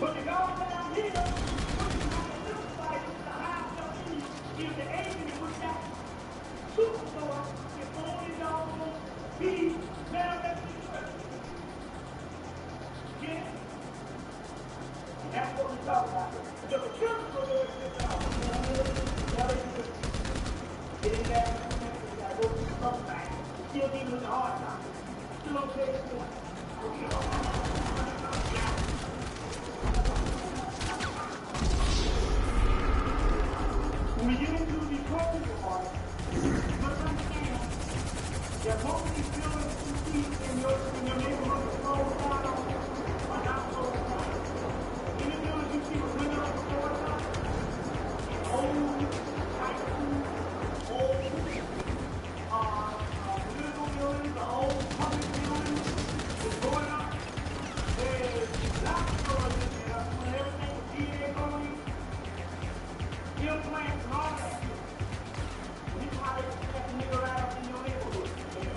But the God down here, what you have to emphasize is the high stuff in you is the agent in which that superstore is only going to be manifested in church. Yeah? And that's what we talk about. Because the children will do it themselves. Get in there, you got to go through the tough time. Still dealing with the hard time. Still don't say it's good. When we get into the corporate part, you must understand that most of these buildings you see in your neighborhood are closed down or not closed down. Any buildings you see with windows closed down, old high school, old political buildings, old public buildings is going up. There's lots of stores in there when everything was DNA going, implants and all that. And this is how they set the nigga right up in your neighborhood. You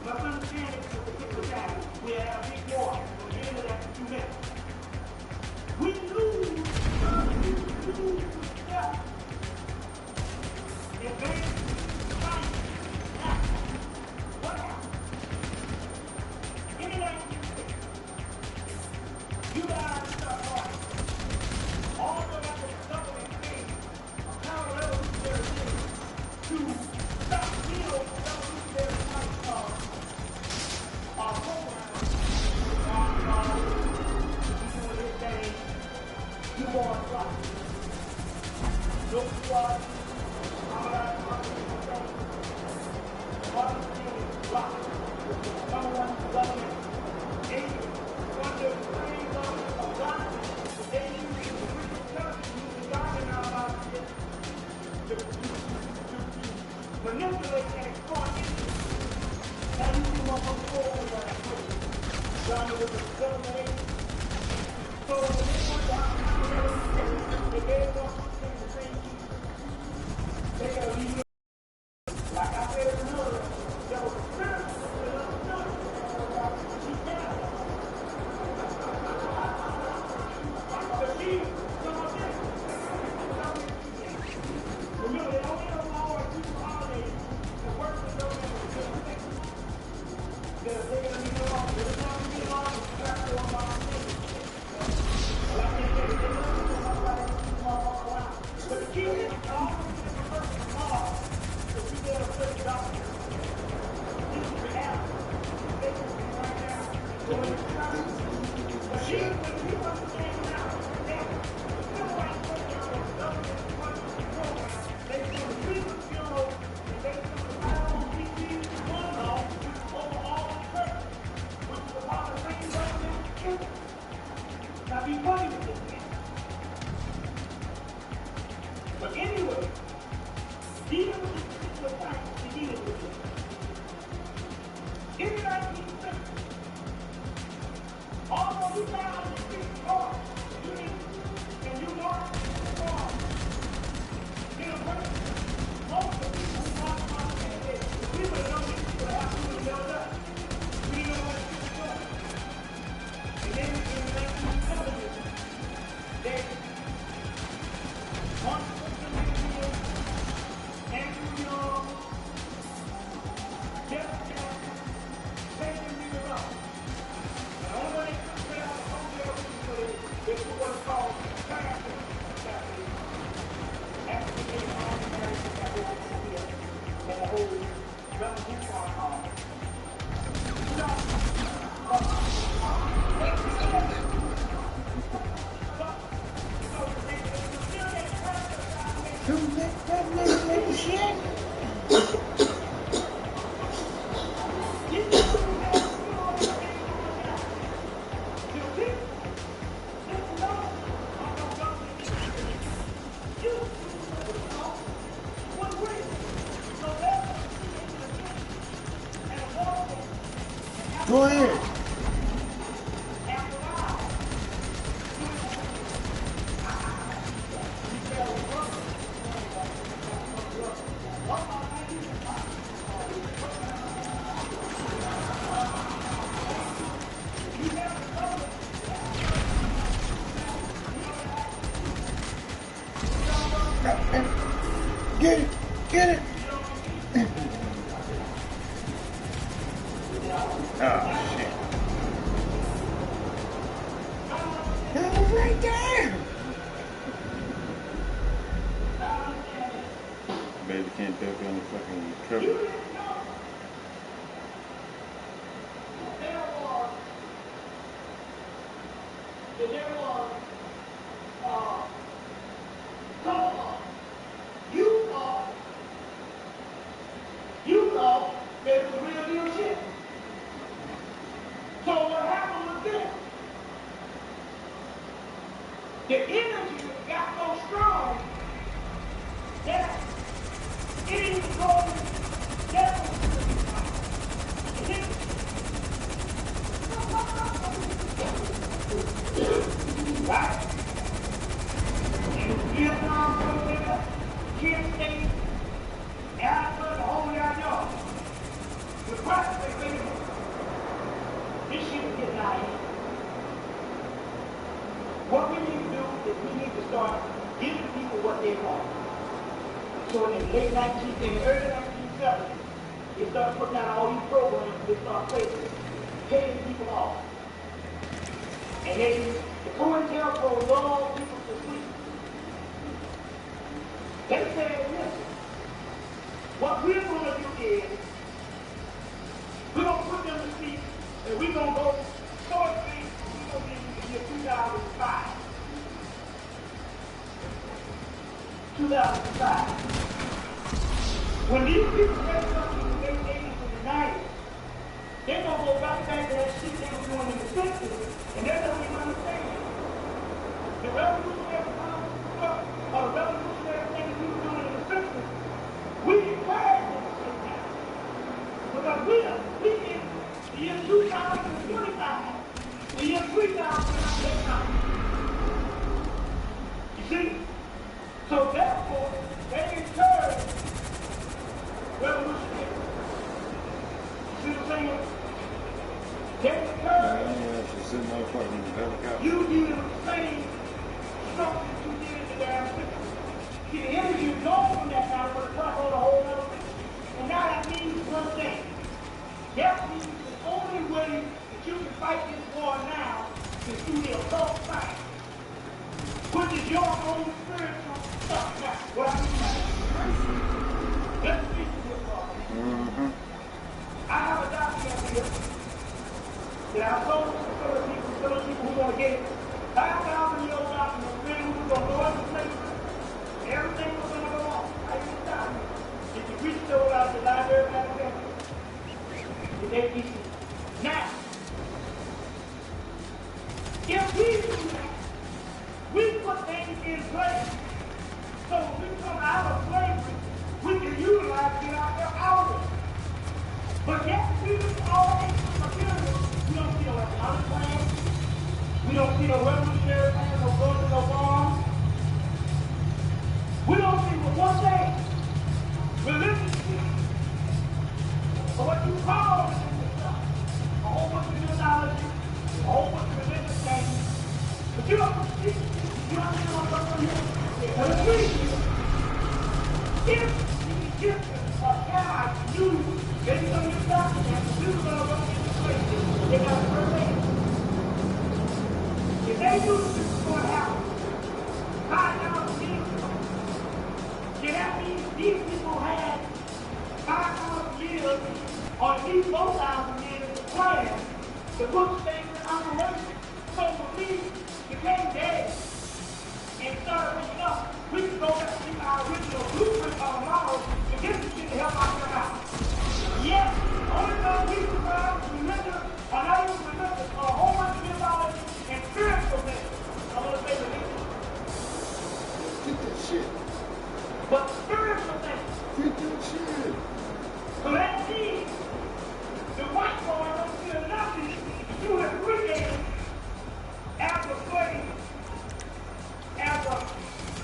must understand it at a particular time. We had a big war. We'll get into that in 2 minutes. We lose step. Advance, fight, act. What happened? In the 1960s, you guys start hard. All of that was government thing, a counter-revolutionary thing, to stop revolutionary type programs on this day, newborn life. No squad, number one government agent, under the frame of God, they use the Christian church, using God in our lives to manipulate and exploit Israel. Now you see what I'm forward with that. John was a government agent. So when they went to our country, they gave us the same people. They got to leave it. Like I said earlier, there was a spirit that was done. She died. But she, some of them, remember, they only allow our people holidays to work with them in the different things. They're going to be along. They're not going to be along with the platform of our nation. But I can't get it. They're not going to be around. But the key is, I always get the person involved. If you get a certain doctor, this is reality. They can be right now. So when it's time, but she, when people understand now, that the civil rights program was the government funding program. They put the freedom bureau, and they put the IOCC one law over all the churches, which is about the same government in Cuba. Now be funny with this man. But anyway, dealing with this particular fight, we dealing with it. In the 1960s, although you got on the street car, you need, and you walk the car, in a way, most of the people who walk around the day, we would know these people have to be held up. We know what it's going. And then in the 1970s, they one Andrew Young, Jeff Jackson, taking me around. And only when they took me out of the hotel, they put what's called fashion. After they came on the marriage, they got over here, and the whole revolution on. That little shit. Go ahead. What? Get it. Get it. Oh, shit. That was right there. Baby can't duck on the fucking trigger. You thought that it was real deal shit. So what happened was this. The energy got so strong that it even caused the devil to hit it. Right? And Vietnam, Florida, Kent State, Alabama, the whole yard. The question is, this shit is getting out of here. What we need to do is we need to start giving people what they want. So in the late 19th, in the early 1970s, they started putting out all these programs, they started paying people off. And then the COINTELPRO lulled people to sleep. They said, listen, what we're going to do is, we're going to put them to sleep, and we're going to go short things, we're going to be in the year 2005. 2005. When these people wake up in the late 80s and the 90s, they're going to go right back to that shit they were doing in the 60s, and they're going to be understand. The revolutionary concept, or the revolutionary things we were doing in the 60s, we declared this shit now. Because we in the year 2025, the year 3000 that time. You see? So therefore, they encourage revolutionary. You see what I'm saying? They encourage you did the same stuff that you did in the damn system. See, the energy is gone from that now, but it's not on a whole other thing. And now that means one thing. That means the only way that you can fight this war now is through the occult science, which is your own spiritual stuff. Now, what I mean by that, let's speak to this part. I have a document here that I sold to some of the people who want to get it. 5,000-year-old document, really who's going to go into slavery. Everything was going to go on. I even document. If you reach those out the library of Alabama, now, if we do that, we put things in place so when we come out of slavery, we can utilize it our hours. But yet, we do all these materials. We don't see no economic plan. We don't see no revolutionary plan, no guns, no bombs. We don't see but one thing. Religious people. Or what you call religious stuff. A whole bunch of theology, a whole bunch of religious things. But you don't see, you understand what I'm talking about? Because if the Egyptians or Canaanites knew based on your document, we were going to go into slavery, they got the first thing. If they knew this was going to happen, 5,000 years ago, then that means these people had 5,000 years or at least 4,000 years to plan to put things in operation. So when we became dead and started waking up, we can go back to our original blueprint of a model to get this shit to help us out. Yes, only thing we survive is religion, or not even religion, or a whole bunch of mythology and spiritual things. I'm going to say religion. Get that shit. But spiritual things. Get that shit. So that means the white boy don't feel nothing to have created as a slave, as a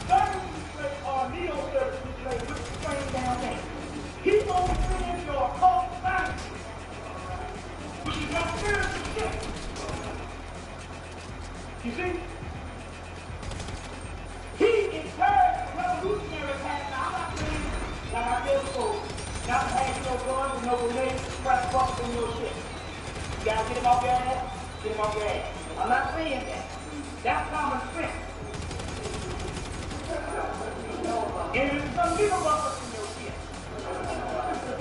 service slave or a neo-service slave, which is the same damn thing. He's going to finish your occult science, which is your spiritual shit. You see? He encouraged the revolutionary path. Now, I'm not saying not having no guns and no grenades, crack bucks in your shit. You gotta get him off your ass, get him off your ass. I'm not saying that. That's common sense. And there's some little buckets in your shit.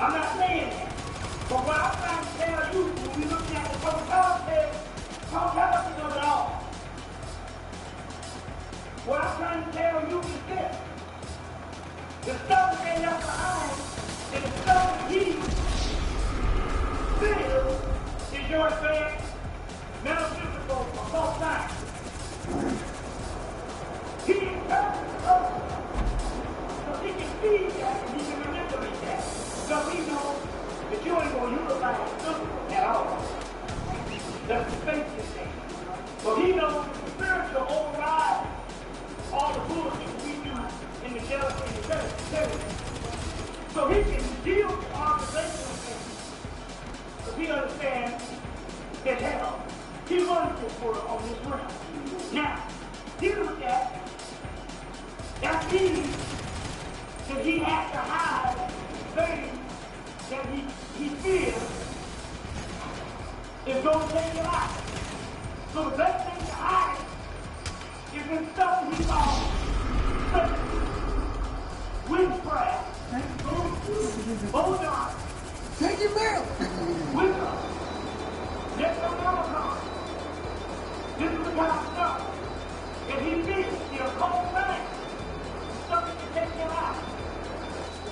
I'm not saying that. But what I'm trying to tell you, when we look at the protocol, don't tell us to do it all. What I'm trying to tell you is this. The stuff that they left behind and the stuff that he feels is your advanced metaphysical of both sides. He is perfect, so he can feed that and he can manipulate that. So he knows that you ain't going to utilize physical at all. That's the basic thing. But he knows that the spiritual overrides all the bullshit we do in the jealousy and the jealousy. So he can deal with observational things. Because he understands that hell, he runs this world on this realm. Now, deal with that. That means that he has to hide things that he fears is going to take your life. So the best thing to hide is in stuff that he calls witchcraft, bulldog, Take your barrel. wisdom, necronomicon. This is the kind of stuff that he fears, the occult thing, stuff that can take your life.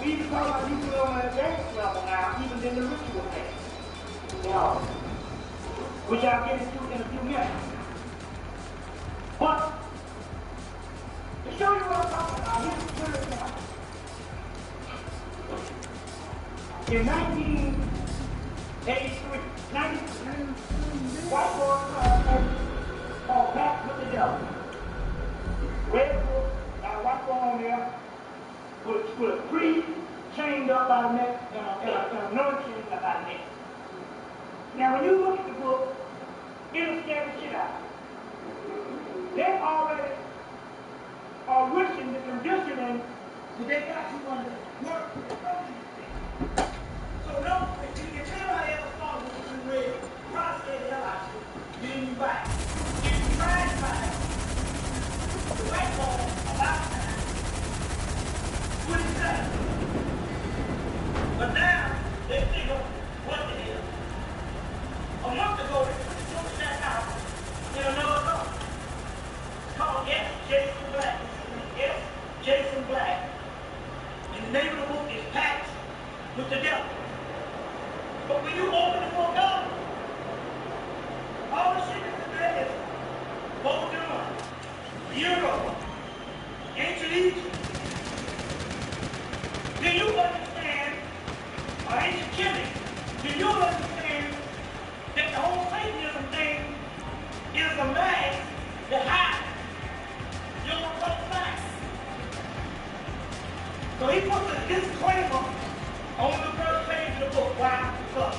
We even talk about you on an advanced level now, even in the ritual phase. Now, which I'll get into in a few minutes. But to show you what I'm talking about, here's the third example. In 1983, white boy called Back with the Devil. Red book, white boy on there, with a priest chained up by the neck and a nun chained up by the neck. Now when you look at the book, it'll scare the shit out. They already are wishing the conditioning that they got you under work. So no, if anybody ever thought this was real, try to say the hell out of you, then you buy it. If you try to buy it, the white boy about time, what is that? But now, they think of what the hell. A month ago, they put that out in another book called S. Jason Black. S. Jason Black. And the name of the book is Pact with the Devil. But when you open the book up, all the shit that's there is Babylon, Europe, ancient Egypt. Then you understand, or ancient Kemet, then you understand that the whole Satanism thing is a mask that hides your occult facts. So he puts a disclaimer on the first page of the book. Why? Because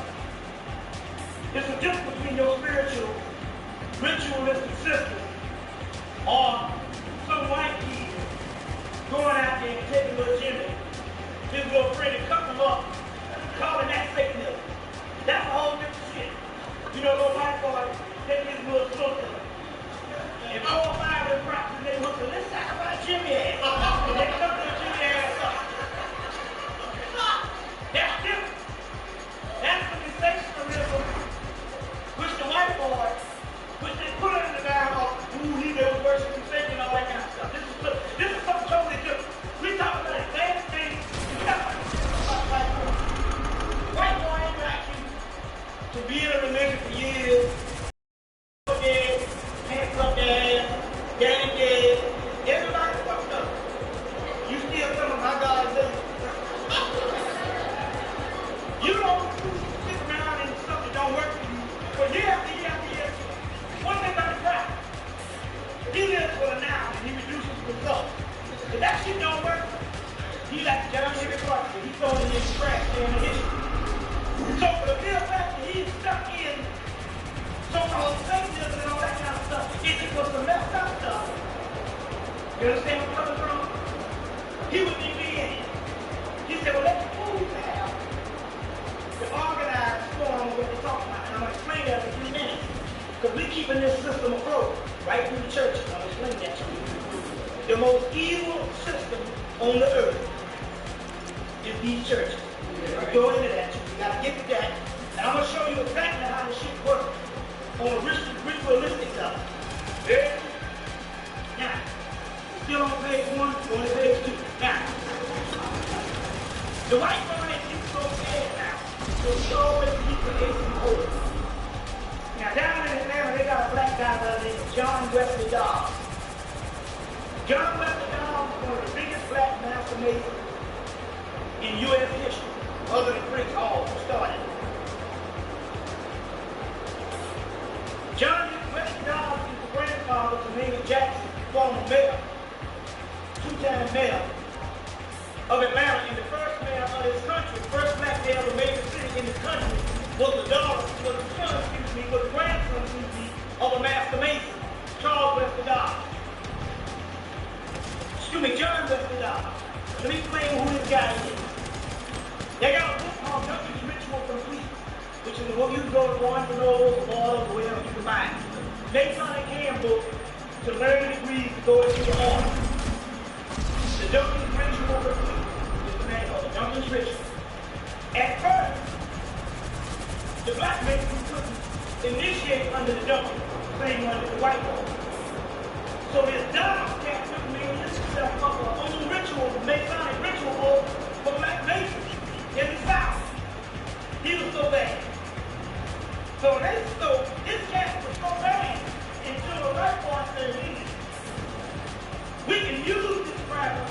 it's a difference between your spiritual, ritualistic system or some white kid going out there and taking a little Jimmy, his little friend, and cutting him up, calling that Satanism. That's a whole different shit. You know, those white boys take his little sister and 4 or 5 of them practice and they look to let's talk about Jimmy ass. And they cut their Jimmy ass up. That's different. That's the sensationalism which the white boys, which they put in the down of who he knows worshiping Satan and all that kind of stuff. This is something totally different. We talk about advanced things. We talk about white boys. White boy ain't got you to be in a religion for years. Dead, hands up dead, daddy dead. Everybody fucked up. You still telling my God is living. You don't sit around and stuff that don't work for you. But year after year after year, one thing about the guy, he lives for the now and he reduces the result. If that shit don't work, he like John Henry Clarkson. He's throwing it in the trash in the history. So for the mere fact that he's stuck in so-called Satanism and all that kind of stuff, it's just some messed up stuff. You understand where I'm coming from? He would be in it. He said, well, let the fools have keeping this system afloat right through the churches. I'll explain that to you. The most evil system on the earth is these churches. We'll go into that. You got to get to that. And I'm going to show you exactly how this shit works on a ritualistic level. Yeah? Now, still on page 1, going to page 2. Now, the white woman is so bad now. So she always keeps the case in order. Now, down in Atlanta, they got a black guy by the name of John Wesley Dobbs. John Wesley Dobbs is one of the biggest black master masons in U.S. history, other than Prince Hall, who started it. John Wesley Dobbs is the grandfather to Maynard Jackson, former mayor, two-time mayor of Atlanta, and the first mayor of this country, first black mayor of a major city in this country, was the grandson, of a master mason, Charles Wesley Dobbs. John Wesley Dobbs. Let me explain who this guy is. They got a book called Duncan's Ritual Complete, which is what you go to Barnes & Noble or Borders or wherever you can find. Masonic handbook to learn the degrees to go into the order. The Duncan's Ritual Complete is the name of it, Duncan's Ritual. At first, the black Masons couldn't initiate under the Duncan, same under the white one. So this Dobbs cat took me and himself up an own ritual, Masonic ritual for black Masons in the South. He was so bad. So this cat was so bad until the white boy said, we can use this brother,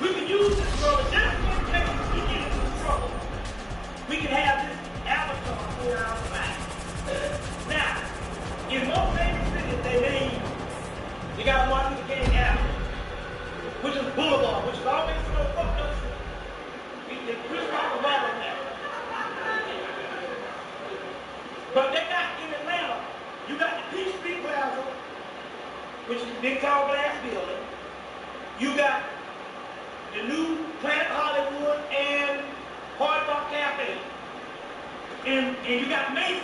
we can use this brother just in case we get into trouble. We can have this avatar for our life. Now, in most major cities they got Martin Luther King Avenue, which is Boulevard, which is always so fucked up. They push out the ball now. But they got in Atlanta, you got the Peach Street Plaza, which is a big tall glass building. You got the new Planet Hollywood and Hard Rock Cafe. And you got Macy's.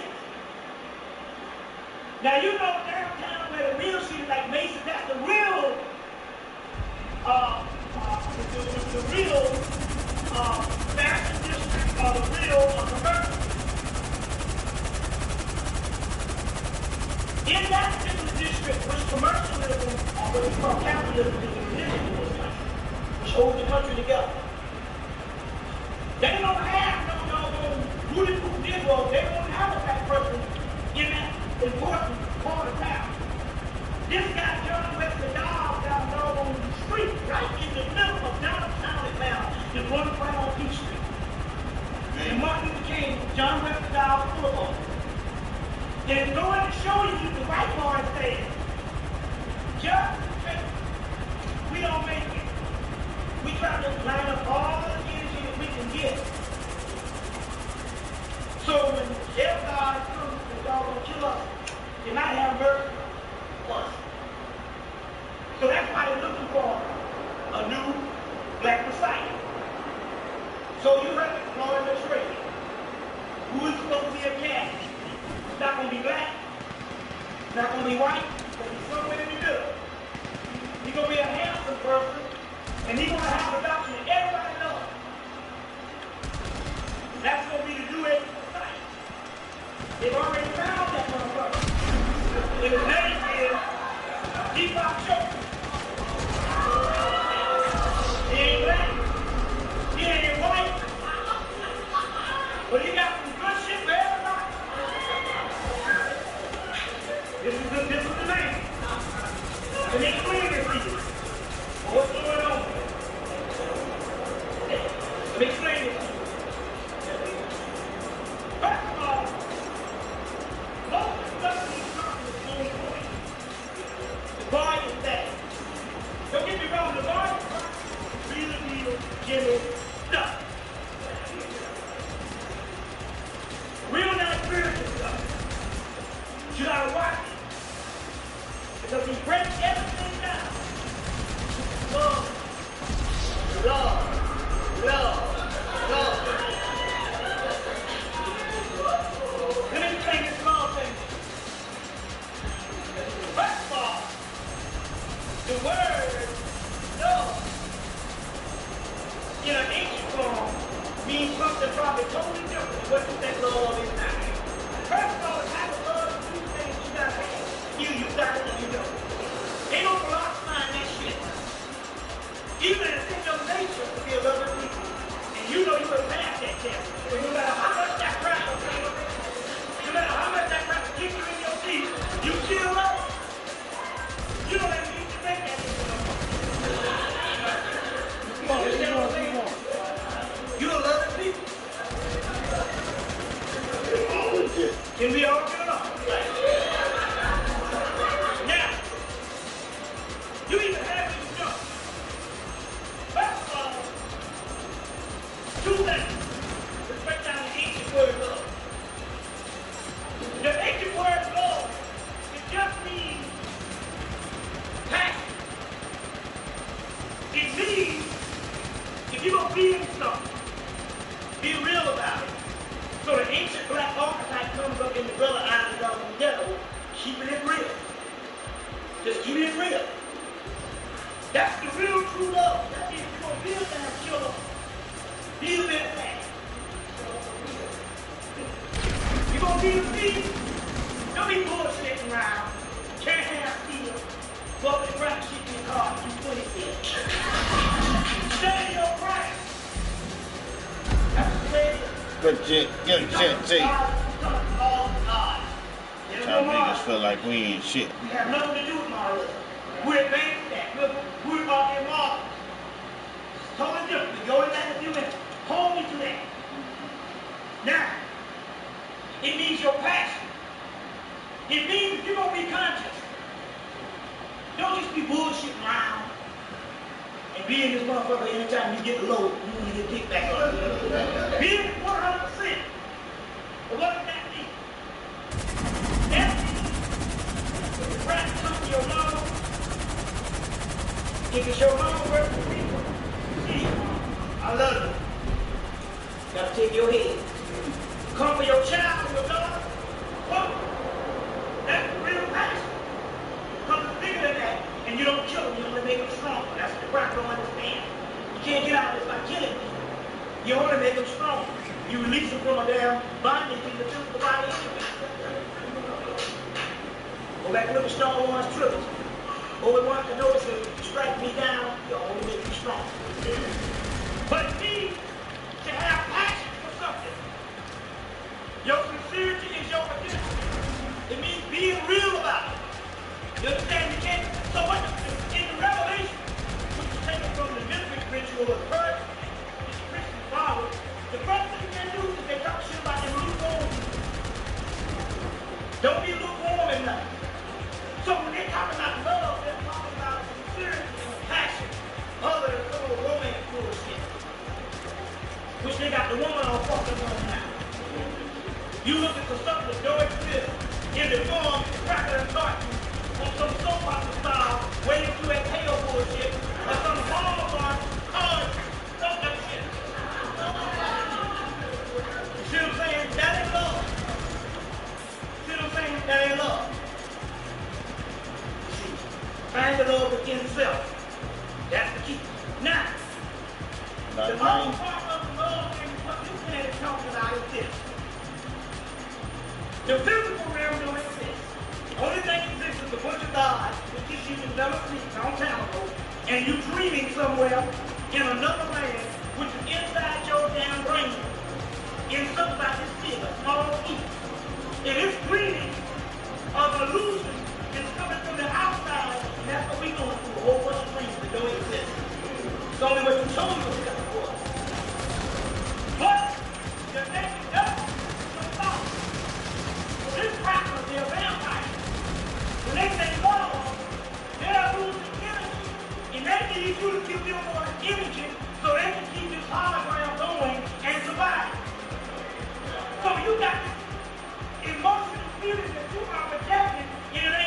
Now you know downtown where the real shit is like Macy's, that's the real fashion district or the real commercial. In that particular district, which commercialism, or what we call capitalism, is the religion in this country, which holds the country together. They don't have no Rudy Poo Negro, they don't have a black person in that important part of town. This guy, John Wesley Dobbs, down on the street, right in the middle of downtown Atlanta, is running right on Peach Street. And Martin Luther King, John Wesley Dobbs Boulevard. And going to show you the white boy saying, just we don't make it. We try to line up all the energy that we can get. So when their God comes and y'all gonna kill us, they might have mercy on us. So that's why they're looking for a new black Messiah. So you have to know in this race. Who is supposed to be a cat? It's not gonna be black, it's not gonna be white, it's gonna be somewhere in the middle. He's gonna be a handsome person, and he's gonna have a doctrine that everybody knows. That's gonna be the new age Messiah. They've already found that motherfucker. And his name is Deepak Chopra. He ain't black, he ain't white, but he got some good shit for everybody. This is the man. And they clean this people. What's going on? Let me explain this to you. First of all, most of the stuff in these conferences is on point. The bar is that. Don't get me wrong, the bar is real general stuff. Real not spiritual stuff. You gotta watch it. Because he breaks everything down. Love, love, love, love. Let me explain this small thing. they're probably totally different than what you think love is now. First of all, the type of love and two things you gotta have. Either you got it or you don't. Ain't no philosophy in that shit. Even if it's in your nature to be a lover of people, and you know you would pass that test. So no matter how much that crap will take, no matter how much that crap will kick you in your teeth, you still love it. You don't have need to make that shit no more. You understand what I'm saying? You don't love the people. Can we all get along? Now, you even have this jump. First of all, two things. Let's break down the ancient word love. The ancient word love, it just means passion. It means if you're going to be in something, be real about it. So the ancient black archetype comes up in the brother eyes of the devil, keeping it real. Just keep it real. That's the real true love. That means you're going to be a damn killer. Be a bit fast. You're going to be a thief. Don't be bullshitting around. Can't have steel. Go up and grab shit in your car and you put it in. Stay in your price. That's the way it is. Good shit, good shit, see. Trying to make us feel like we ain't shit. We have nothing to do with my love. We're advanced that. We're about in models. Totally different. We go in that in a few minutes. Hold me to that. Now, it means your passion. It means you're going to be conscious. Don't just be bullshitting around and be in this motherfucker anytime you get low, you want to get kicked back on. Be in it 100%. But what does that mean? That means if you practice something your mama, if it's your mama working for people, see, I love you. You gotta take your head. Come for your child, your daughter, what? That's real passion. Come bigger than that, and you don't kill them, you only make them stronger. That's what the crowd don't understand. You can't get out of this by killing people. You only make them stronger. You release them from a damn bondage in the physical body anyway. Go back and look at Star Wars trilogy. Obi-Wan can notice if you strike me down, you only make me stronger. But it means to have passion for something. Your sincerity is your identity. It means being real about it. You understand? You can't. So what in the Revelation, which is taken from the mythic ritual of birth, which Christians follow, the first thing they do is they talk shit about them lukewarm. Don't be lukewarm in nothing. So when they talk about love, they're talking about sincerity and passion, other than some old romance bullshit, which they got the woman all fucking on now. You looking for something that don't exist in the form of cracker and carton on some soap opera style, waiting to that tail bullshit, or some Hallmark card, stuff that shit. You see what I'm saying? That ain't love. See what I'm saying? That ain't love. See, find the love within self. That's the key. Now, the other part of the love and what this man is talking about is this. The physical realm don't exist. The only thing that exists is a bunch of gods, which is you can never see, on Tamako, and you dreaming somewhere in another land, which is inside your damn brain, in something like this big, a small piece. And it's dreaming of illusion that's coming from the outside, and that's what we're going through, a whole bunch of dreams that don't exist. It's only what you told yourself it was. But the naked does your thoughts. This practice, they're vampires. When they say love, they're losing energy. And they need you to give them more energy so they can keep this hologram going and survive. So you got this emotional feeling that you are projecting, and it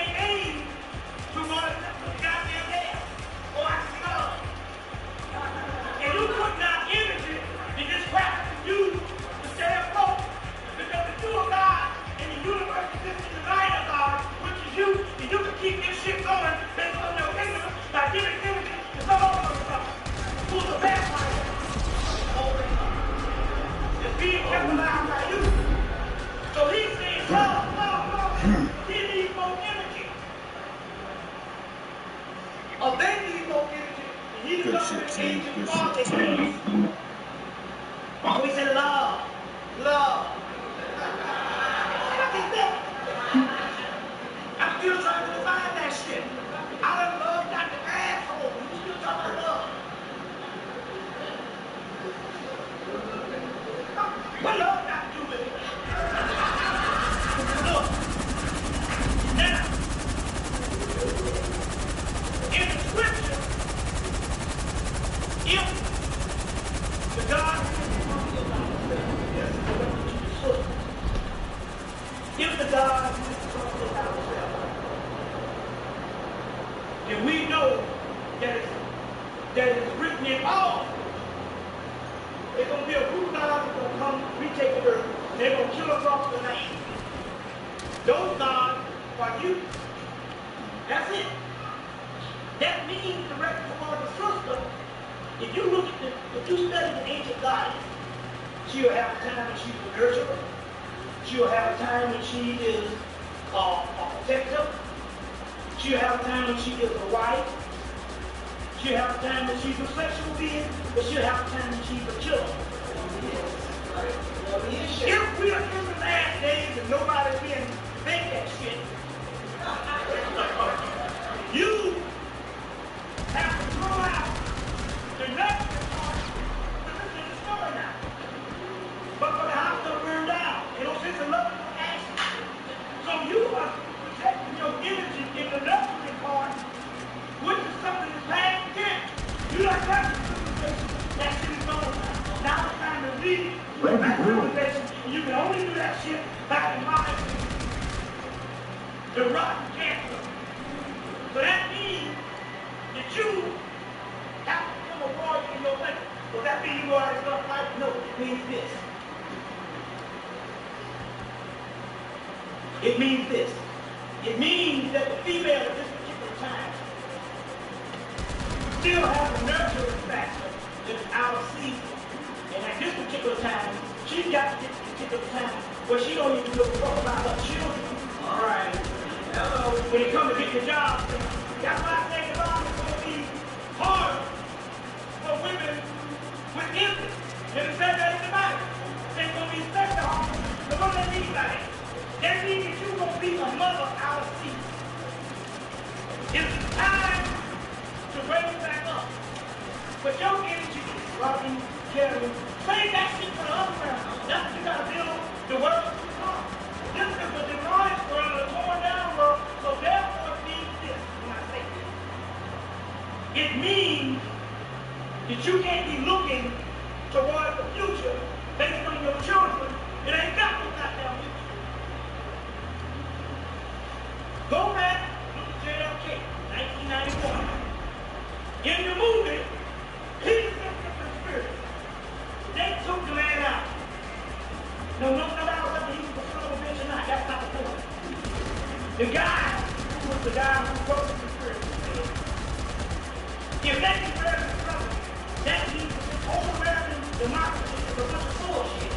Good shit, team. Good shit, team. We said love. Love. What is that? I'm still trying to define that shit. I done love got the asshole. You still talking about love. What love got to do with it? Look. Now, in the scripture, if the God if the God and we know that it's written in all, there's going to be a group of gods that's going to come retake the earth. They're going to kill us off the land. Those gods are you. That's it. That means the rest of the sister, if you look at if you study the ancient goddess, she'll have a time when she's a nurturer. She'll have a time when she is a protector. She'll have a time when she is a wife. She'll have a time when she's a sexual being, but she'll have a time when she's a killer. If we are in the last days and nobody's being fake that shit, you have to throw out the next part to the story now. But for the house to burn down, you know, since the love is action. So you are protecting your energy in the nurturing part, which is something that's past tense. You don't have to that shit is gone now. Now it's time to leave. That civilization, you can only do that shit back in mind. The rotten cancer. So that means that you have to become a warrior in your life. Does that mean you are going to fight? No, it means this. It means this. It means that the female at this particular time still has a nurturing factor that's out of season. And at this particular time, she's got to get to this particular time where she don't even look about her children. All right. Hello. When it comes to get the job, that's why I say the job is going to be hard for women with infants. And it says that in the Bible. It's going to be special hard. So what does that mean by that? That means that you're going to be a mother out of season. It's time to raise back up. But your energy is loving, caring. Save that shit for the other round. That's what you got to build the world to come. This is the demonic world, the torn down world, so therefore it means this when I say this. It means that you can't be looking toward the future based on your children. It ain't got no goddamn future. Go back, look at JLK, 1991. In the movie, Peter the Spirit. They took the man out. No matter whether he was a son of a bitch or not, that's not the point. The guy who was the guy who broke the Spirit said, if they can wear the brother, that means that this whole American democracy is a bunch of bullshit.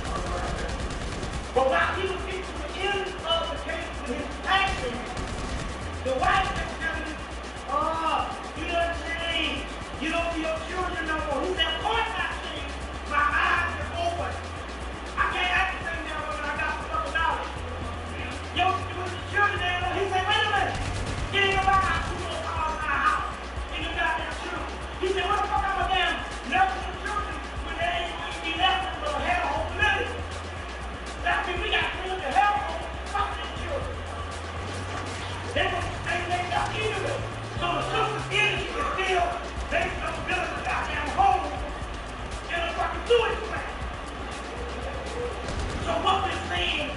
But while he was getting to the end of the case with his passion, the wife kept telling him, you done changed. You don't see your children no more. He said, of course I changed. My eyes are open. I can't act the same now when I got some fucking knowledge. Yo, with the children there, he said, wait a minute. Get in the house. You don't come out of my house. In the goddamn children. He said, what the fuck am I damn nursing the children when they ain't be left for a hellhole to live in? That means we got to clean up the hellhole. Fuck these children. They ain't got either way. So the sister's energy is still based on building a goddamn hole in a fucking sewage plant. So what we're saying,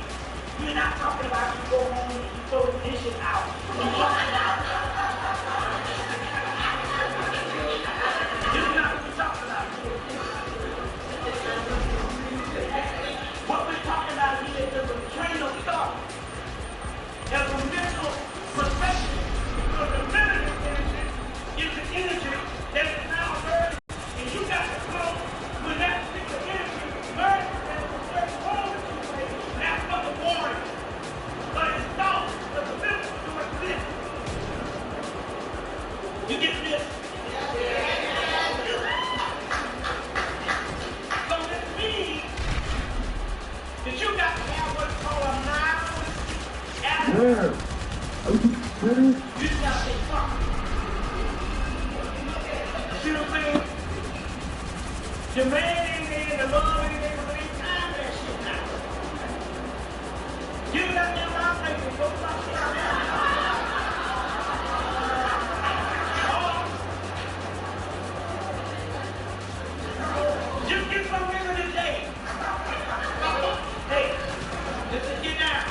we're not talking about you go home and you throw the dishes out. We're talking about this is not what we're talking about. What we're talking about here is a train of thought. There's a mental perspective. Because the feminine energy is the energy that is now merged. And you got to come when that particular energy merges and it's a certain hole that you make. That's what the warrior. But it's thought that the physical to exist. You just gotta say fuck. See what I'm saying? The man ain't there, the Lord ain't there, but ain't time for that shit now. You got that mouth like you go fuck shit out there. Just get some nigga today. Hey, just get down.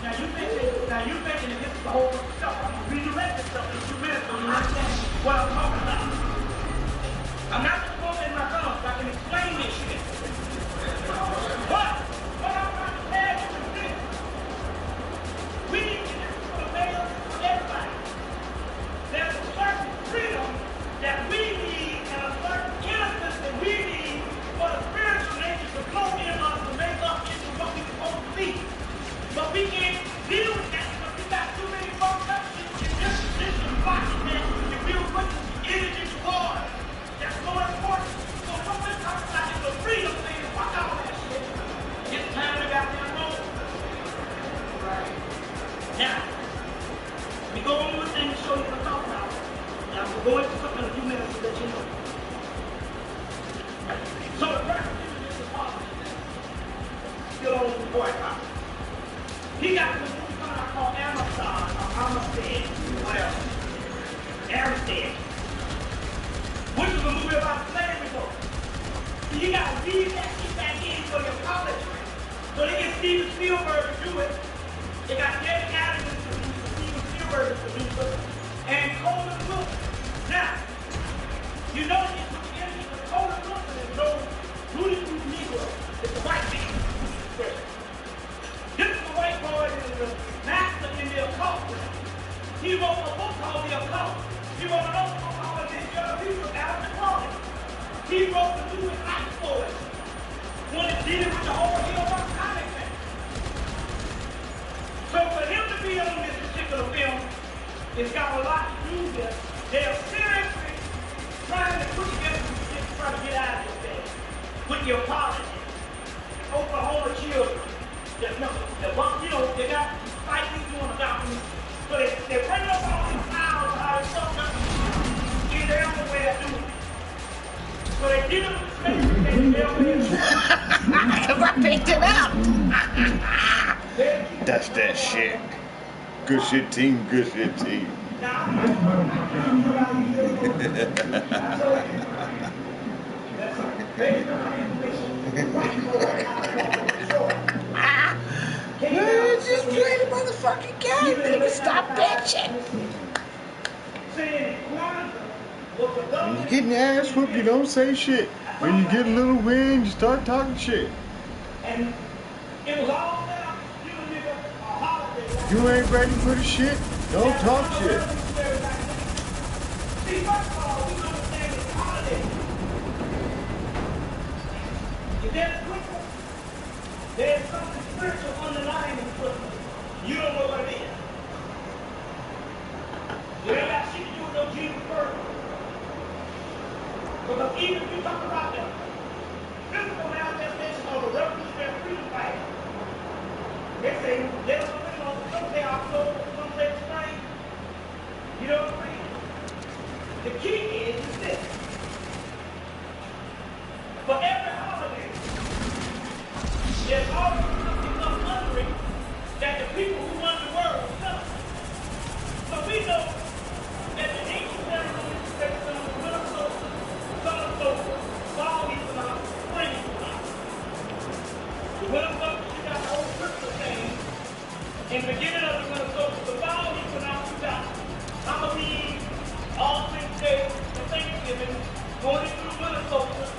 Now you thinking that this is the whole stuff. I'm gonna redirect this stuff in 2 minutes so you understand what I'm talking about. I'm not just smoking my thumbs. I can explain this shit. But what I'm trying to tell you is this. We need to get for the males for everybody. There's a certain freedom that we need and a certain innocence that we need for the spiritual nature to flow in us to make us into what we're supposed to be. But we can't deal with that because we got too many fucked up shit in this position blocking that if we were putting energy towards. That's more important. So what we're talking about is the freedom thing. Fuck all that shit. It's time to goddamn roll. Right. Now, we go on with things to show you what I'm talking about. Now we'll go into something in a few minutes to let you know. So the persecution is the politics. Still on the boycott. He got this movie coming out called Amazon, or Amistad, whatever. Amistad. Which is a movie about slavery though. So you gotta read that shit back in for your college. So they get Steven Spielberg to do it. They got David Adams to produce it, Steven Spielberg to produce it, and Coleman Wilson. Now, you know this with the enemy, but Coleman Wilson is no Rudy Negro. It's a white man. This is a white boy that is a master in the occult. He wrote a book called The Occult. He wrote another book called The People Out of the Closet. He wrote the movie Hot Boys, one that dealing with the whole Hillmark comic thing. So for him to be on this particular film, it's got a lot to do with they are seriously trying to put together some shit to try to get out of this thing with your politics. Oklahoma children. There's nothing. You know, they got fight people on the balcony. So they bring up all these files of how they fucked up in their own way of doing it. So they did it with the space in their own way of doing it. Because I picked it out. That's that shit. Good shit team, good shit team. Just play the motherfucking game, nigga. Stop bitching. When you getting ass whooped, you don't say shit. When you get a little wind, you start talking shit. And it was all set up, nigga, a holiday. You ain't ready for the shit, don't talk shit. See, first of all, we understand it's a holiday. If there's Christmas, there's something spiritual underlying in Christmas. You don't know what it is. You ain't got shit to do with no Jesus birth. Because even if you talk about the physical manifestation of the revolutionary freedom fighter, they say they're some say October, some say spring. You know what I'm saying? The key is this. For every holiday, there's always some wondering that the people who run the world celebrate. So we know that the ancient ceremonies based on the winter solstice, summer solstice, fall equinox, spring equinox. The winter solstice, you got the whole Christmas thing. In the beginning of the winter solstice, the fall equinox, you got Halloween, all 6 days, and Thanksgiving, going into the winter solstice,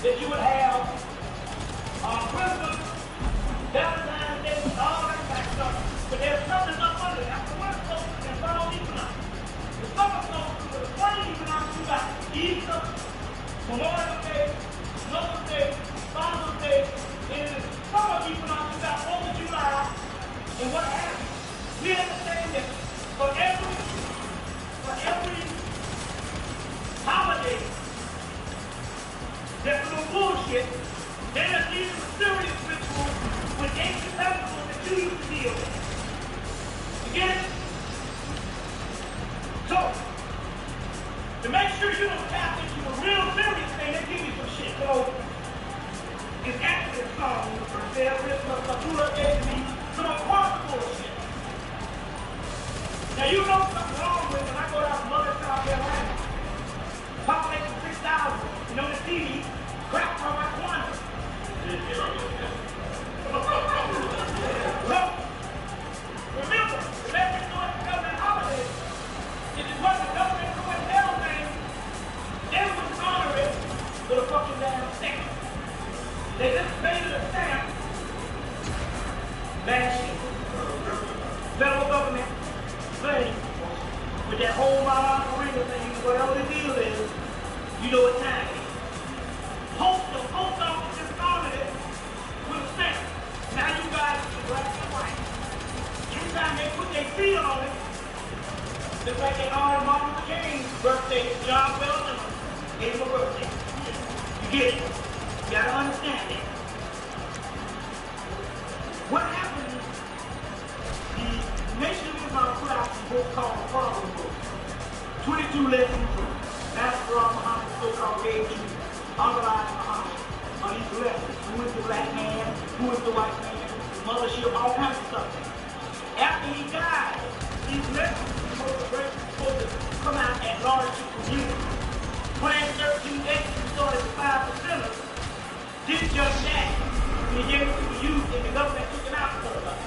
that you would have Christmas, Valentine's Day, all that kind of stuff. But there's nothing up under it. After the winter solstice and fall equinox. The summer solstice, the spring equinox, you got Easter, Memorial Day, Mother's Day, Father's Day, and in the summer equinox, you got 4th of July. And what happens? We understand that for every holiday, there's a little bullshit. Then there's even a serious ritual the ancient principles that you used to deal with. You get it? So, to make sure you don't tap into a real serious thing, they give you some shit. So, it's actually a song. There's this Matula gave me some quantum bullshit. Now, you know something wrong with when I go down to Mother South Carolina. Population 6,000. You know the TV, crap from my quantum. So, remember, the leverage doing the government holidays, if it wasn't government doing everything, they would honor it with a fucking damn stamp. They just made it a stamp last year. Federal government thing with that whole marina thing, whatever the deal is, you know what time it is. The post office just honored it with a stamp. Now you guys can black and white. Anytime they put their seal on it, just like they honored Martin Luther King's birthday, John well done, gave him a birthday. You get it? You gotta understand it. What happened is the Nation of Islam put out a book called the Problem Book. 22 lessons from Master Muhammad, so-called gave you underlying Muhammad on these lessons. Who is the black man? Who is the white man? The mothership, all kinds of stuff. After he died, these lessons were supposed to come out at large to community. Plan 13X, we started the 5%ers, did just that. And he gave it to the youth, and the government took it out because of it.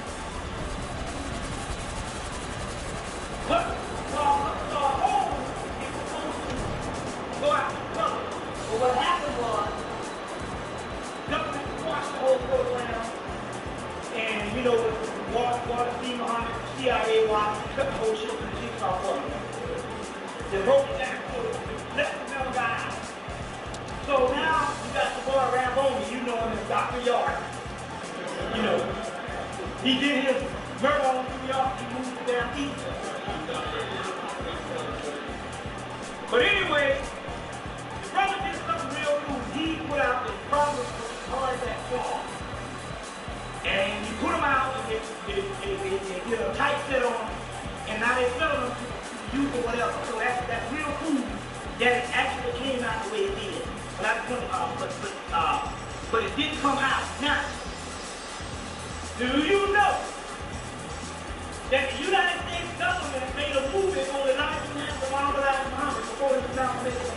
But the whole is supposed to go out to the public. But what happened was, government squashed the whole program, and you know, Water Steve Muhammad, CIA watch, cut the whole shit to the jigsaw puzzle. They broke it down, so let the metal guy out. So now you got the boy Ramboni, you know him as Dr. Yard. You know, he did his murder on New York, he moved to down east. But anyway, the brother did something real cool. He put out the problems as hard as that fall. And he put them out and they did a tight set on them. And now they're selling them to youth or whatever. So that's real cool that it actually came out the way it did. But it didn't come out. Now, do you know that the United States government made a movie on the life and death of Muhammad before it was nominated?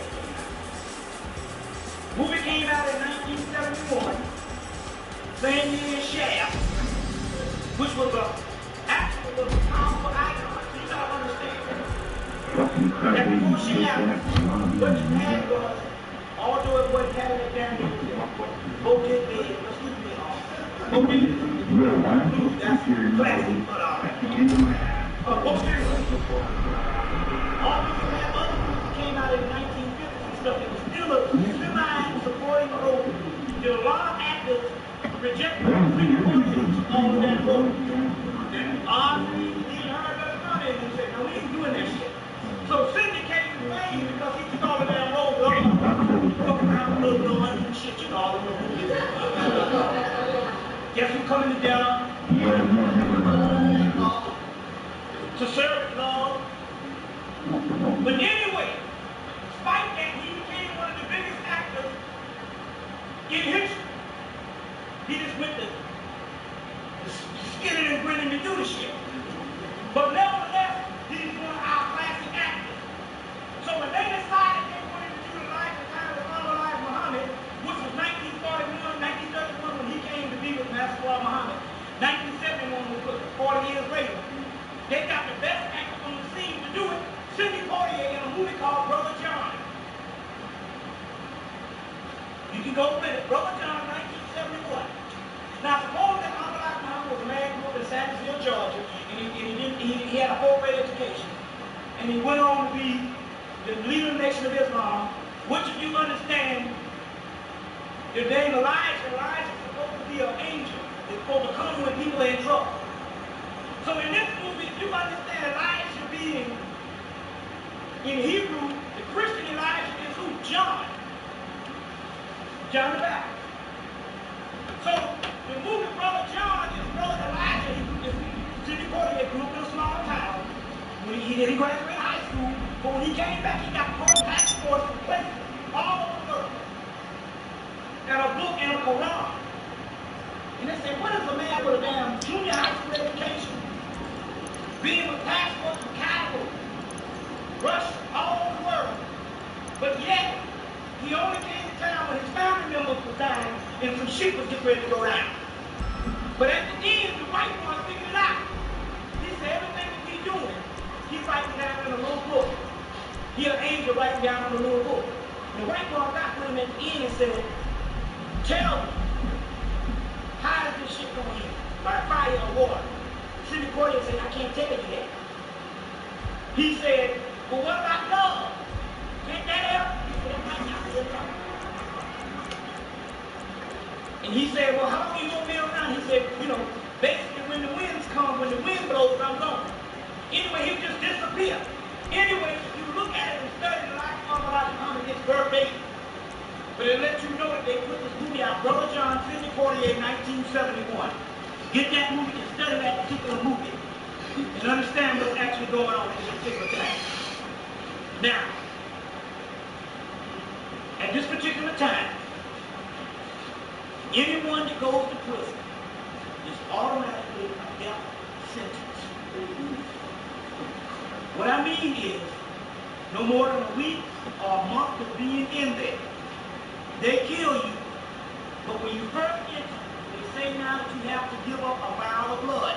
Movie came out in 1971, same year as Shaft, which was actually a powerful icon. You gotta understand that before Shaft, what you had was, although it wasn't having it down here, both did big, excuse me, both did that's classic, but both did all these had other movies came out in the 1950s and stuff. It was still a semi-supporting role. There were a lot of actors rejected all of that role. Ozzy, he heard that money and he said, no, we ain't doing that shit. So Sidney came to fame because he took all of that role. Fucking around with little noise and shit, you know, all of them. Guess who coming to Dallas? To serve love. But anyway, despite that, he became one of the biggest actors in history. He just went to skinning and grinning to do the shit. But nevertheless, he's one of our classic actors. So when they decided they wanted to do the life and times of Muhammad, which was 1941, 1931 when he came to be with Master Muhammad, 1971 was 40 years later, they got the best actor on the scene to do it, Sidney Poitier, in a movie called Brother John. You can go with it, Brother John, 1971. Now suppose that Muhammad was a man who grew up in Sandersville, Georgia, and he had a 4th grade education, and he went on to be the leader of the Nation of Islam. Which of you understand the name Elijah? Elijah is supposed to be an angel. It's supposed to come when people are in trouble. So in this movie, if you understand Elijah being, in Hebrew, the Christian Elijah is who? John. John the Baptist. So the movie Brother John Then he graduated high school, but when he came back, he got four passports from places all over the world. And a book and a Quran. And they said, what is a man with a damn junior high school education, being with passports from Cairo, Russia, all over the world, but yet he only came to town when his family members were dying and some shit was getting ready to go down. But at the end, the white boy figured it out. He said everything that he's doing, he's writing down in a little book. He an angel writing down in a little book. And the white boy got with him at the end and said, tell me, how is this shit going in? By fire or water? Sidney Poitier said, I can't tell you that. He said, well, what about love? Can't that help? He said, that might not help. And he said, well, how long are you going to be around? He said, you know, basically when the winds come, when the wind blows, I'm gone. Anyway, he'll just disappear. Anyway, if you look at it and study the life of Elijah Muhammad, it's verbatim. But it lets you know that they put this movie out, Brother John, Sidney Poitier, 1971. Get that movie and study that particular movie and understand what's actually going on in this particular time. Now, at this particular time, anyone that goes to prison is automatically a death sentence. What I mean is, no more than a week or a month of being in there, they kill you, but when you first enter, they say now that you have to give up a vial of blood.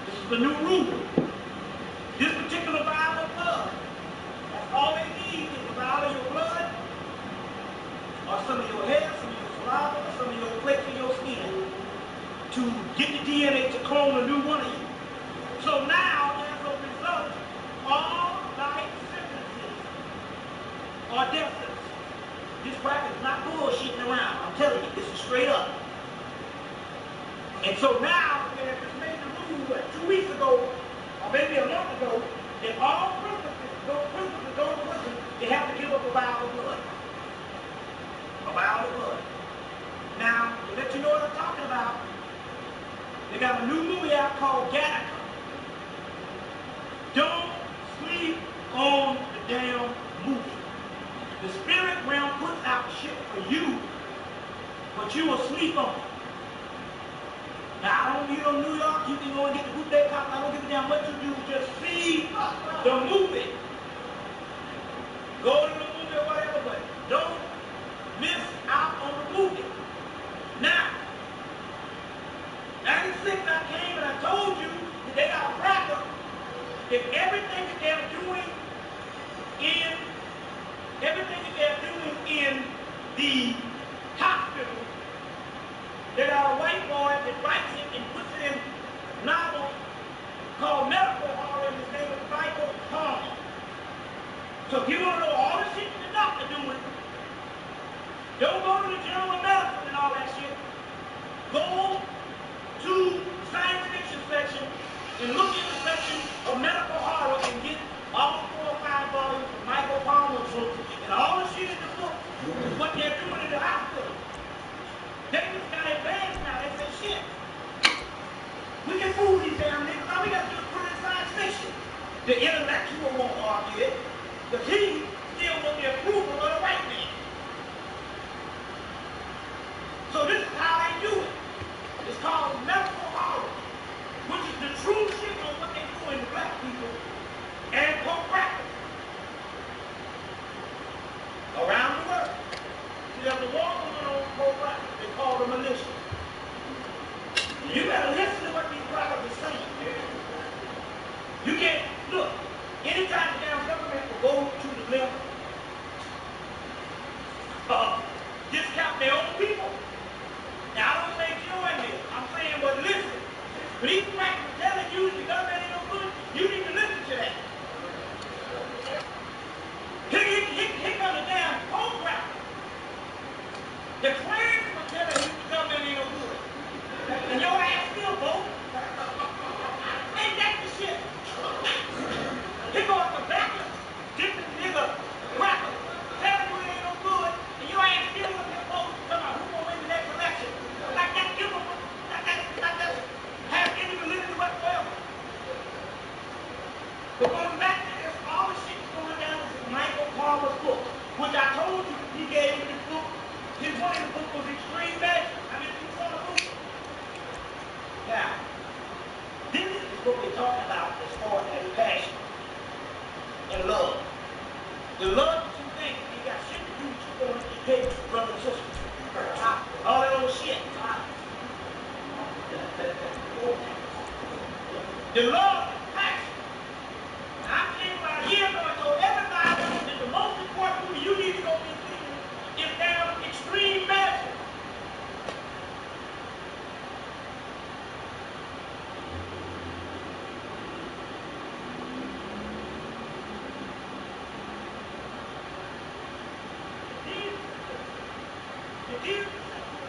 This is the new rule. This particular vial of blood, that's all they need is a vial of your blood, or some of your hair, some of your saliva, or some of your flakes of your skin, to get the DNA to clone a new one of you. So now, as a result, all life sentences are death sentences. This crap is not bullshitting around. I'm telling you, this is straight up. And so now, they have just made the rule, 2 weeks ago, or maybe a month ago, that all prisoners that go to prison, they have to give up a vial of blood. A vial of blood. Now, to let you know what I'm talking about, they got a new movie out called Gattaca. Don't sleep on the damn movie. The spirit realm puts out shit for you, but you will sleep on it. Now, I don't need no New York. You can go and get the bootleg copy. I don't give a damn what you do. Just see the movie. Go to the movie or whatever, but don't miss out on the movie. Now, 96, I came and I told you that they got a bracket. If everything that they're doing in the hospital, they got a white boy that writes it and puts it in a novel called Medical Horror, and his name is Michael Palmer. So if you want to know all the shit that the doctor doing, don't go to the Journal of Medicine and all that shit. Go to the science fiction section and look in the section of medical horror and get all 4 or 5 volumes of Michael Palmer's book, and all the shit in the book is what they're doing in the hospital. They just got advanced now. They say, shit, we can prove these damn niggas. All we got to do is put it in science fiction. The intellectual won't argue it, because he still want the approval of the white man. So this is how they do it. It's called medical horror, which is the true shit on what they do in black people and poor practice around the world. There's a war going on poor practice. They call the militia. You better listen to what these brothers are saying. You can't, look, anytime the damn government will go to the left which I told you he gave me the book. His one in the book was Extreme Magic. I mean, you saw the book. Now, this is what we're talking about as far as passion and love. The love is two things. You got shit to do with you going to pay brother and sister. All that old shit. The love is passion. Now, I came about a year ago and told everybody that the most important movie you need to go be seeing is down Extreme Magic. Jesus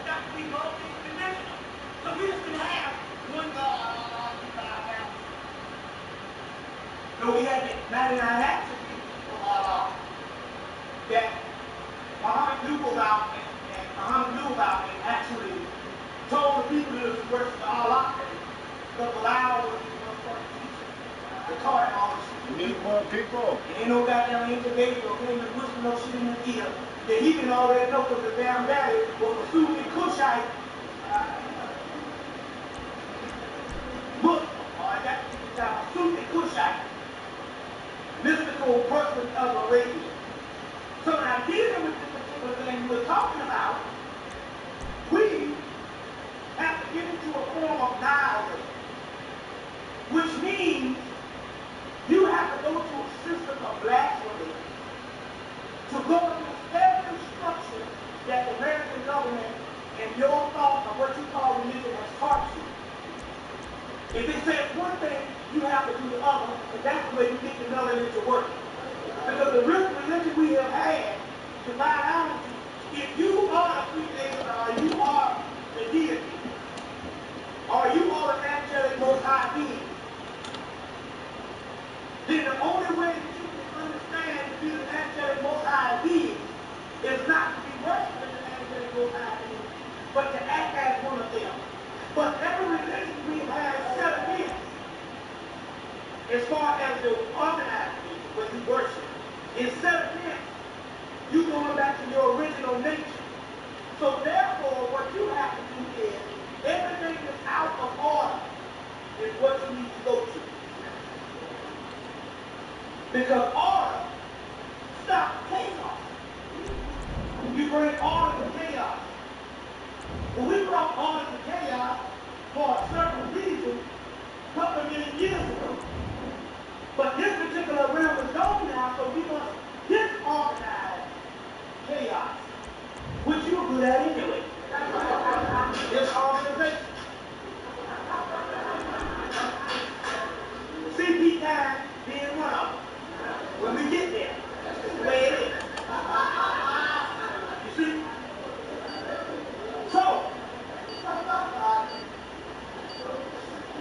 got to be multi-dimensional. So we just can have one God. No, we had 99 attributes that Muhammad knew about, and actually told the people to worship Allah. But Bilal was the first teacher. They taught him all this shit. We need more people. It ain't no goddamn angel baby or came to whisper no shit in his ear that he can already know because the damn daddy was a Sufi Kushite. Muslim, all right, that's a Sufi Kushite. Mystical person of Arabia. So now dealing with this particular thing we're talking about, we have to get into a form of nihilism, which means you have to go to a system of blasphemy to go against every structure that the American government and your thought of what you call religion has taught you. If it says one thing, you have to do the other, and that's the way you get the knowledge to work. Because the real religion we have had to lie down to, if you are a creator, or you are the deity, or you are an angelic most high being, then the only way that you can understand to be the angelic most high being is not to be worshiping the angelic most high being, but to act as one of them. But every religion we have set in, as far as the organized people, when you worship, is set in, you going back to your original nature. So therefore, what you have to do is, everything that's out of order is what you need to go to. Because order stops chaos. You bring order to chaos. When we brought order to chaos for a certain reason, a couple of million years ago. But this particular realm is gone now, so we must disorganize chaos, which you're good at anyway. Disorganization. CP time being one of them. When we get there, that's just the way it is. You see? So,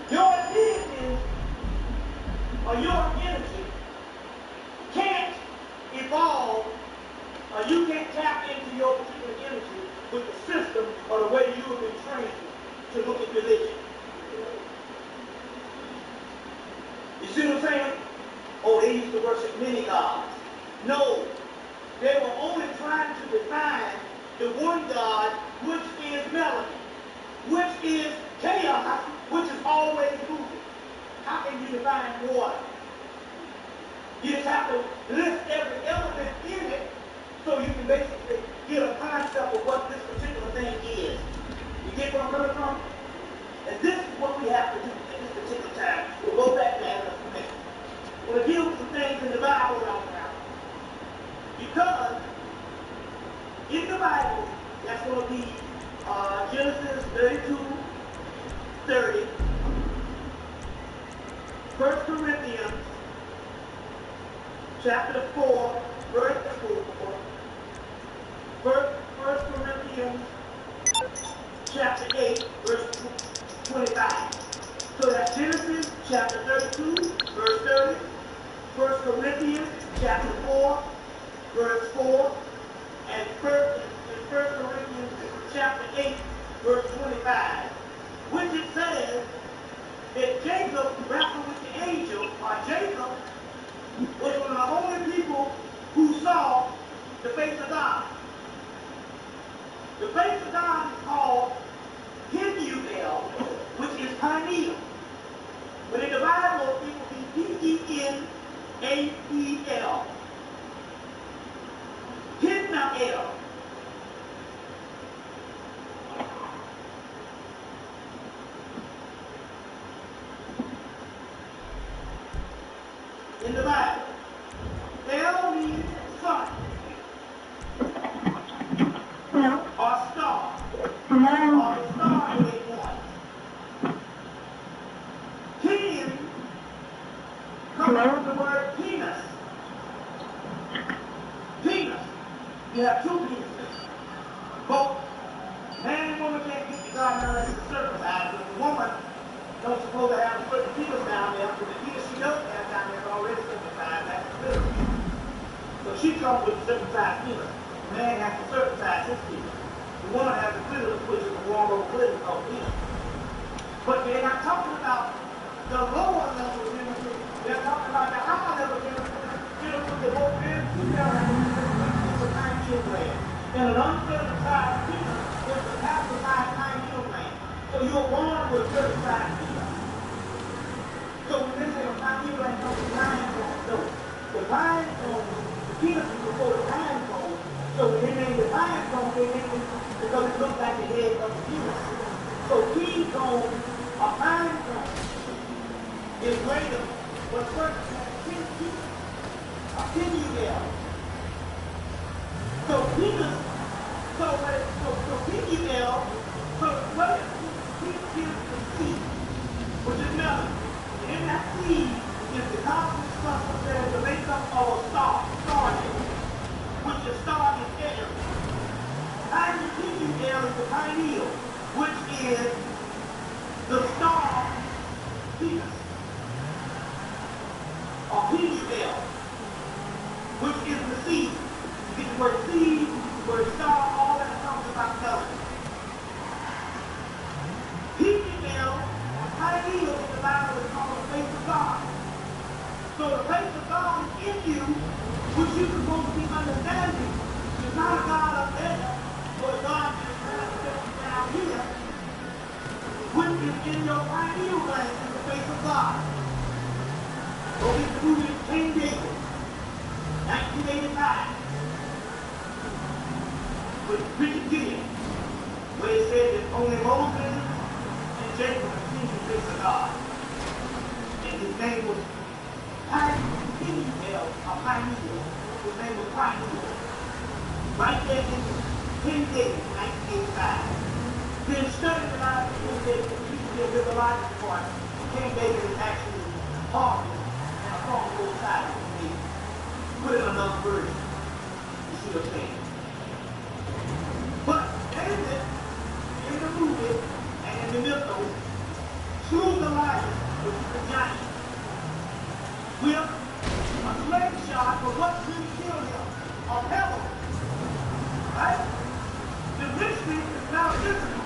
your opinion or your energy can't evolve, or you can't tap into your particular energy with the system or the way you have been trained to look at religion. You see what I'm saying? Oh, they used to worship many gods. No, they were only trying to define the one God, which is melody, which is chaos, which is always moving. How can you define water? You just have to list every element in it so you can basically get a concept of what this particular thing is. You get where I'm coming from? And this is what we have to do at this particular time. We'll go back to that in a minute. We'll deal with some things in the Bible right now. Because in the Bible, that's going to be Genesis 32:30, 1 Corinthians chapter 4, verse 4, 1 Corinthians chapter 8, verse 25. So that's Genesis chapter 32, verse 30, 1 Corinthians chapter 4, verse 4, and 1 Corinthians chapter 8, verse 25, which it says that Jacob wrestled with the angel, or Jacob was one of the only people who saw the face of God. The face of God is called Penuel, which is pineal. But in the Bible, it will be P-E-N-A-E-L. Penuel. In the Bible, El means sun or star, or the star-made one. Pen comes from the word penis. Penis. You have two penises. Both man and woman can't get to God unless it's circumcised, but the woman don't supposed to have a certain penis down there, because the penis she doesn't have down there is already circumcised. That's the little penis. So she comes with a circumcised penis. The man has to circumcise his penis. The woman has the clitoris, which is a warm over clitoris called penis. But they're not talking about the lower level of genital. They're talking about the higher level of genital. The whole man, female, is a pineal gland. And an uncircumcised penis is a calcified pineal gland. So you're born with a circumcised penis. So when they say a pineal gland comes from pine cone, no. The pine cone, the penis is before the pine cone. So when they name the pine cone, they name it because it looks like the head of the penis. So pea cone or pine cone is greater, but first a penuel. So penis, so penuel, so what is the seed, which is melon. And in that seed is the cosmic substance that is the makeup of a star, which the star is air. And the penuel is the pineal, which is the star penis, or penuel, which is the seed. You get the word seed, the word star, all that talks about melon. Penuel, or pineal in the Bible is called the face of God. So the face of God is in you, which you're supposed to be understanding. It's not a God up there, but a God that's down here, which is in your pineal gland, is the face of God. Go get the movie King David, 1985, with Richard Gideon, where it said that only Moses and Jacob had seen the face of God. And his name was Pineal, or Pineal. His name was Pineal. Right there in King David, 1985. Then studying a lot of King David, the mythological part, King David is actually harvest. On both sides of me. Put it in another version. You see what I'm saying? But David, in the movie and in the mythos, slew the lion, which is the giant, with a slingshot for what really killed him? A pebble. Right? The mystery is now physical.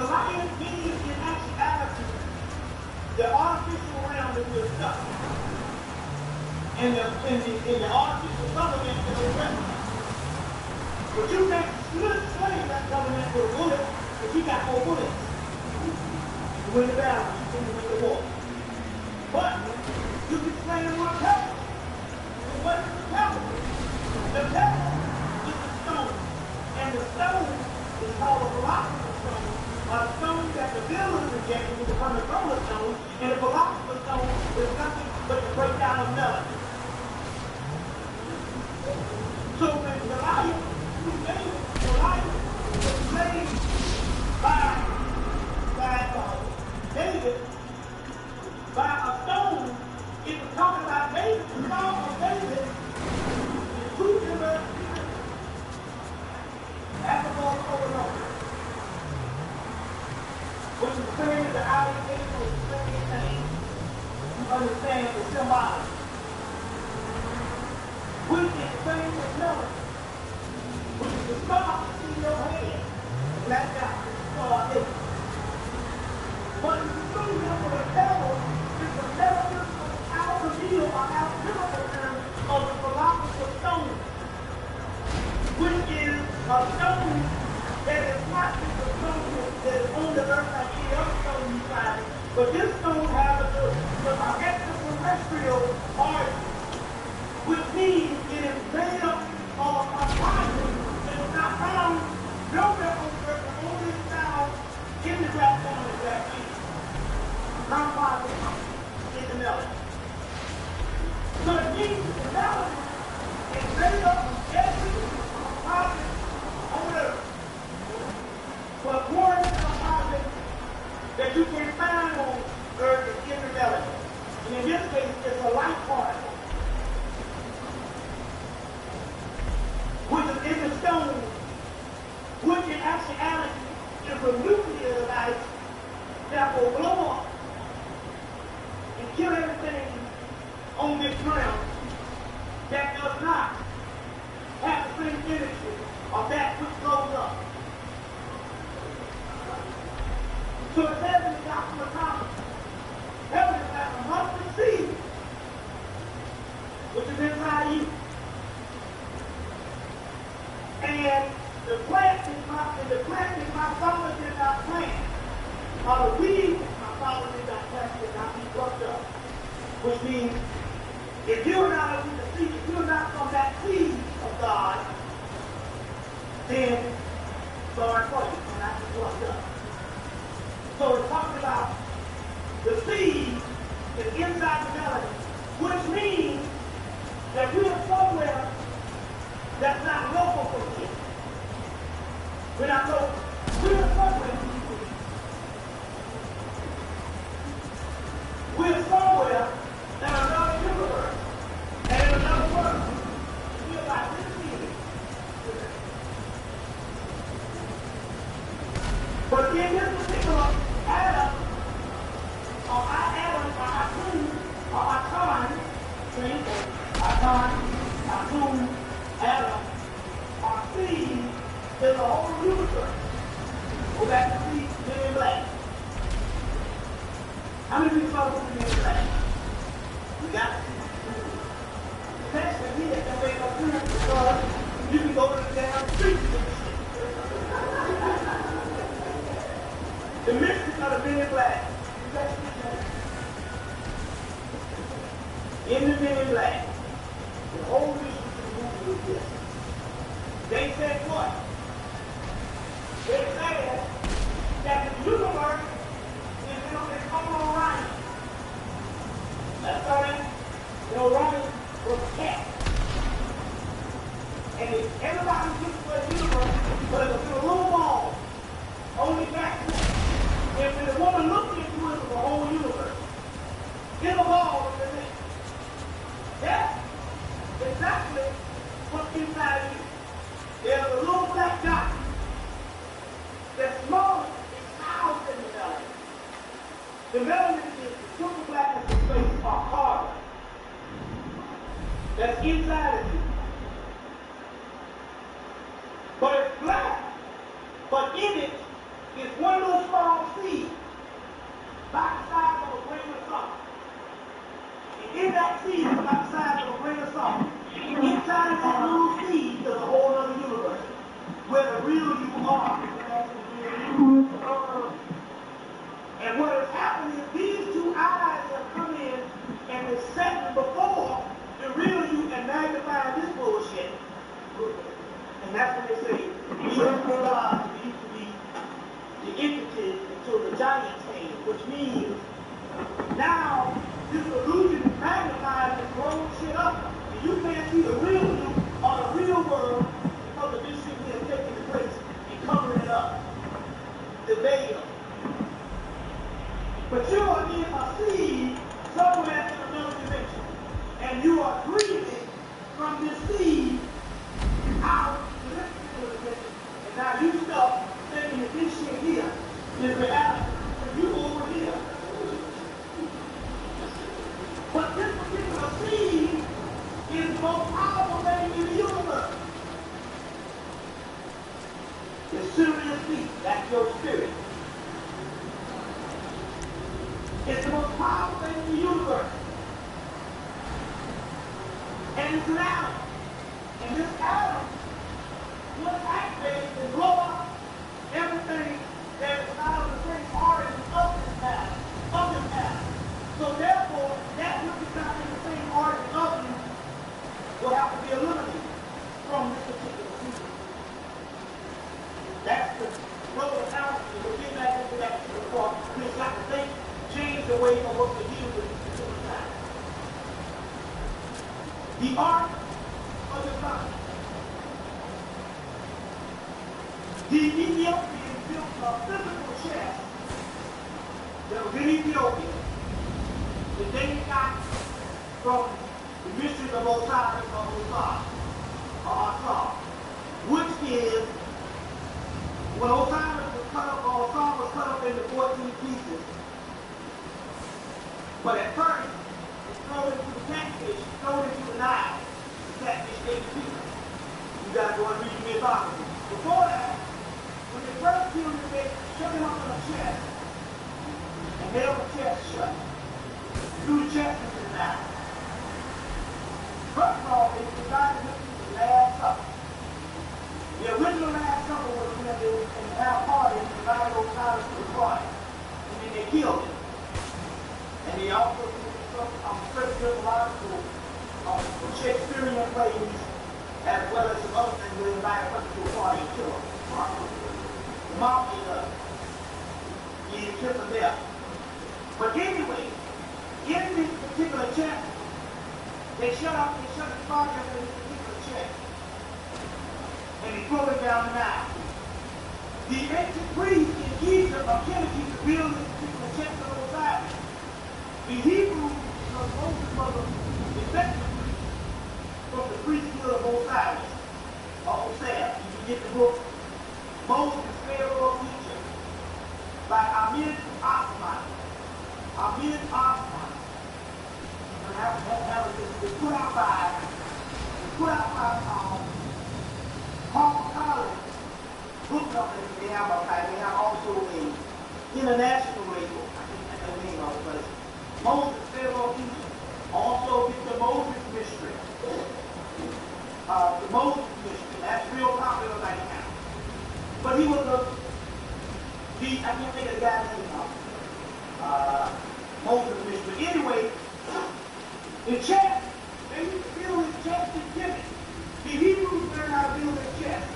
The lion means in actuality the artificial realm that we're stuck in the artificial government that we're present. But you can't slay that government with a bullet, but you got 4 bullets. You win the battle, you can win the war. But you can slay them with a pebble. And what is the pebble? The pebble is the stone. And the stone is called a philosopher's stone. A stone that the builders rejected will become a cornerstone, and the philosopher's stone is nothing but the breakdown of melon. So when Goliath, was slain by David, by a stone, it was talking about David, the song of David, is true to the African overlord. Which is clear to the outer angel is the same thing. You understand the symbology. Which is the same as melon. Which is the star that's in your hand. Black guy, star David. But if you see him with a pebble, it's a metaphysical alchemical or alchemical term of the philosopher's stone. So it means the melanin is made up of every composite on Earth. But one composite that you can find on Earth is in the melanin. And in this case, it's a light particle, which is in the stone, which in actuality is a nuclear light that will blow up and kill everything on this ground that does not have the same energy of that which goes up. So it says in the Gospel of Thomas, heaven is like a mustard seed, which is inside you. And the plant is my father did not plant. Or the weed my father did not plant, did not be plucked up. Which means, if you're not in the seed, if you're not from that seed of God, then sorry for you, you're not plucked up. So it's talking about the seed is inside the melanin, which means that we are somewhere that's not local for you. We're not local. We're somewhere. We're somewhere in another universe and in another world. We're like this here. But in this particular Adam, or our Adam, or our Tune, or our time, our Tune, Adam, our seed, is a whole universe. Go back to see Men in Black. How many people saw the Men in Black? We got it. Next thing here, that make no sense because you can go to the damn street and get shit. The mystery of the Men in Black. In the Men in Black, the whole mystery of the movie was this. They said what? They said that the universe is all around. That's all right. Orion was a cat. And if everybody looks for the universe, but it was in a little ball, only back then. If the woman looked into it, it was the whole universe. In a ball, was it? That's exactly what's inside you. There's a little black dot that's smaller, it's housed in the melanin. The melanin is the super blackness of space, or carbon, that's inside of you. But it's black, but in it is one little small seed, about the size of a grain of salt. And in that seed is about the size of a grain of salt. Inside of that little seed is a whole other universe, where the real you are. And what has happened is these two eyes have come in and is set before the real you and magnify this bullshit. And that's when they say, we used to be God, we used to be the entity until the giant came, which means now this illusion is magnified and blown shit up. And you can't see the real you or the real world because of this shit here taking place and covering it up. The veil. But you are in a seed somewhere in another dimension. And you are breathing from this seed out to this particular dimension. And now you stop thinking that this shit here is reality. And you over here. But this particular seed is the most powerful thing in the universe. The serious seed, that's your spirit. It's the most powerful thing in the universe. And it's an atom. And this atom will activate and blow up everything that is not of the same origin of this atom. So therefore, that which is not in the same origin of you will have to be eliminated from this particular seed. That's the role of alchemy. We'll get back into that before we got to think, change the way of what we deal with at the same time. the Ark of the Covenant. The Ethiopians built a physical chest that was in Ethiopia that they got from the mysteries of Osiris or Osar, which is when Osiris was cut up, or Osar was cut up into 14 pieces. But at first, it's thrown into the catfish, thrown into the Nile. The catfish ate the people. You gotta go and read the mythology. Before that, when they first killed him, they shut him up in a chest and held the chest shut. Threw the chest into the Nile. First of all, they decided to do the Last Supper. The original Last Supper was when they would have parties and invited Osiris to the party. And then they killed him. And they also did some straight mythological Shakespearean plays, as well as some other things where they invited us to a party and kill him. The mom is up. You kill them there. But anyway, in this particular chapter, they shut the podcast in this particular chapter. And they throw it down the Nile. The ancient priests in Egypt are Kennedy to build this particular chapter of Osiris. The Hebrews, because Moses was a defective priest from the priesthood of Osiris, or Hosea. You can get the book, Moses, Pharaoh of Egypt, by Amid Osman. Amid Osman. It's put out by Paul Collins book company. They have also an international label. I think that's the name of it, but it's Moses, Pharaoh of Egypt. Also get the Moses Mystery. The Moses Mystery. That's real popular right now. But he was I can't think of the guy's name now. Moses Mystery. Anyway, the chest, they used to build his chest in Kemet. The Hebrews learned how to build their chest.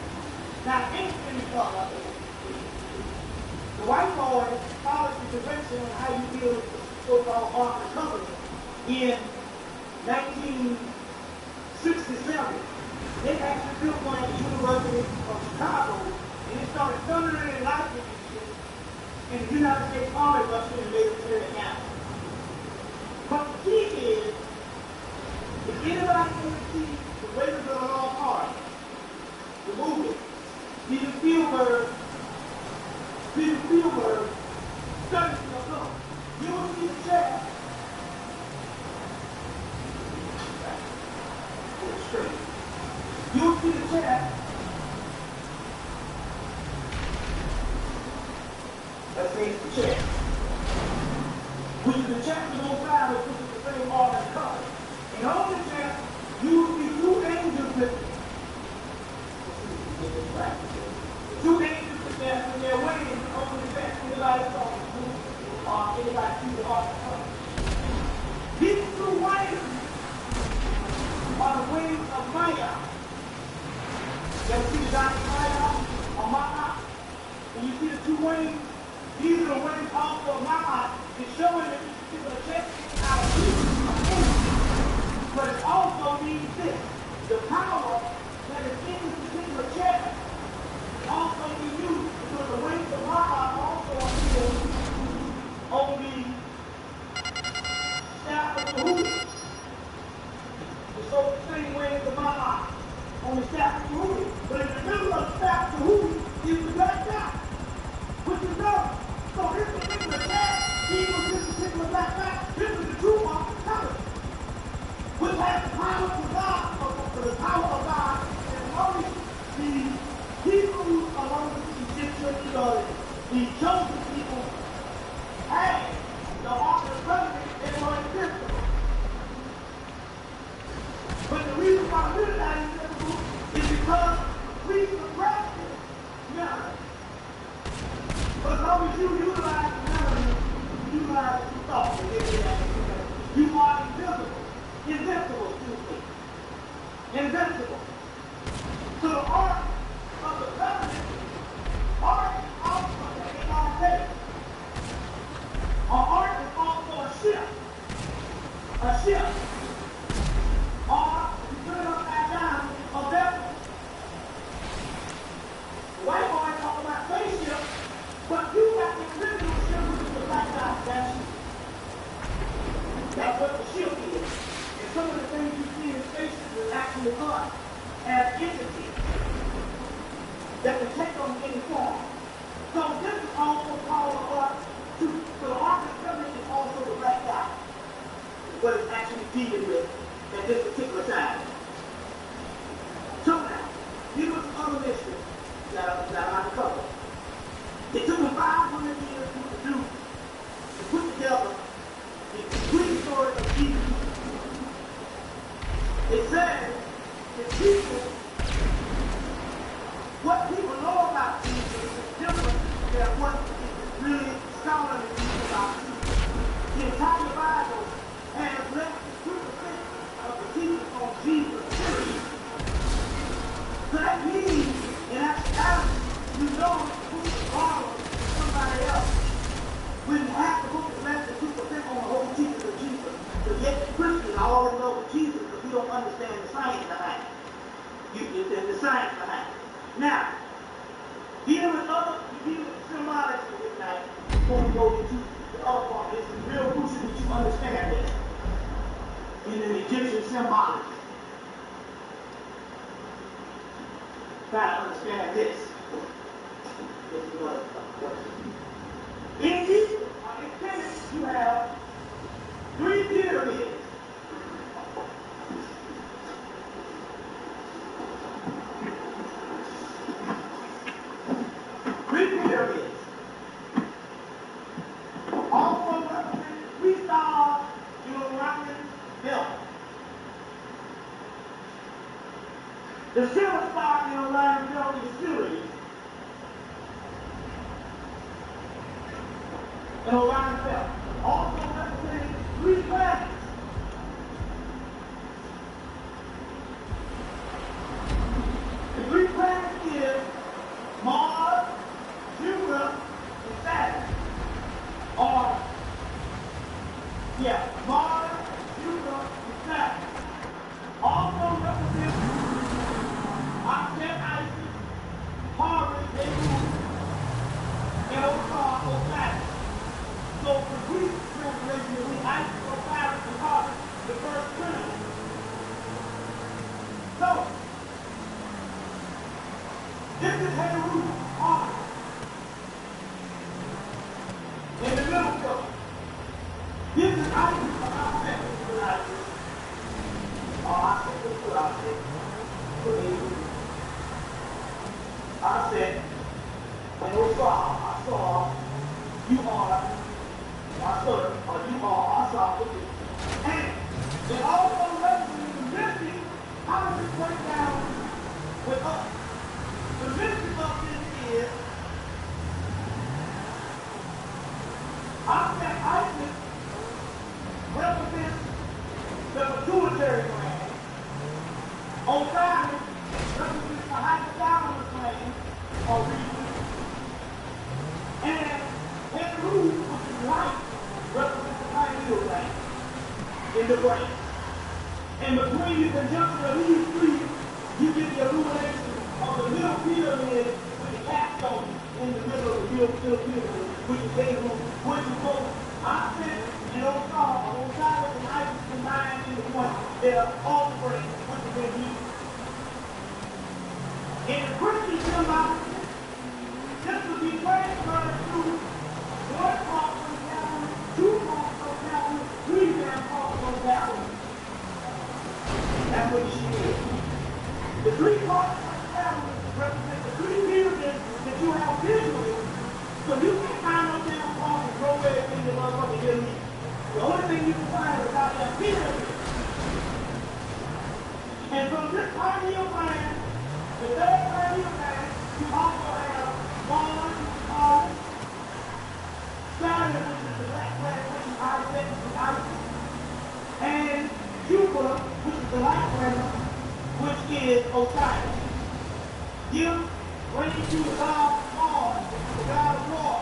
Now, instantly color. The white boy followed the direction on how you build the so-called Ark of the Covenant in 1967. They actually built one at the University of Chicago, and it started thundering and lightning and shit. And the United States Army rushed in and made it tear it down. But the key is, if anybody can see the Raiders of the Lost Ark, the movie, Steven Spielberg studies the film. You will see the chest. Straight. You will see the chest. Let's say it's the chest. Which is the chest of Osiris, which is the same Ark of the Covenant. And on the chest, you will see two angels with it. Two angels with them, and they're waiting on the chest. Anybody saw the movie? Or anybody see the Ark of the Covenant? These two wings are the wings of Maya. You ever see the giant Maya or Ma'a? When you see the two wings, these are the wings also of Ma'a. It's showing that this particular chest is out of energy. But it also means this. The power that is in this particular chest also be used because the wings of Ma'a also appear on the staff of the Tahuti. So the same wings of Ma'a on the staff of the Tahuti. But in the middle of the staff of the Tahuti is the black dot, which is love. So this particular chest, even this particular black dot, this is the true Ark of the Covenant, which has the power of God, for the power of God, and only the Hebrews, along with the Egyptians, the chosen people, had the Ark of the Covenant, they were invincible. But the reason why we're not invincible is because we suppressed it. Yeah. But as long as you utilize the memory, you utilize the thought, you are invisible. Invincible, excuse me. Invincible. So the Ark of the Covenant, Ark is also an ark. An ark is also a ship. A ship. Ark That's what the shield is. And some of the things you see in spaces is actually us as entities that can take on any form. So this is also called us to the Ark of the Covenant is also the black guy. What it's actually dealing with at this particular time. So now, here was the other mystery that I covered. It took them 500 years to put together the complete story of Jesus. It says that people, what people know about Jesus is different than what is really scholarly about Jesus. The entire Bible has less than 2% of the teaching on Jesus, period. So that means, in actuality, you know who follows somebody else. When half the book is less than 2% on the whole teachings of Jesus. But yet Christians already know Jesus because we don't understand the science behind it. The science behind it. Now, dealing with symbology tonight, before we go into the other part, it's real crucial that you understand this. In the Egyptian symbology. Try to understand this. This is what in Egypt, in Kemet, you have 3 pyramids. Also represent 3 stars in Orion belt. The silver star in Orion belt is Sirius. In Orion belt. Also representing 3 planets. The 3 planets is Mars, Jupiter, and Saturn. Or, Mars, Jupiter, and Saturn. Also represents Isis, Horus, Beirut, and Osiris. So the Greek translation is Isis, Osiris, and Horus, the first trinity. So, this is Heru, Horus. In the middle pillar. This is Isis, I said, when I saw, you are, I saw, and it also represents the mystery. How does it break down with us? The mystery of this is, I said Isis represents the pituitary gland. Osiris represents the hypothalamus gland, or region. And Heru, which is light, represents the pineal gland in the brain. And between the conjunction of these 3, you get the illumination of the middle pyramid with the capstone in the middle of the middle pyramid, which is Heru, which is both Isis and Osiris and Isis combined into one. They are offspring, which is their Jesus. In the Christian symbology, this will be transferred to 1 part per gallon, 2 parts per gallon, 3 parts per gallon. That's what she is. The 3 parts per gallon represent the 3 pyramids that you have visually. So you can't find no damn parts and throw everything in the motherfucking pyramid. The only thing you can find is out that pyramid. And from this pineal gland, the 3rd pineal gland, you also have Mars, Saturn, which is the black planet, which is Isis, and Jupiter, which is the light planet, which is Osiris. Here, bringing you the god Mars, the god of war.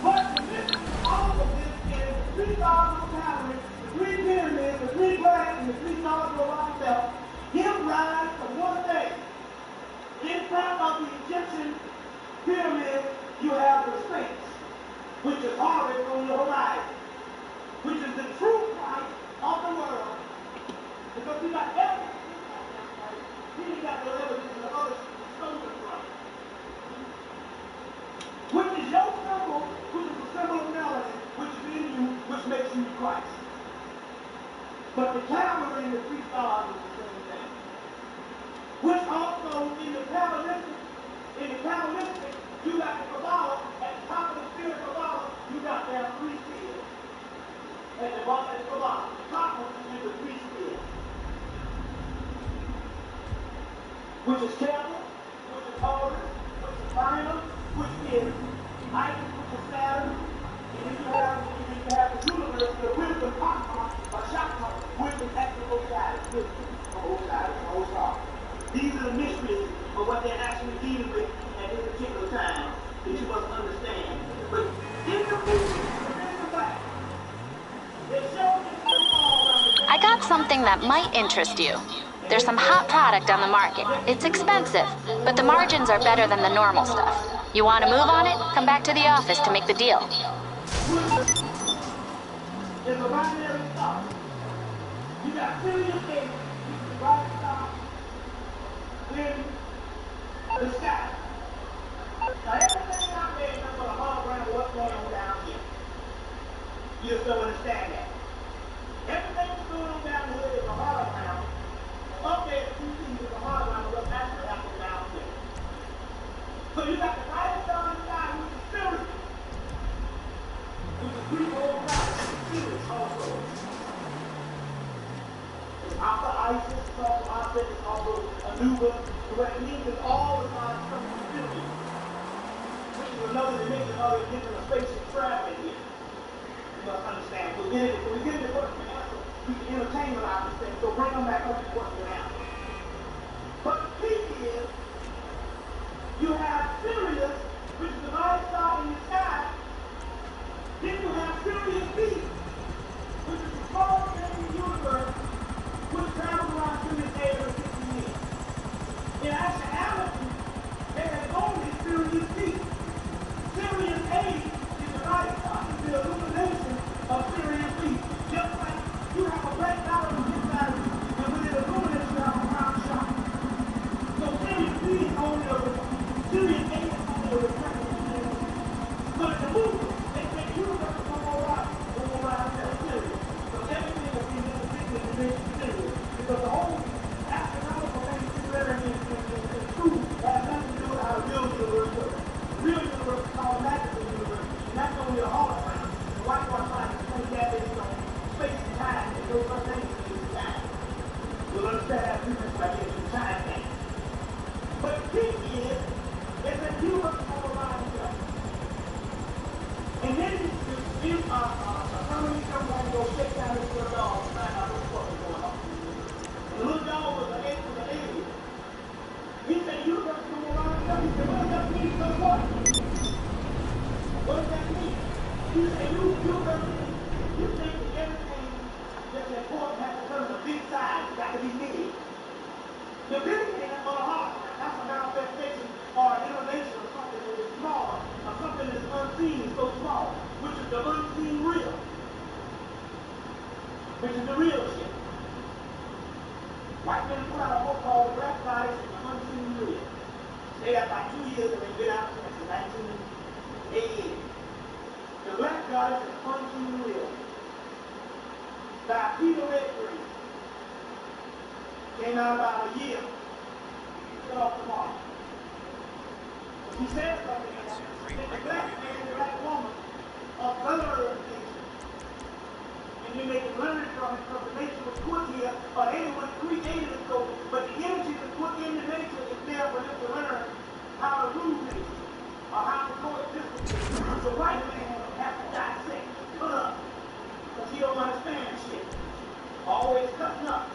But the mission of all of this is the 3 stars of Saturn, the 3 pyramids, the 3 planets, and the 3 stars of Orion belt. Him rise from one day. In front of the Egyptian pyramid, you have the Sphinx. which is already on your horizon, which is the true Christ of the world. Because we got evidence of that Christ, we ain't got no evidence of the other stolen Christ. Which is your symbol, which is the symbol of melanin, which is in you, which makes you Christ. But the camera and the 3 stars is the same thing. Which also in the Kabbalistic, you got the Kabbalah, at the top of the spirit Kabbalah, you got their 3 seals. At the bottom of the Kabbalah, the top one is the 3 seals. Which is Kepler, which is Horus, which is Final, which is Isis, which is Saturn, and then you have the universe, the wisdom Atma, or Shakma, which is actual Osiris, wisdom, or Osiris, or Osiris. These are the mysteries of what they're actually dealing with at this particular time that you must understand. But in the movie, remember back, they showed this all around the I got something that might interest you. There's some hot product on the market. It's expensive, but the margins are better than the normal stuff. You want to move on it? Come back to the office to make the deal. There's a binary star. You got Sirius A, which is the bright star, in the sky. Now everything out there is not going to hologram of what's going on down here. You just don't understand that. Everything that's going on down here is a hologram. Up there, you see is a hologram of what's actually happening down here. So you got the brightest star in the sky, which is Sirius, which is 3 whole planets, Sirius also. It's Alpha Isis, it's also Alpha, it's also Anuba. So what it means is all the time comes from Sirius, which is another dimension of the dimension of spaceship traveling here. You must understand. So we get into what the answer, we can entertain a lot of these things. So bring them back up to what the answer. But the key is, you have Sirius, which is the brightest star in the sky. Then you have Sirius B, which is the smallest thing in the universe, which travels around Sirius A every 50 years. In actuality, there is only Sirius B. Sirius A is the brightest star. It's the illumination of Sirius B. Just like you have a black dot on the inside of you, and when it illuminates, you have a round shot. So Sirius B is only a Sirius A is only a reflection of Sirius B. But in the movie, they say the universe is going around that Sirius. So everything is being individual dimension Sirius. Because the whole astronomical thing is true, has nothing to do with how the real universe works. The real universe is called the magical universe, and that's only a hologram. The white part line is only that based on space and time, and those other things are space and time. You'll understand that difference by getting the time thing. But the key is that you must go around yourself. And then you somebody come around and go shake down this little dog and find out what the fuck is going on. And the little dog was an alien. He said, you must go around yourself. He said, what does that mean so what? What does that mean? He said, you think that everything that's important has to come to big size. It's got to be big. The big thing is on a heart. That's a manifestation or an innovation of something that is small, or something that's unseen, so small, which is the unseen real, which is the real shit. White men put out a book called Black Bodies and the Unseen Real. Stayed out about 2 years and they've been out since 1988. The Black Goddess and the Unseen Real by Peter Redgrave. Came out about a year. Shut off the mark. He said something that the black man and the black woman are brother nation. And then they can learn from it because the nature was put here, or anyone created it so, but the energy that's put in the nature is there for them to learn how to rule nature, or how to coexist with nature. The white man has to dissect, put up, because he don't understand shit. Always cutting up.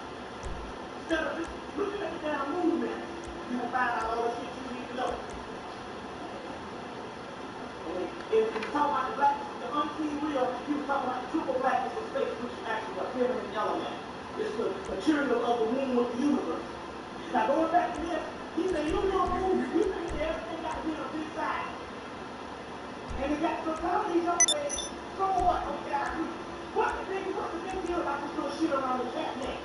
Instead of just looking at the damn movement, you will find out all the shit you need to know. If you talk about the unseen real, you were talking about the triple blackness of space, which is actually a feminine element. It's the material of the womb of the universe. Now going back to this, he said, you don't move, you think that everything got to be on a big size. And they got some of these young men, so what? Okay, I agree. What's the big deal about this little shit around the cat neck?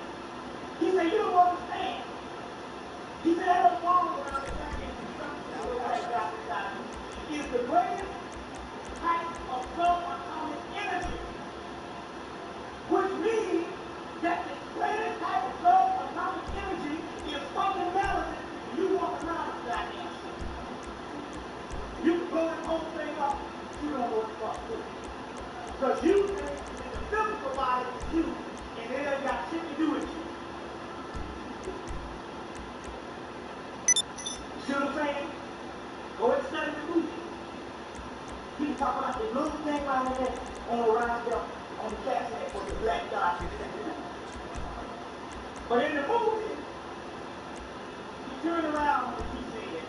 He said, you don't understand. He said, that little wall around the cat neck is the greatest type of subatomic energy, which means that the greatest type of subatomic energy is fucking melody. You walk around with that shit. You can blow that whole thing up, you don't know what the fuck to do. Because you think that the physical body is you, and it ain't got shit to do with you. See what I'm saying? Go ahead and study the movie. People talk about the little thing right there on the round belt on the cat's neck with the black dot. But in the movie, you turn around and you say it.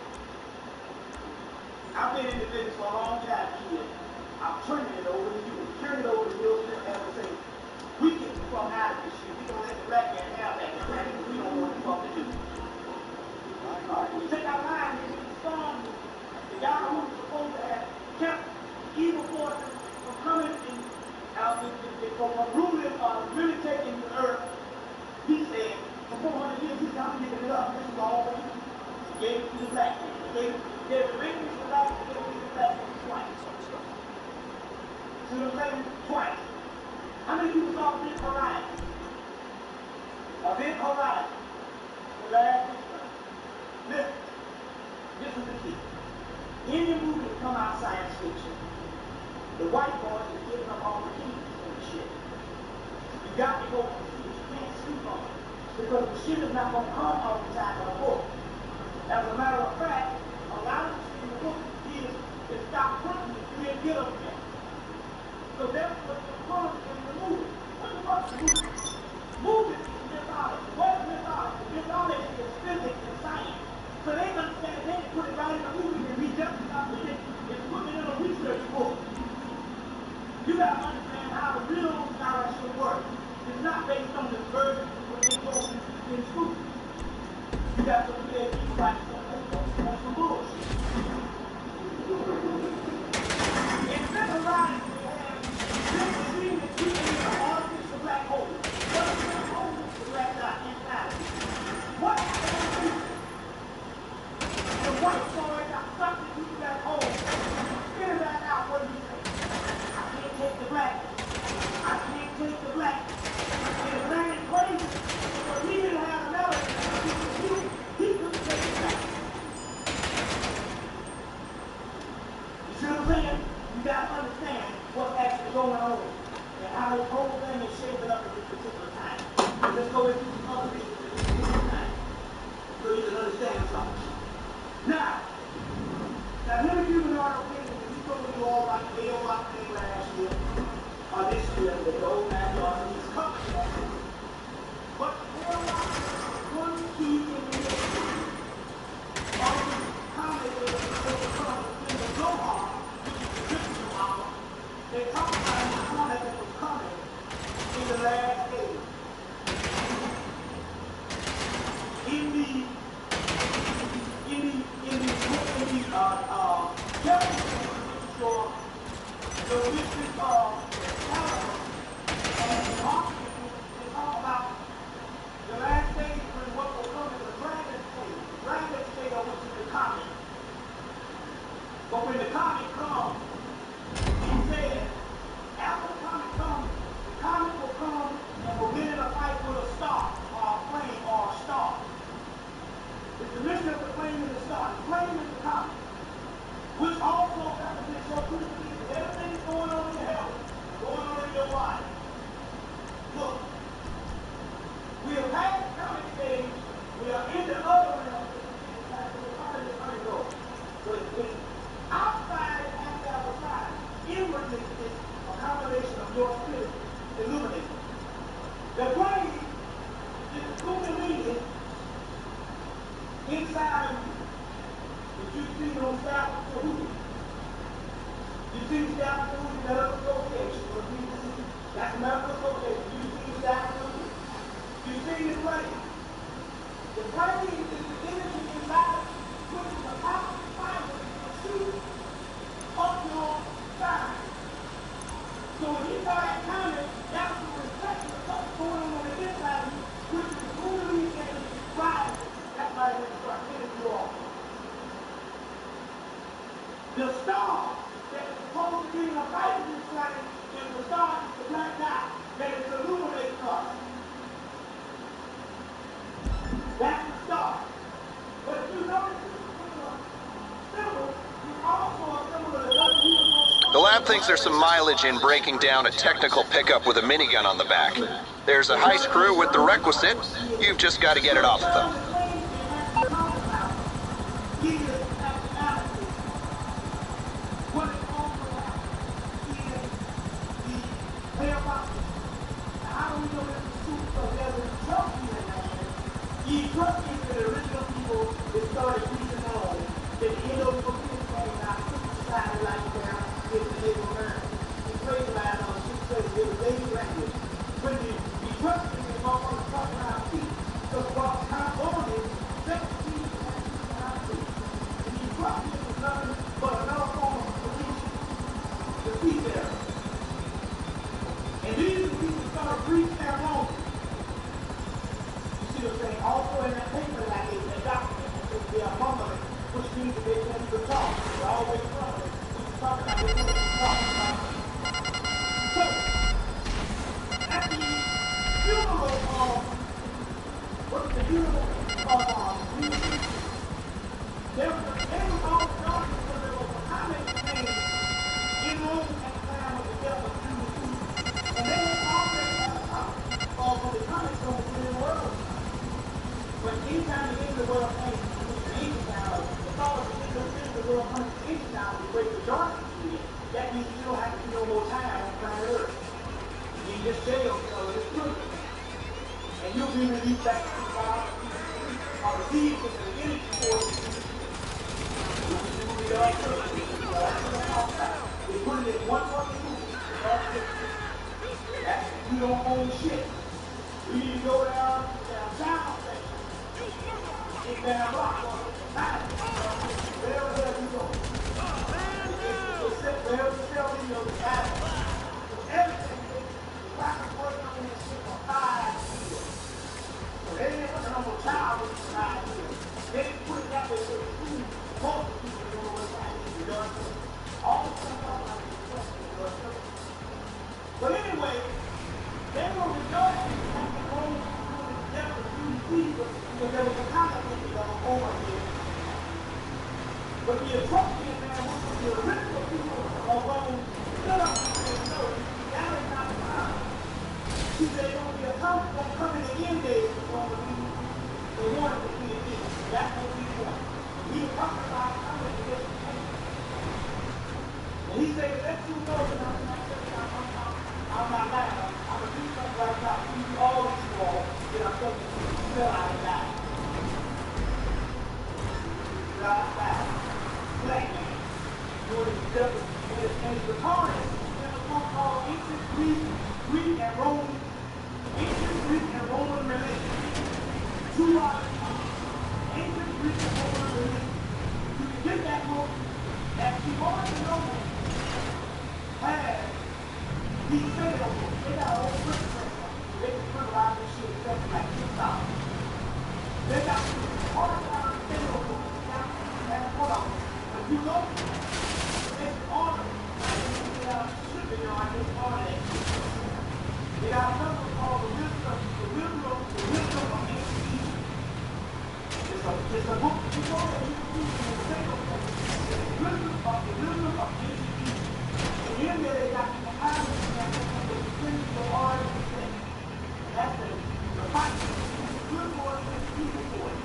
I've been in the business for a long time, kid. I'm turning it over to you. Turn it over to Will Smith and say, we get the fuck out of this shit. We don't let the black man have that. We don't know what the fuck to do. We take our line and we storm the guy who was supposed to have kept evil forces from coming and from ruling or really taking the earth. He said, for 400 years, he's not giving it up. This is all he gave it to the black man. He gave the race to the black man, he gave it to the black man twice. See what I'm saying? Twice. How many people saw Big Horizon? Big Horizon. The last picture. Listen, this is the key. Any movie that come out science fiction, the white boys are giving up all the keys and shit. You got to go and see it. You can't sleep on it. Because the shit is not going to come all the time in a book. As a matter of fact, a lot of the shit in the book is stop printing it. You didn't get them yet. So that's what the fun in the movie. What the fuck is the movie? Movie is mythology. What is mythology? Mythology is physics and science. So they understand it, they can put it right in the movie and be justified with it. It's putting it in a research book. You got to understand how the real direction works. It's not based on the version when they go in school. You got to look at people like that's some bullshit. Instead of lying, this machine is keeping in an artificial black hole. What is black hole? The black dot inside of it. What happened to you? The white boy got sucked into that hole. Spit it back out. What do you say? I can't take the black. I can't take the black. And it's raining crazy. But he didn't have another. He couldn't take the black. You see what I'm saying? You got to understand what's actually going on and how this whole thing is shaping up at this particular time. Let's go into some other things at this particular time so you can understand something. Now let me give you our opinion. We told you all about the AOI thing last year, or this year, the old man is coming back. But the AOI is one key in the history of the comedy that was coming in the Zohar, which is the Christian hour. They talk about the comedy that was coming in the last days. The wisdom of calendar and the marketing, they talk about the last days when what will come is the dragon state of which is the comet. But when the comet comes, he said, after the comet comes, the comet will come and will get in a fight with a star, or a flame, or a star. It's the mission of the flame and the star. The flame is the comet, which also represents your critical. Everything's going on in your health, going on in your life. Look, we have had the comic stage, we are in the other realm, we're trying to go. So it's outside and outside. Inwardly is a combination of your spirit illuminating. The brain is the kundalini inside of you. If you see those thousands of who? You see the staff of the medical association. That's the medical association. You see the staff of the you see the brain. The brain is the energy inside, which is a powerful fiber that shoots up your So when he saw that comment, that was a reflection of what's going on the inside of you, which is who we can rise. That's why they start hitting you off. The star that is supposed to be in a fighting flame is the star is the black dot that is illuminating us. That's the star. But if you notice this particular symbol, you also are similar to other universal. The lab thinks there's some mileage in breaking down a technical pickup with a minigun on the back. There's a heist crew with the requisite. You've just got to get it off of them. And these people start breathing their lungs. You see what I'm saying? Also in that paper that is a document, they are mumbling, which means that they can't even talk. They're always mumbling. We're talking about this, we're talking about this. So, at the funeral of, what's the funeral of, they were all started because there was a comment made in Rome at the time of the death of Judas. And they had already had a thought of the comments on the world. But anytime you get the world pain, the ancient now, the thought of the world pain, the ancient now, the great majority of it, that means you don't have to do no more time on planet Earth. You just jail, it's true. And you'll be released back to God, or received into the energy force. They put it in one fucking movie. You don't own shit. You need to go down sound station. Get down block on it. Wherever the hell you go. Wherever the hell you go, it's happening. Everything, the rockets working on this shit for 5 years. So they didn't put it on a child with 5 years. They didn't put it that way so the food, most of the people don't know what's happening. You know what I'm saying? All the stuff about the question, you know what I'm saying? But anyway, they were rejoicing at the Roman doing the death of Judas Caesar because there was a conflict over here. But the appropriate man, which was the original people of Rome, stood up and said, no, that is not the time. He said, it's going to be a conflict coming in the end days for Roman people. They wanted to be a deal. That's what we want. He was talking about coming to this place. And he said, let you know that I'm not lying. I'm going to do something right now. You all these walls that I'm going to fill out and die. Black man. Doing his devil. And it's recorded in a book called Ancient Greek and Roman. Ancient Greek and Roman religion. 2 volumes. Ancient Greek and Roman religion. You can get that book at the Barnes & Noble. He said it over. They got a whole print press. They can print a lot of this shit except like $2,000. They got hard time to send over. And hold on. If you go, it's on it. They got shipping, I just ordered it. They got another called the wisdom of ancient Egypt. It's a book you know that you can use in the single place. It's the wisdom of ancient Egypt. And in there they got the time the principle of that's the fight. Good for it and evil for it.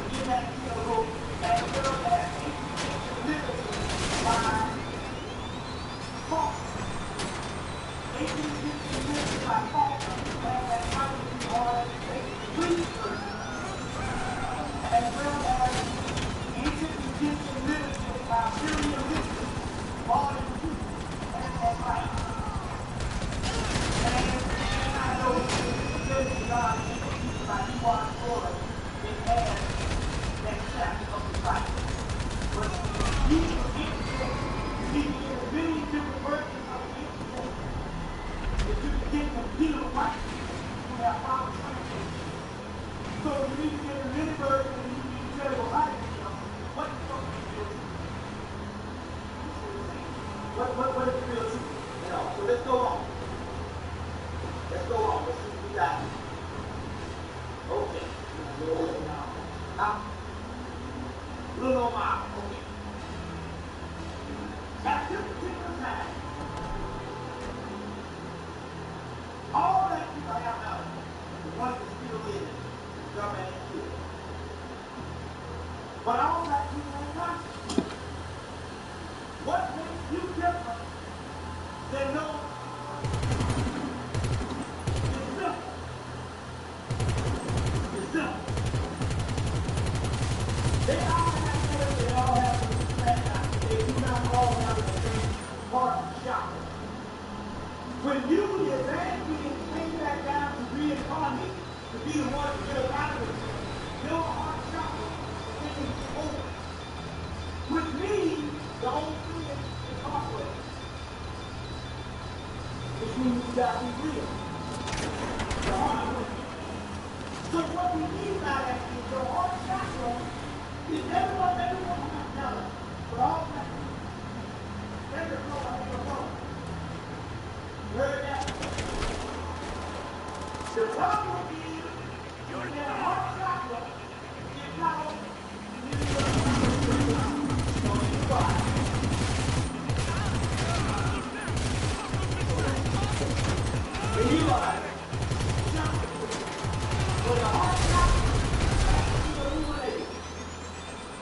In that book, as well as liberty by Paul. 1850 liberty by Paul. That fight is hard research. As well as ancient Egyptian literature by Syrian history. Volume 2. That's right. And I know that God is by Ewart Florida. It has that chapter of the Bible. But you can get many different versions of it. get them deal right. You have proper training. So you need to get a mini version and you need to tell your life, what the fuck is the real truth? What is the real truth? You know, so let's go on. Let's go on. Let's see what we got. Okay. A little now. A little on my. Okay. At this particular time, all that people have now, the ones that still live, government ain't killed. But all that people ain't conscious. What makes you different than those? It's simple. It's simple. They all have to, they all have to respect. They do not all have the same part of the shop. When you, the advanced being, came back down to reincarnate, to be the one to get out of it, your heart chakra is over. With me, the whole thing is halfway. Which means you gotta be real. The heart way. So what we mean by that is your heart chakra is everyone not jealous, but all that. Every floor, every floor. You heard that? The problem is that heart chakra is not open. When you are for the heart chakra is illuminated.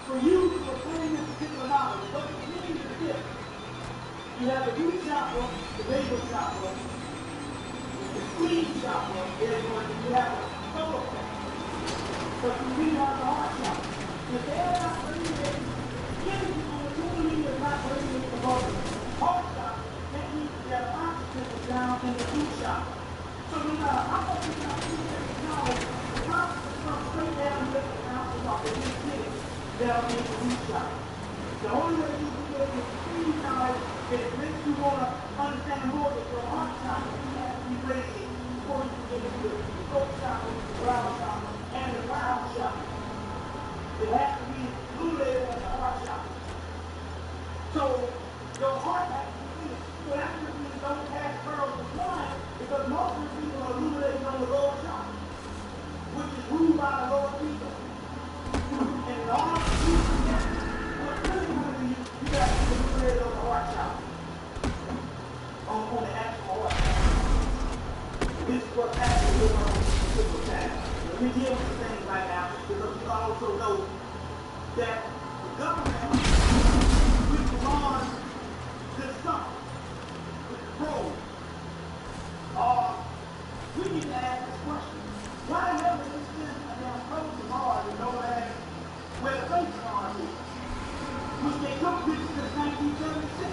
For you to obtain this particular knowledge, what it means is this. You have the root chakra, the navel chakra, the spleen chakra, therefore you have a solar chakra. But you really have the heart chakra. If they're not bringing it, any people who truly is not bringing it above the heart chakra, that means their consciousness is down in the root chakra. So no matter how much you got to do this knowledge, the consciousness comes straight down and gets the consciousness off the root city down in the root chakra. The only way you can get it with spleen knowledge is it makes you want to understand more that your heart chakra has to be raised before you can get into the throat chakra, the brow chakra, and the crown chakra. It has to be illuminated at the heart chakra. So your heart has to be clear. So that's what means don't cast pearls to swine, because most of the people are illuminating on the lower chakra, which is ruled by the lower people. And in order to do that, what's really going to be, you got to be illuminated on the heart chakra. On the actual heart chakra. This is what's happening with our particular time. Let me deal with the things right now, because you also know that the government, which was on this summer, with the probe, we need to ask this question. Why the hell did they send a damn probe to Mars and no one asked where the face of Mars is? Which they took pictures since 1976.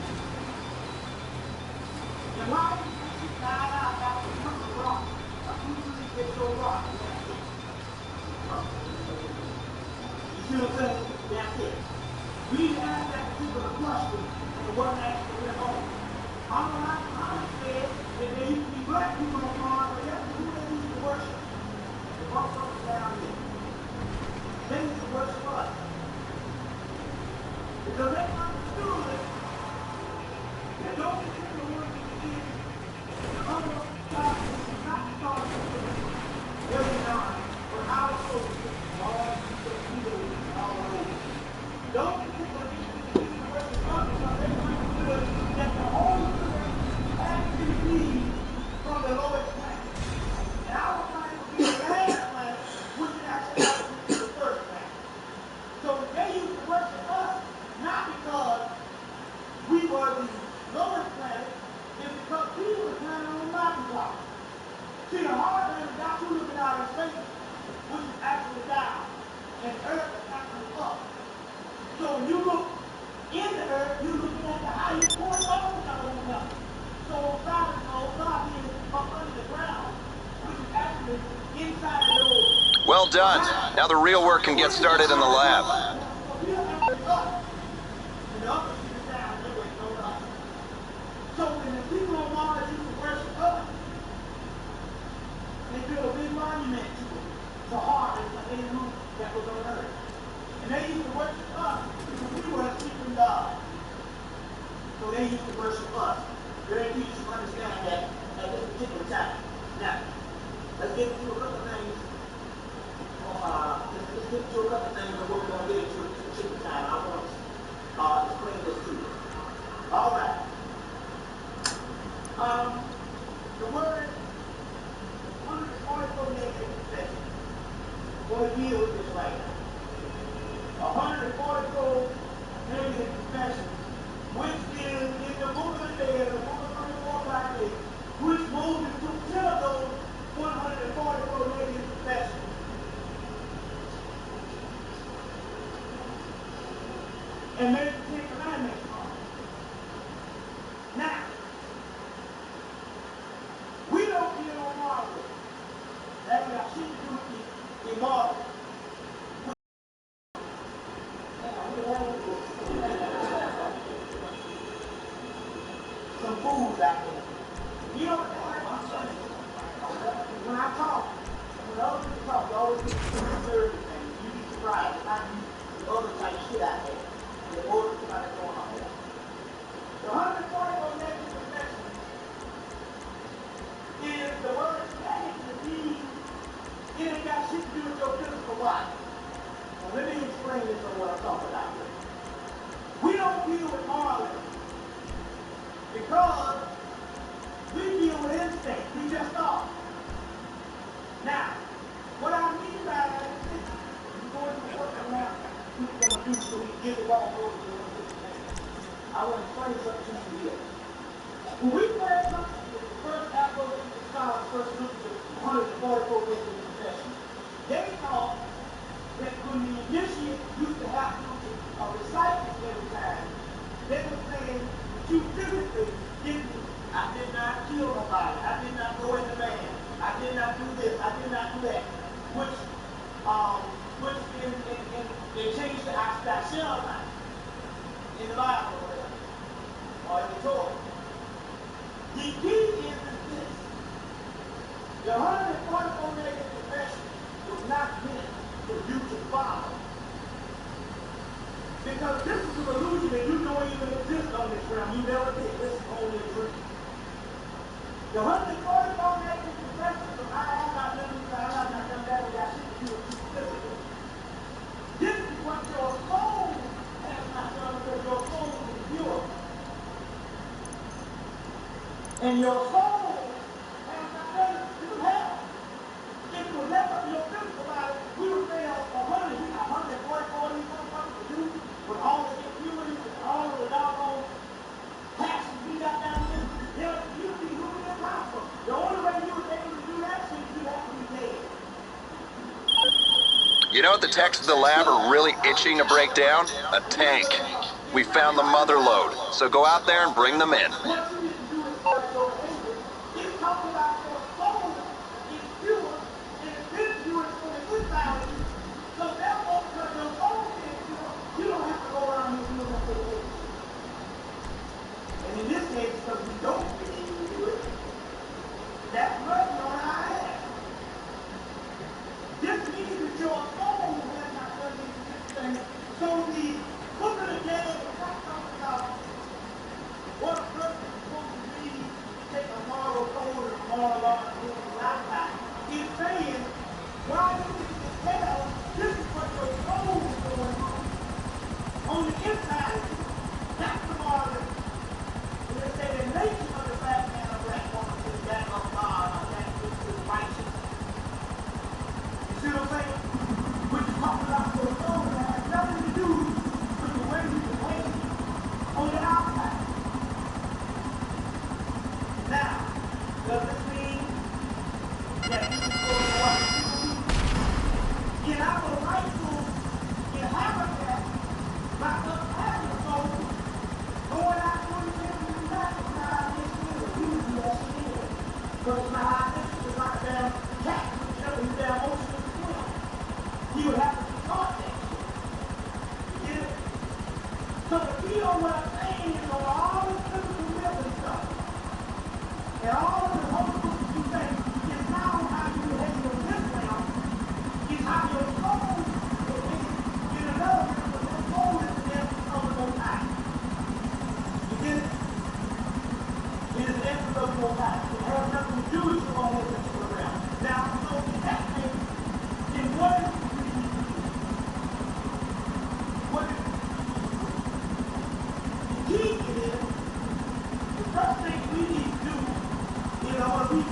And why did they died out after a couple of rocks? Usually they show rocks. You see what I'm saying? That's it. We need to ask that particular question and it wasn't actually went home. I said that there used to be black people on Mars, but that's who they used to worship. The motherfuckers down here. They used to worship us. Because they understood that those particular ones that we did, the other God is not starting every time, but our soldiers, all the people and all the ladies. Those particular people that used to worship us because they understood that the Holy Spirit had to be from the lowest planet. And our planet would be the last planet, which is actually the first planet. So they used to worship us not because we were the lowest planet, it's because we were the planet on the mountain top. See, the hard man is not you looking out in space, which is actually down, and Earth is actually up. So when you look in the Earth, you're looking at the highest point of the mountain. So God is up under the ground, which is actually inside the door. Well done. Now the real work can get started in the lab. So when the people on Mars used to worship us, monument to Harvard, a Hindu that was on earth. And they used to worship us because we were a sleeping God. So they used to worship us. They didn't teach us to understand that at this particular time. Now, let's get into a couple of things. Let's get into a couple of things of what we're going to get into at this particular time. I want to explain this to you. All right. The word 144 negative confession. I'm going to deal with this right now. 144 negative confessions, which is in the book of the dead, the book of 24 by 8, which Moses took 10 of those 144 negative confessions. And made the 10 commandments on it. Now, we don't deal on marvel. That got shit to do with the marvel. Some fools out there. You know what I'm saying? When I talk, when other people talk, you always get observing things. You be surprised. And I do other type shit out there. The order to somebody going on there. The 144 negative confessions is the word static to be. It ain't got shit to do with your physical body. Now let me explain this on what I'm talking about here. We don't deal with morals because we deal with instinct. We just thought. Now, what I mean by that is this. We're going to work around what we're going to do so we get it all over to I want to explain something to you here. When we first look at the first application of scholars, first look at the 144 days of confession, they thought that when the initiate used to have to recite this every time, they were saying that you physically didn't. I did not kill nobody. I did not go in the man. I did not do this. I did not do that. Which they changed the I shall not in the Bible or in the Torah. The key is this. The 144 negative confession was not meant for you to follow. Because this is an illusion that you don't even exist on this realm. You never did. This is only a dream. The 144 negative confessions of I have not done this, I have not done that, we got shit to do with you physically. This is what your soul has not done because your soul is pure. And your soul has not done it to hell. If it was left up to your physical body, we would say 144 these motherfuckers to do with all the impurities and all of the doggone passions we got down here. You'd be moving impossible. The only way you would be able to do that shit is you have to be dead. You know what the techs at the lab are really itching to break down? A tank. We found the mother lode, so go out there and bring them in. What you need to do is start your behavior. It's talking about your soul is pure, and it's been pure from the inside of you. So therefore, because your soul is pure, you don't have to go around here doing that behavior. And in this case, because we don't believe we do it, that's nothing on our ass. This means that your soul has not done these things. So the book of the dead is not talking about what a person is supposed to be, take a moral code and a moral law and live a lifetime. It's saying, why do you need to tell this is what your soul is going on the inside of you? That's the moral. When they say the nature of the black man or black woman is that of God or that which is righteous. You see what I'm saying? We're talking about your soul that has nothing to do with the way you behave on the outside. Now, does this mean that this is what we want to do? In our rightful habitat, by us having a soul, going out doing things we do not, it's not our mission to do that shit. But it's not our mission. It's like a damn cat who jump in the damn ocean and swim. He would have to be taught that shit. You get it? So the key on what I'm saying is on all this physical living stuff, and all of the whole books you say, it's not on how you behave in this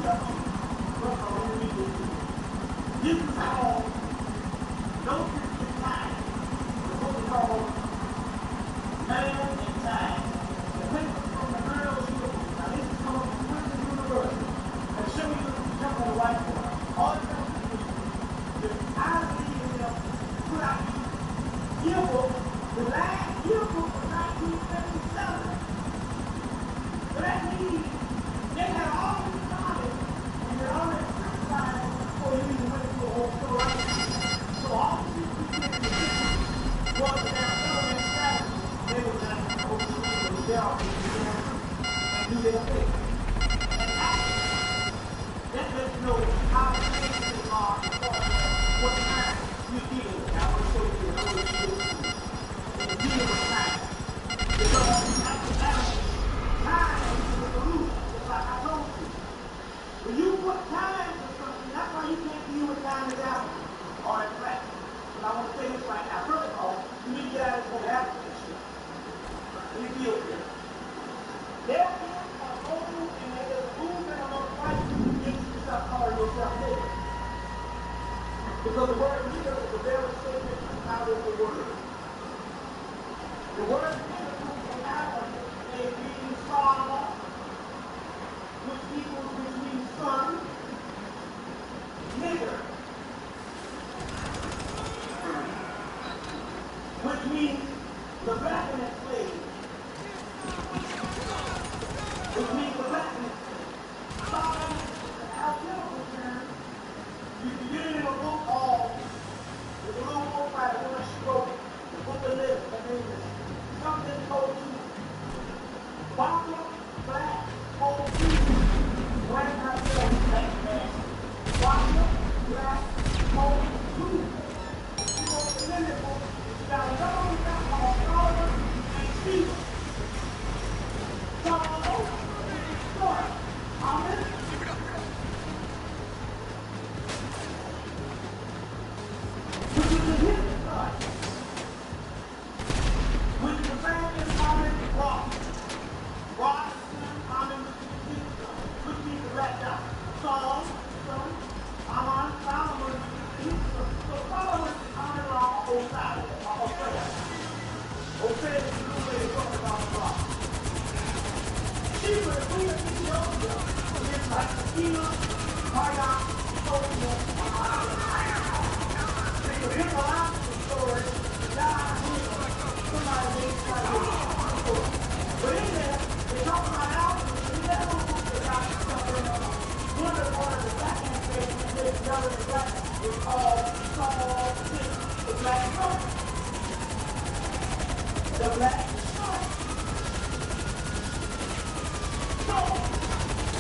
This is called no different time. What we call man and time. The paper from the girls universe. Now this is coming from Princeton University. And show you the jump on the whiteboard. All the time I believe in them put out these yearbooks. The last yearbook was 1977. So that means they had all these knowledge and they already criticized before you even went through a whole story. So all the people who did was their element strategy. They were just supposed to be in the jail and do their thing. And actually, that lets you know how things are what time you're dealing with. I want to show you the whole deal in the deal with time. Because after that, time is the solution, just like I told you. When you put time to something, that's why you can't deal with time without or in practice. But I want to say this right now. First of all, you need to get out of this whole habit of this shit. Let me deal with it. There is a old and there is a movement among white people against you stop calling yourself nigger. Because the word nigger is a very sacred out of the word. The word nigger comes from Adam, it means father, which means son, nigger, which means the black and slave, which means the black and father, the alchemical term. You can get it in a book called, there's a little book by the woman she wrote, the book of living, her name is something called to Baka, black, old people, black myself, black man. Baka, black, old people. She wrote the living book, she got another one down called Solomon and Stephen. Solomon, story. Amen. Which is the hidden side. Which is the family common rock. Rock, common, which means the rat dot. Solomon, Solomon, so Solomon is common law on both sides of Australia. Australia is the new way to talk about the rock. She was the queen of Ethiopia against like Sakina, Maya, Ethiopia, the mythological story, God, somebody made story. But in there, they talk about alchemy, and that whole book they got something one of the black ancestors and they together in black is called Saul the Black Sun. The Black Sun. So,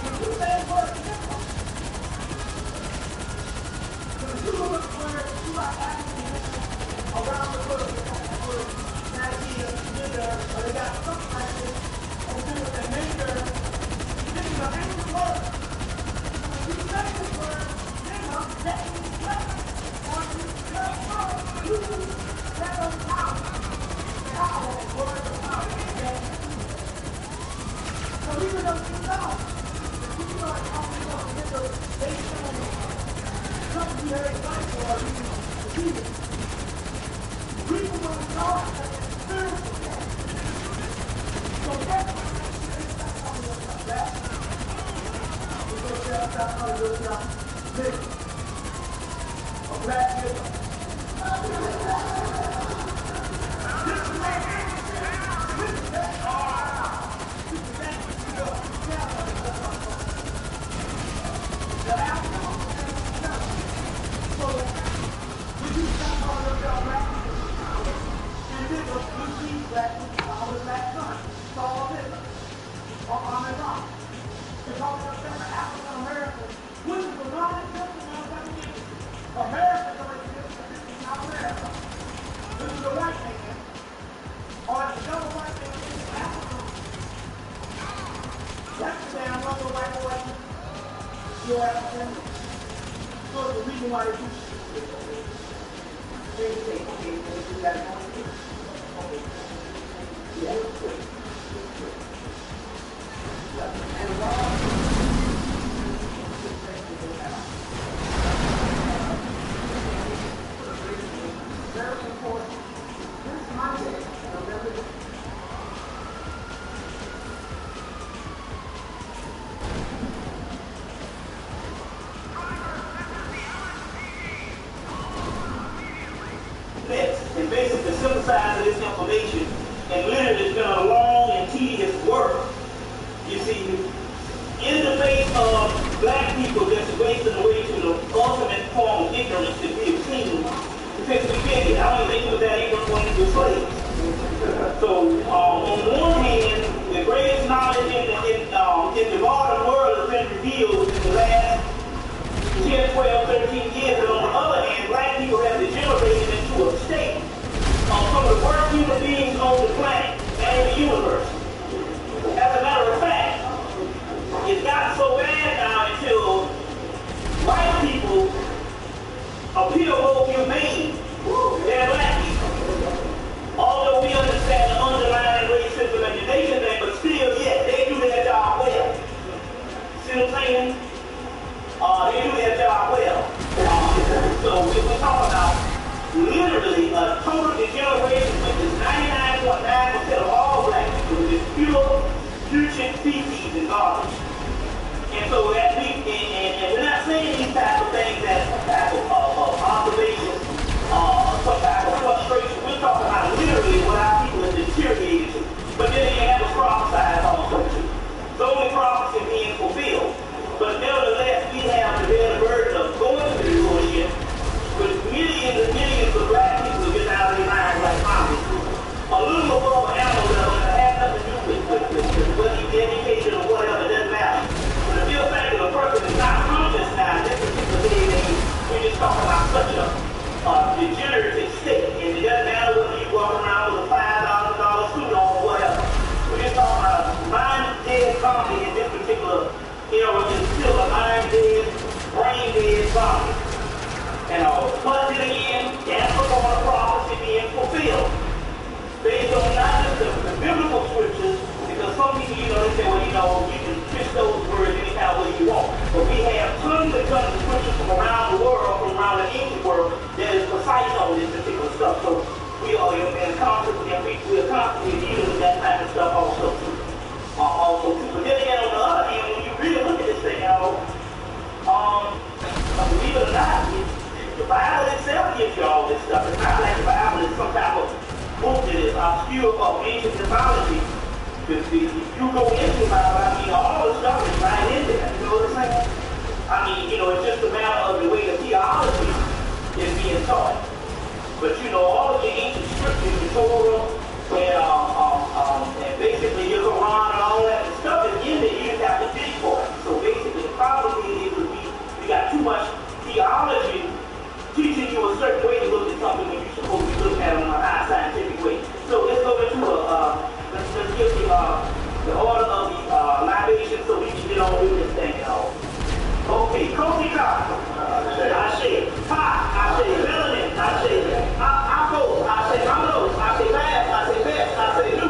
when you say the word nigger, when you look where you are actually around the world, Nigeria, nigger, or they got something like this, or do with the nigger, this is an English word. When you say this word, nigger, that means black. Or you say power, you that is power. Power, word of power, okay? So even though you know, if you start talking about nigger, they say something you heard like or you repeat it. People want to know that it's spiritual. So that's why they stop calling themselves that. Because they'll stop calling themselves nigger. A black nigger. This is that. This is that. This is that. The alcohol. So, when you stop calling yourself black, and nigger, you see black, always black son, Saul nigger, or Ahmed Rock. They're talking about African Americans, which is the non-existent Americans don't exist, but this is not America. This is a white man, or the double white man in Africa. That's the damn other white boy. Yeah, so the reason why they do shit. And basically synthesizing this information, and literally it's been a long and tedious work. You see, in the face of black people just wasting away to the ultimate form of ignorance that we have seen, because we get it. I don't even think that ain't going to be slaves. So, on one hand, the greatest knowledge in the modern world has been revealed in the last 10, 12, 13 years, and on the other hand, black people have degenerated into a state of some of the worst human beings on the planet and in the universe. As a matter of fact, it's gotten so bad now until white people appear more humane than black people. Although we understand the underlying racism and the nation thing, but still, yeah, they do their job well. See what I'm saying? They do their job well. So if we're talking about literally a total degeneration, which is 99.9% of all black people, which is pure, putrid feces and garbage. And so that and we're not saying these type of things as some type of observation, some type of frustration. We're talking about literally what our people have deteriorated to. But then they have a prophesied also too. So many prophecies being fulfilled. But nevertheless, we have the very burden of going to the ocean with millions and millions of black people who get out of their minds like zombies. A little above an animal level that has nothing to do with whether you get education or whatever, it doesn't matter. But the real fact that a person is not conscious now, this particular day and age, we're just talking about such a degenerative state. And it doesn't matter whether you walk around with a $5,000 suit on or whatever. We're just talking about a mind-dead zombie in this particular era is still a mind-dead, brain-dead zombie. And but then again, that's the part of prophecy being fulfilled. Based on not just the biblical scriptures, because some people, they say, well, you can twist those words any kind of way you want. But we have tons and tons of scriptures from around the world, from around the ancient world, that is precise on this particular stuff. So we are in constant, and we are constantly dealing with that type of stuff also. But then again, on the other hand, when you really look at this thing, believe it or not, the Bible itself gives you all this stuff. It's not like the Bible is some type of book that is obscure of ancient mythology. If you go into the Bible, all the stuff is right in there. You know what I'm saying? It's just a matter of the way the theology is being taught. But all of the ancient scriptures, the Torah, and basically your Quran and all that stuff is in there. You just have to dig for it. So basically, the problem is we got too much theology teaching you a certain way to look at something when you're supposed to be looking at it in a high scientific way. So let's go into let's give the order of the libation so we can get on with this thing and all. Okay, Kofi Ka. I say pie, I say melanin, I say apple, I say dominoes, I say bass, I say best, I say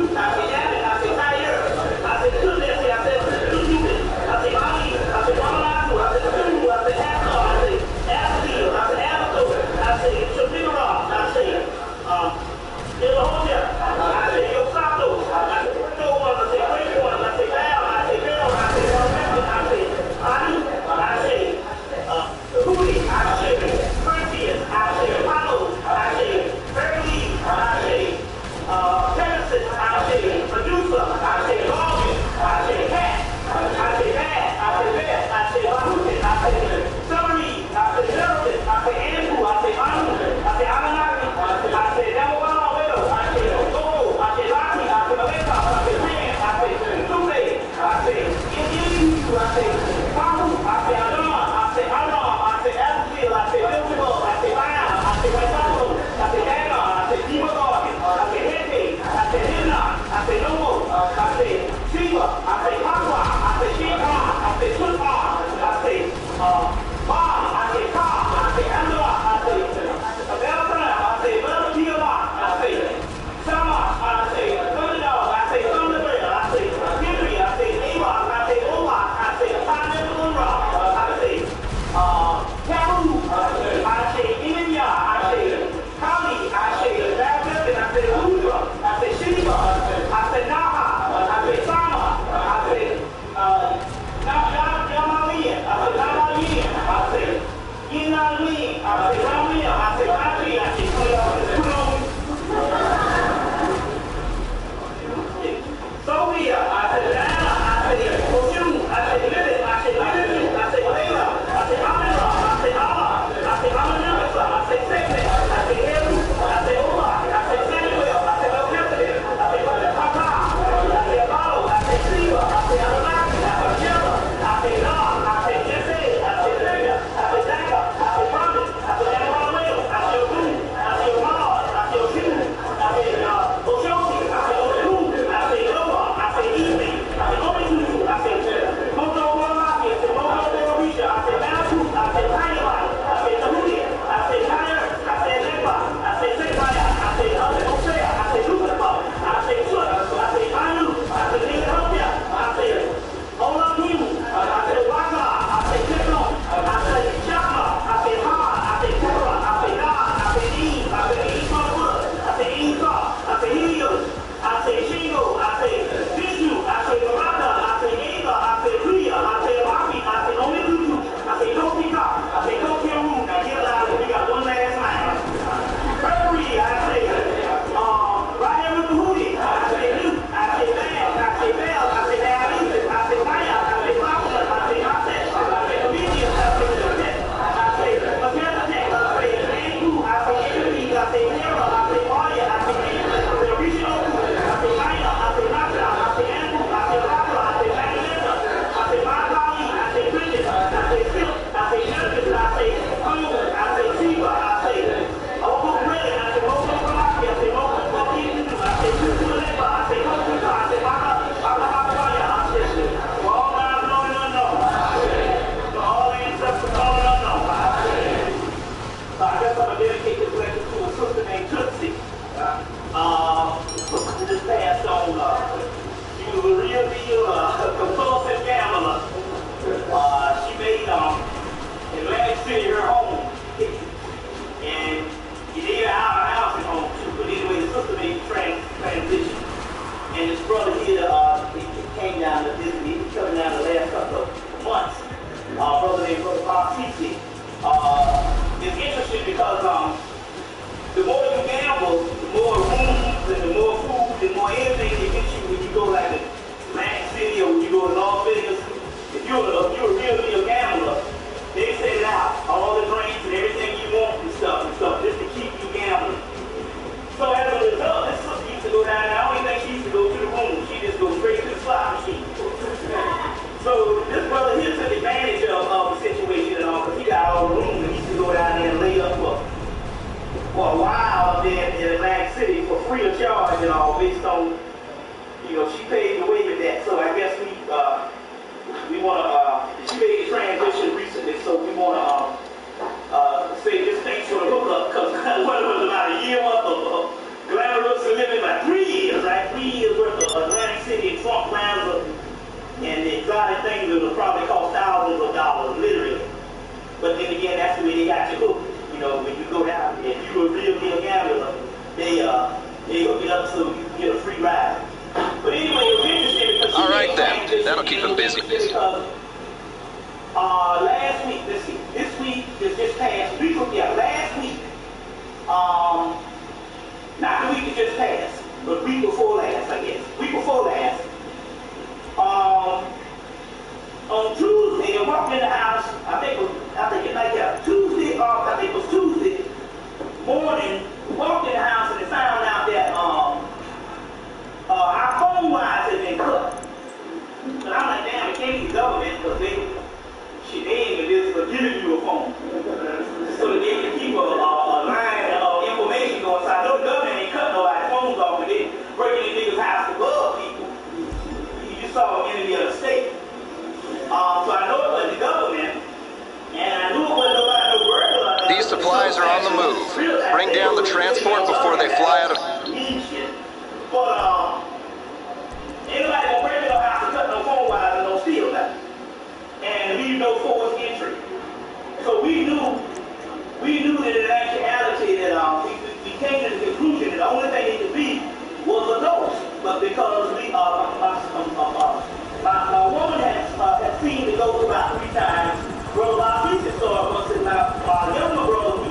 Brother Bobby, so I must have my younger brother,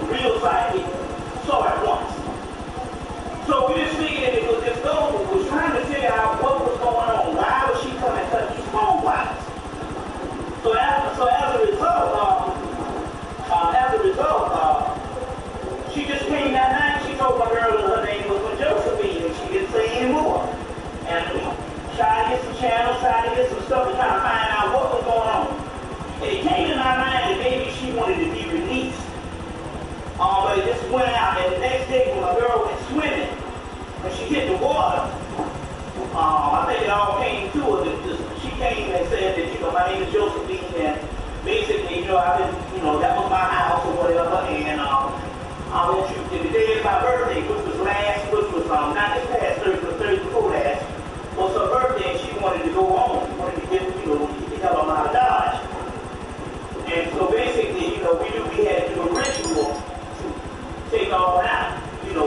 that was my house or whatever, and I want you, and the day is my birthday, which was not this past Thursday, but Thursday before last, was her birthday, and she wanted to go home. She wanted to get the hell out of Dodge. And so basically, we knew we had to do a ritual to take all out. So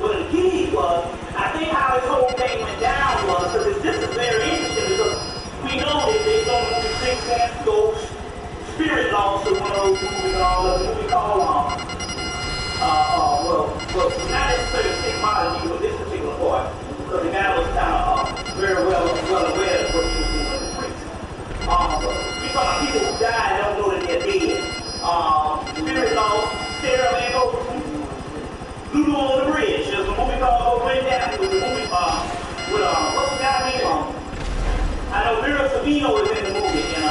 what the key was, I think how this whole thing went down was, because this is very interesting, because we know that there's only 6 cents, ghosts, spirit lost to one of those movies and all of the movie called, well, not necessarily technology, but this particular part, because the guy was kind of very well aware of what he was doing with the priests. We talk about people who died and don't know that they're dead. Spirit lost, Sarah Van Lulu on the Bridge. There's a movie called Went Down. It was a movie with what's the guy name? I know Vera Savino is in the movie, and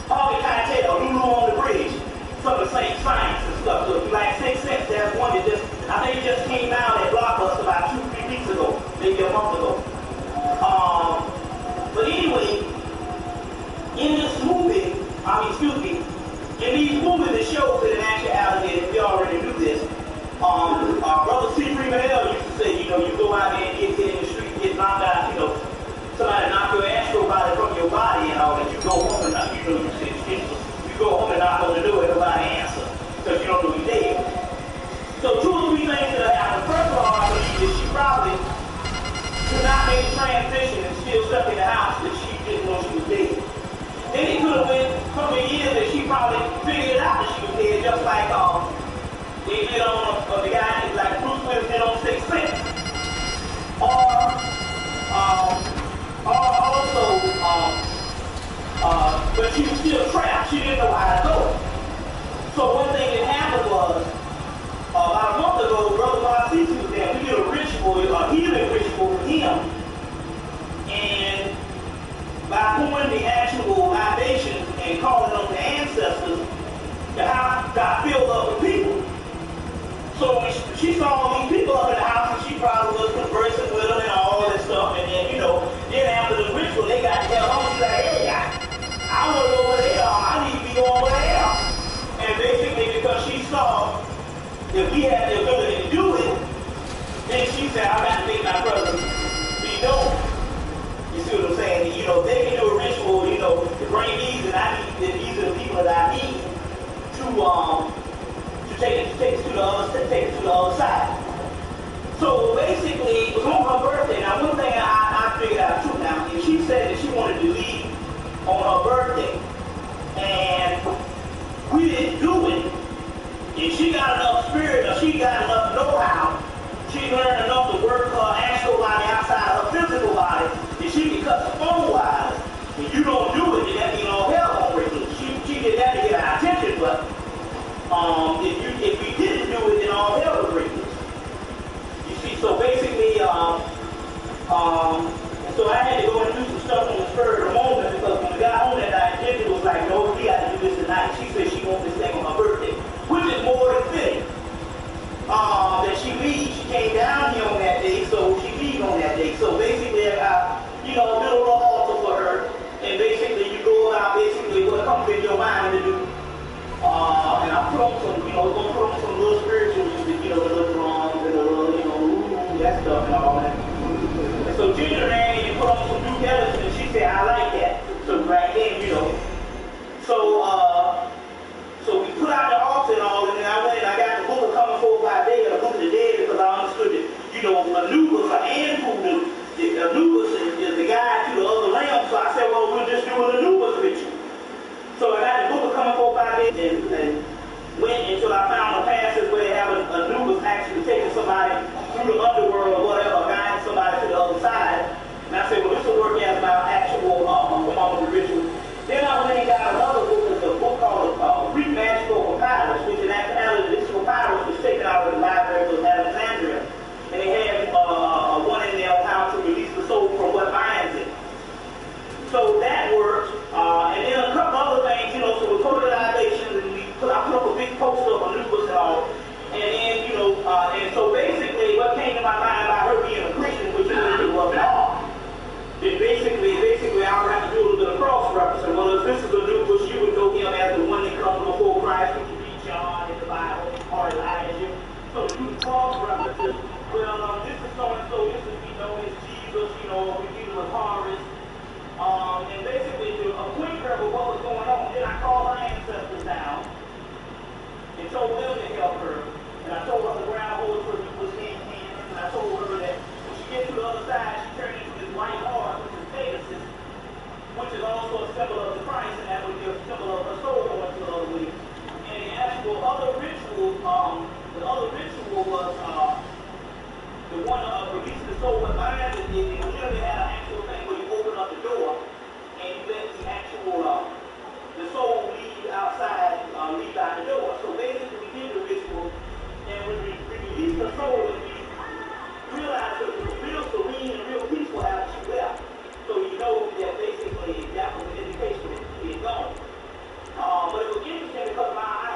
Harvey Keitel, Lulu on the Bridge. Some of the same science and stuff. So if you like 6 Cents, there's one that I think it just came out at Blockbuster about 2-3 weeks ago, maybe a month ago. But anyway, in this movie, in these movies it shows that in actuality, we already knew this. Brother C. Freeman used to say, you go out there and get in the street, get knocked out, somebody knock your astral body from your body and all that. You go home and you go home and knock on the door and nobody answer because you don't know you're dead. So 2 or 3 things that happened. First of all, I believe that she probably could not make a transition and still stuck in the house that she didn't know she was dead. Then it could have been a couple of years that she probably figured out that she was dead, just like they did on the guy like Bruce Willis did on 6 Cents. But she was still trapped. She didn't know how to go. So one thing that happened was, about a month ago, Brother Marcisi was there. We did a ritual, a healing ritual for him. And by pouring the actual libations and calling on the ancestors, the house got filled up with people. So when she saw all these people up in the house, and she probably was conversing with them and all this stuff. And then, then after the ritual, they got held on. She's like, hey, I want to go over there. I need to be going over there. And basically, because she saw that we had the ability to do it, then she said, I got to make my brother be known. You see what I'm saying? They can do a ritual, to bring these, and these are the people that I need to take it to the other side. So basically, it was on her birthday. Now, one thing I figured out too now, is she said that she wanted to leave on her birthday, and we didn't do it. And she got enough spirit, or she got enough know-how, she learned enough to work her astral body outside her physical body, and she can cut the phone wires. If you don't do it, then that means all hell won't break loose. She did that to get our attention, but if we didn't do it, then all hell would break loose. You see, so basically, so I had to go and do some stuff on the spur of the moment, because when we got home that night, Ginger was like, no, we got to do this tonight. She said she wants this thing on her birthday, which is more than fitting. That she leaves. She came down here on that day, so she leaves on that day. So basically, I did a little altar for her, and basically you go out, what comes in your mind to do. And I put on some, gonna put on some little spiritual music, the little drums and the little, that stuff and all that. And so Ginger ran and put on some new medicine, and she said, I like that. So right then, so we put out the altar and all, and then I went and I got the book of Coming Forth by Day, or the Book of the Dead, because I understood that, Anubis or Anpu, Anubis is the guide to the other realm. So I said, well, we'll just do an Anubis ritual. So I got the book of Coming Forth by Day and went until I found a passage where they have Anubis actually taking somebody through the underworld or whatever, guiding somebody to the other side. And I said, well, this will work as my actual ritual. Then I went and got another book, a book called Greek Magical Papyrus, which in actuality, this papyrus was taken out of the library of Alexandria. And they had one in there on how to release the soul from what binds it. So that worked. And then a couple other things, so we put the libations, and I put up a big poster of Anubis and all. And then, and so basically what came to my So what mine is, they literally had an actual thing where you open up the door and you let the actual, the soul leave outside, leave out the door. So basically we did the ritual, and when we released the soul, and we realized that it was real serene and real peaceful after she left. So you know that basically that was an indication that she had gone. But it was interesting because my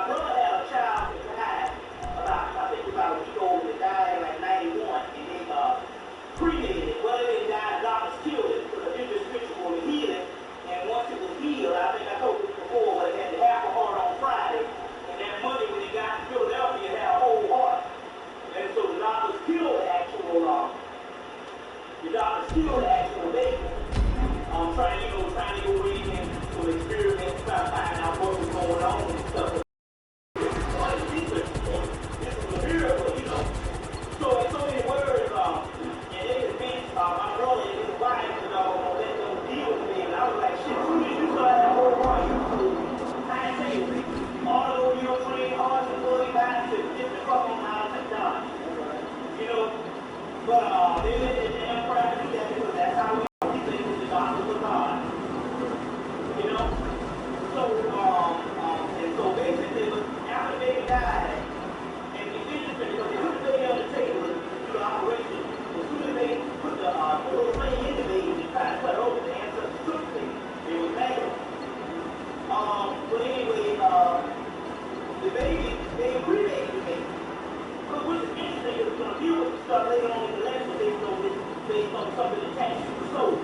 brother had a child that died about, I think about a week old, that died in like 91, and they cremated it. Well, they died, the doctors killed it, because they did this ritual to heal it, and once it was healed, I think I told you before, but it had half a heart on Friday, and that Monday when it got to Philadelphia, it had a whole heart. And so the doctors killed the actual baby. Trying to go in and some experiments, trying to find out what was going on and stuff. This is a miracle, you know. So in so many words, and they advanced my brother and his wife, you know, let them deal with me. And I was like, shit, as soon as you start that whole part, you time saving. All of those, you know, train hard and fully back to get the fucking miles and done. You know, but they let the damn crap do that because that's how we think the doctor was on. You know? So, and so basically, after the baby died, and it's interesting because they put the baby on the table to do the operation. As soon as they put the little thing in the baby, they tried to cut over the ancestors took the baby. It was mad. But anyway, the baby, they cremated the baby. But what's interesting is when people start later on in the lesson based on something attached to the soul.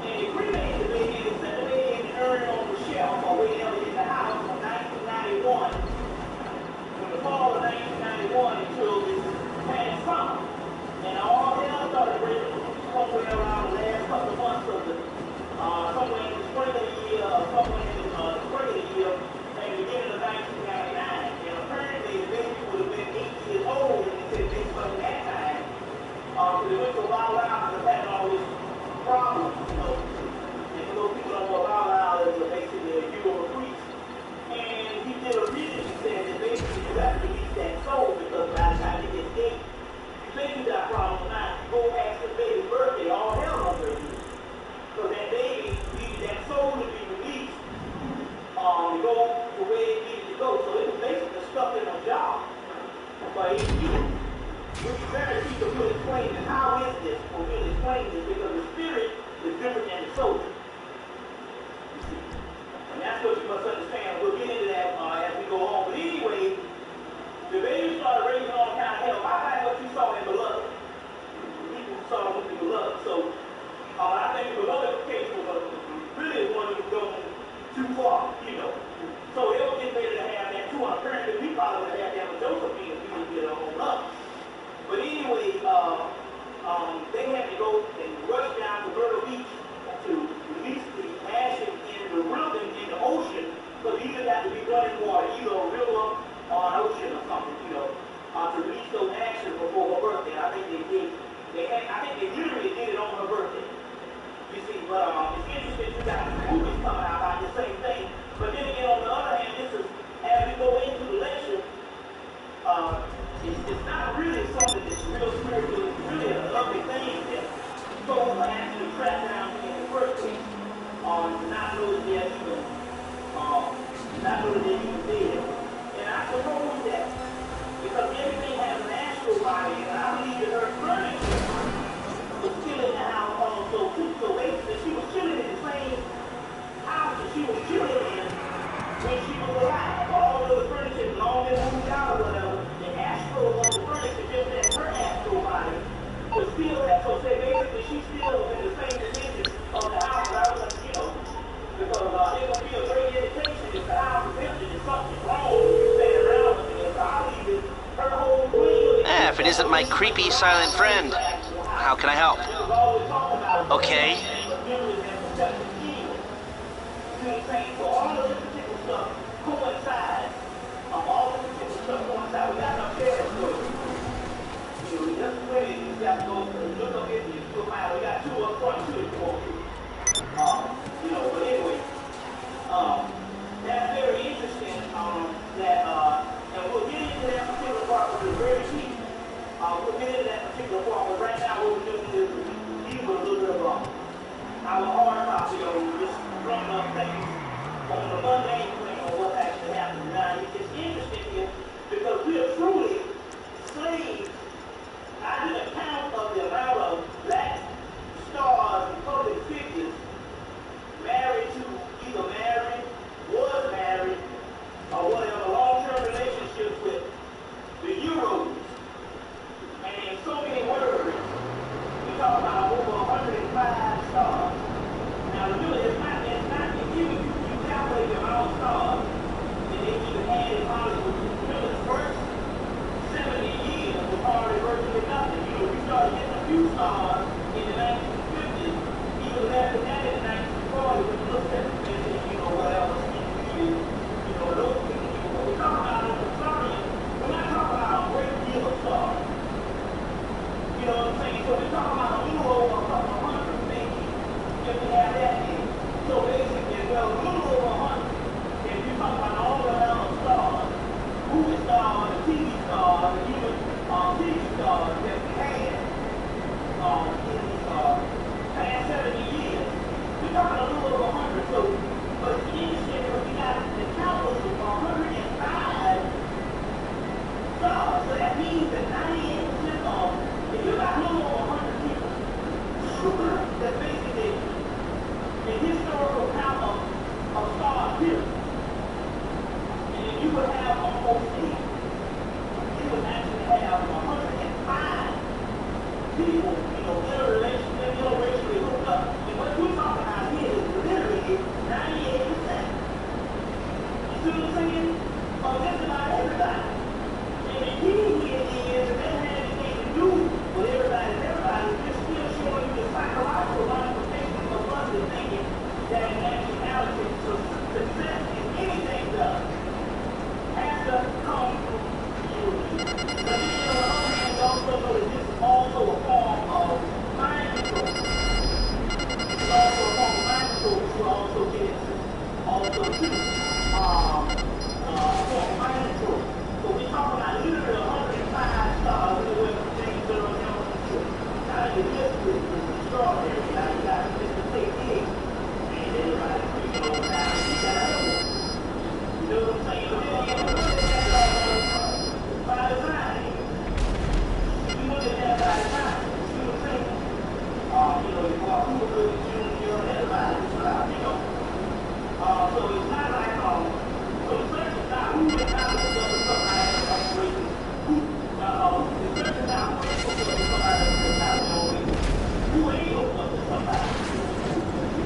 And they cremated the baby and set the baby in the urn on the shelf or wherever in the house from 1991. From the fall of 1991 until this past summer. And all hell started breaking somewhere around the last couple of months of the somewhere in the spring of the year, somewhere in the spring of the year, and the beginning of 1999. And apparently the baby would have been 8 years old and they said based on that time. Because it went to Wild Out and had all this problems, you know. And for those people don't know Wild Out is basically a Euro priest. And he did a reading and said that basically you have to release that soul because by the time it gets 8, you think you got problems now. You go ask the baby's birthday, all hell on birthday. So that baby needed that soul to be released to go the way it needed to go. So it was basically stuck in a jar for 8 years. Which is very key to really explain this. How is this? We'll really explain this because the spirit is different than the soul. You see. And that's what you must understand. We'll get into that as we go on. But anyway, the baby started raising all kind of hell. I like what you saw in Beloved. People saw the movie Beloved. So I think the Beloved case was really one that was going too far, you know. So they were getting ready to have that too. Apparently, we probably would have had that with Josephine if we didn't get a whole lot. But anyway, they had to go and rush down to Myrtle Beach to release the ashes in the river, in the ocean, because these have to be running water, either a river or an ocean or something, you know, to release those ashes before her birthday. I think they did. I think they literally did it on her birthday. You see, but it's interesting you got movies coming out about the same thing. But then again, on the other hand, this is as we go into the lecture. It's not really something that's real spiritual. It's really a lovely thing that souls are actually trapped down in the first place. Not know that they're even dead. And I suppose that because everything has an astral body, and I believe that her furniture was still in the house also too. So basically, she was chilling in the same house that she was chilling in when she was alive. All of the furniture, long as moved out or whatever. Astral on the furniture, just as her astral body was still there. So say basically she's still in the same dimension of the house. I was like, you know, because it's going to be a great indication if the house is empty, there's something wrong if you stand around with it. So I believe that her whole queen. If it isn't my creepy silent friend, how can I help? Okay. So all of this particular stuff coincides. All this particular stuff coincides. We got enough shares to it. You know, just the way you got to go look up into your school file. We got 2 up front, 2 if you want to. You know, but anyway, that's very interesting. And we'll get into that particular part, which is very key. We'll get into that particular the mundane thing on what's actually happening now. It's interesting here because we are truly slaves. I did a count of the amount of black stars and public figures married to either married, was married, or whatever, long-term relationships with the Euros. And in so many words, we talk about over 105 stars. Now remember, it's not if you calculate the amount of stars that they even had in Hollywood. Remember, the first 70 years was hardly virtually nothing. You know, we started getting a few stars in the 1950s, even after that in the 1940s, when you looked at the business, you know, whatever, you know, those people, what we're talking about is we're not talking about a great deal of stars. You know what I'm saying? So we're talking about a little over a couple hundred, maybe, if we have that in. So basically, well, a little over 100. If you talk about all the amount of stars, movie stars, TV stars, and even TV stars that we had in these past 70 years, we're talking a little over 100. So, but it's interesting because we got the count was 105 stars. So that means that 98% of, if you got a little over 100 people, that's basically a historical count of stars here. And if you would have almost 8, you would actually have 105 people, you know, in a relationship, you know, racially hooked up. And what we're talking about here is literally 98%. You see what I'm saying? Of just about everybody. And the key here is that that had anything to do with everybody and everybody. It's still showing you the psychological ramifications of us thinking that in actuality, success in anything does has to come through unity. But then, on the other hand, you also know that this is also a form of mind control. It's also a form of mind control, which we'll also get into also too. A form of mind control. So we talk about literally 105 stars in the way of James Earl Hamilton Short. Now, the list is extraordinary. Now, you got Mr. Take and everybody, you know, now you got other ones. You know what I'm saying? But then, you know, by design, if you look at that by design, you see what I'm saying? You know, you walk through a little Jr. and everybody, you know. So it's not like, so the search is not who is not hooked up with somebody that's upgraded. The search is not who is hooked up with somebody that's not always. Who ain't hooked up with somebody?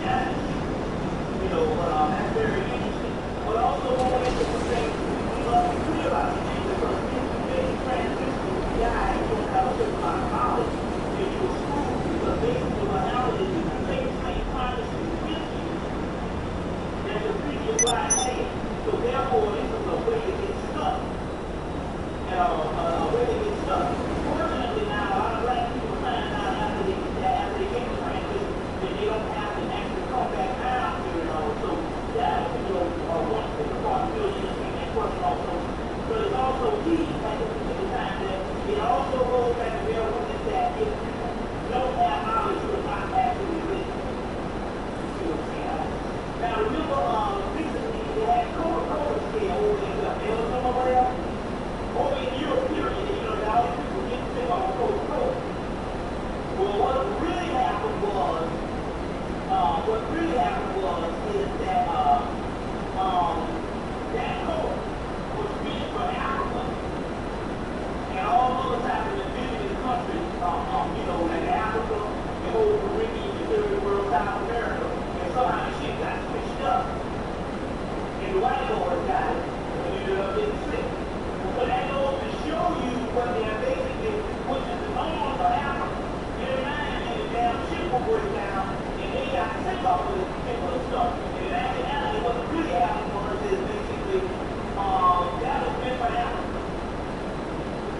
Yeah. You know, that's very interesting. But also, one way to say, we love to be clear about these things because if you make transition with the guy, you don't have a certain amount of knowledge, then you will screw because basically what happens is you can take the same consciousness with you that the previous guy had. So therefore, this is a way to get stuck. And a way to get stuck. Fortunately now, a lot of black people find out after they get the transition that they don't have to actually come back down here and all. So that, you know, one thing about building that question also. But it's also key at this particular time that it also goes back to their witness that if you don't have knowledge, you will not actually live. You know what I'm saying? Now remember, recently they had Coca-Cola scale over in the Belgium or whatever. Over in Europe, period, you know, all these people get sick on Coca-Cola. Well, what really happened was is that that Coke was meant for Africa and all other types of indigenous countries, you know, like Africa, the whole Caribbean, the third world, South America, and somehow the shit got switched up. And the white boys got it, and ended up getting sick. So that goes to show you what they're basically, which is the norm for Africa. Every now and then the damn ship will break down, and they got to take off with particular stuff. And in actuality, what really happened was is basically, that was meant for Africa.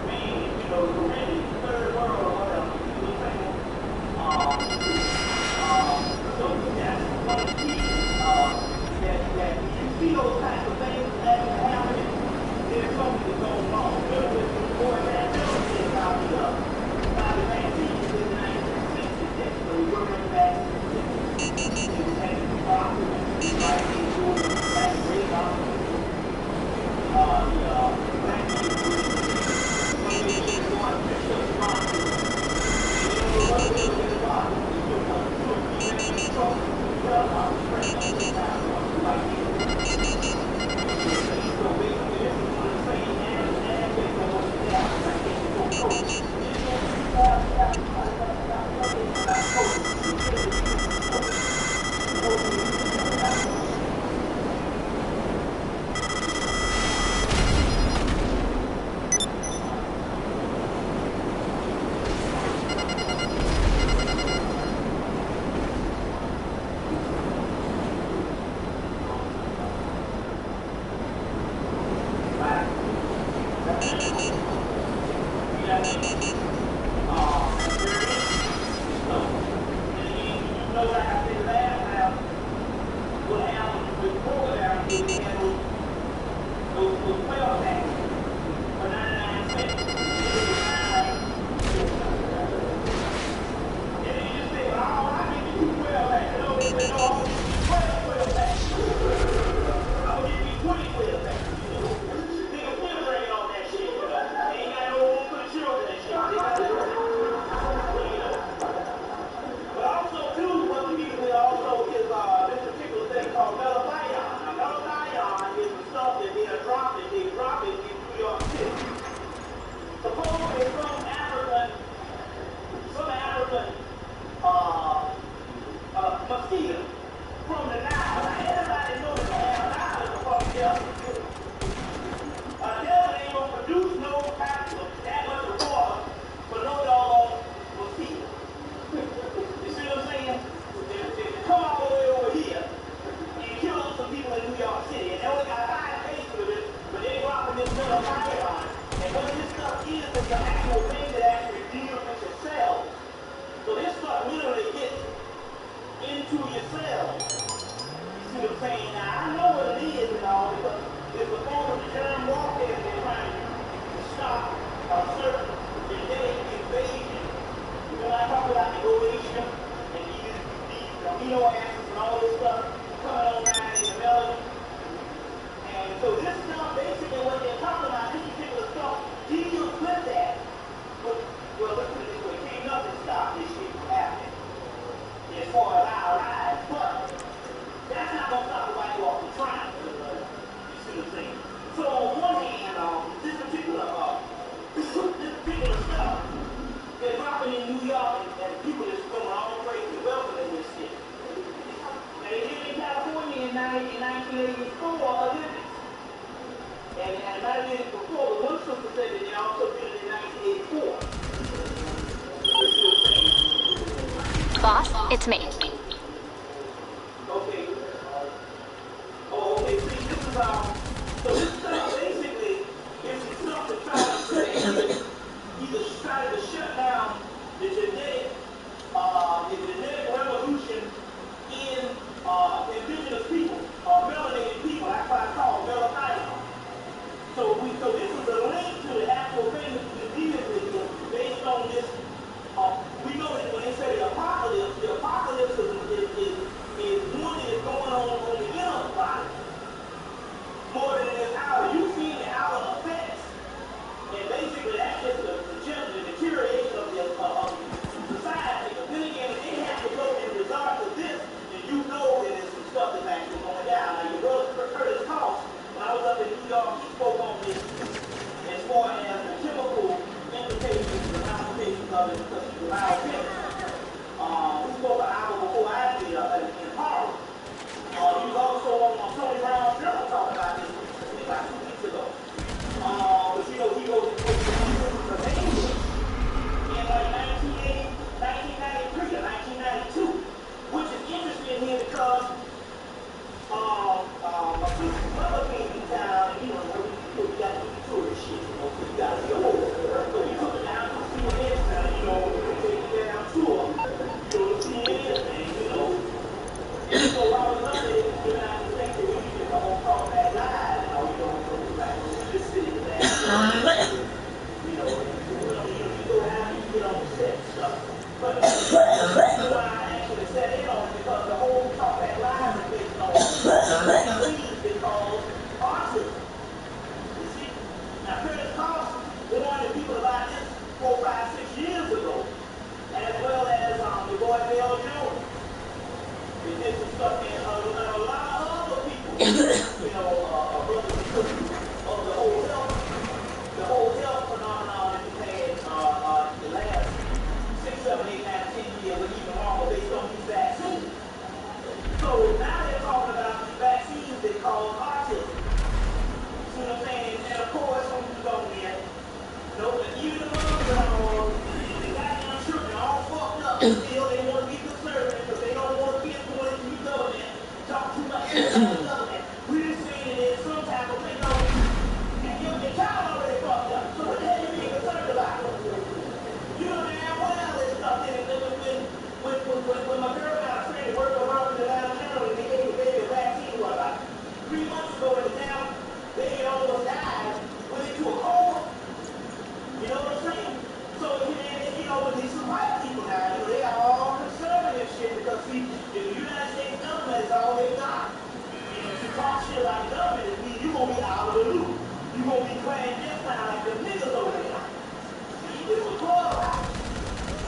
Meaning, you know, the Caribbean, the third world, or whatever, you know what I'm saying? So that's one of the keys, that you see those types of things that are happening, there's something that's going wrong. Or that building is out here. By the 1960s and 1960s, so we were back in the 60s. It was having to be right into ain't gonna produce no that much of water for no doggone mosquito. You see what I'm saying? They come all the way over here and kill up some people in New York City. And they only got 5 cases of it, but they're dropping this little iodine. And what this stuff is the actual thing that actually deals with your cells. So this stuff literally gets into your cells. You see what I'm saying? Now, I know what it is and all, because it's a form of germ warfare that they're trying to stop a certain genetic invasion. You know, I talk about negotiation and these amino acids and all this stuff coming online in the melanin. And so this stuff, basically what they're talking about, this particular stuff, deals with that. But, well, let's put it this way, can't nothing stop this shit from happening as far as our lives. But that's not going to stop the white walk from trying. You see what I'm saying? So on one hand, this particular stuff, they're dropping in New York, and people is going all crazy welcoming this shit. And they did it in California in 1984 Olympics. And it might have been before, but one sister said that they also did it in 1984. You see what I'm saying? Boss, it's me. Okay. Oh, okay. See, this is so this stuff basically is stuff to try to either try to shut down the genetic revolution in indigenous people, melanated people. That's why it's called melanoma. So this is a link to the actual thing that we deal with based on this. We know that when they say the apocalypse is one that is going on the inner body more than it is outer. You've seen the outer effects, and basically that's just the deterioration of the society. But then again, if they have to go and resort to this, then you know that there's some stuff that's actually going down. Now, your brother Curtis Cost, when I was up in New York, he spoke on this as far as the chemical implications and applications of it, because he's a biochemist. He spoke an hour before I did in Harlem. He was also on Tony Brown's show talking about this recently, about 2 weeks ago. But you know, he goes into the language in like 1993 or 1992, which is interesting here because my sister's mother came in town, and you know, we got to do the tourist shit, you know, so you got to see a whole. So we took her down to see what it is, you know, we take her down tour, you know, to see what it is, and you know. And so I was up there, giving out the thing that we used to come on talk that live, you know, like, just sitting there, you know, you go down, you get on the set and stuff. But the reason why I actually set in on it, because the whole talk that live is based on disease that cause autism. You see? Now, Curtis Cost warned the people about this 4, 5, 6 years ago, as well as your boy MLK Jr. They did some stuff in a lot of other people, you know, brothers and sisters of the whole health phenomenon that we've had the last 6, 7, 8, 9, 10 years, or even longer, based on these vaccines. So now they're talking about these vaccines that cause autism. See what I'm saying? And of course, when you go there, you know, even the mothers, the goddamn children are all fucked up. Still, they want to be conservative because they don't want to be influenced from the government. Talk too much about the government. We're just saying that there's some type of thing on it. And your child already fucked up. So what the hell are you being concerned about? You know damn well this stuff in it. When my girl got a friend working around in the Atlanta Channel and they gave the baby a vaccine, what, about 3 months ago in the town, baby almost died, went into a coma. You know what I'm saying? So, you know, with these white people now, you know, they are all conservative shit because, see, the United States government is all they got. And if you talk shit like the government, it means you're going to be out of the loop. You're going to be clandestine like the niggas over there. See, it's a clubhouse.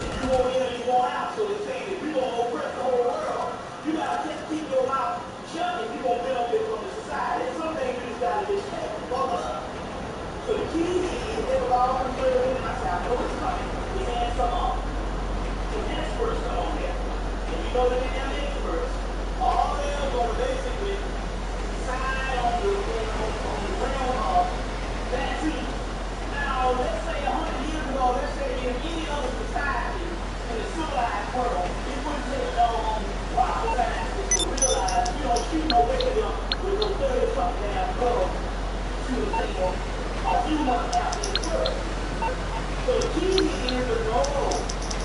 If you want in or you want out. So they're saying if you're going to oppress the whole world, you got to just keep your mouth shut if you're going to benefit from the society. And some things you just got to just fuck up. So the key is they were all conservative, and I said, I know it's coming. We had some experts come on there. And you know that they have experts. All they're going to basically sign on the a few months after his birth. So the key is to know,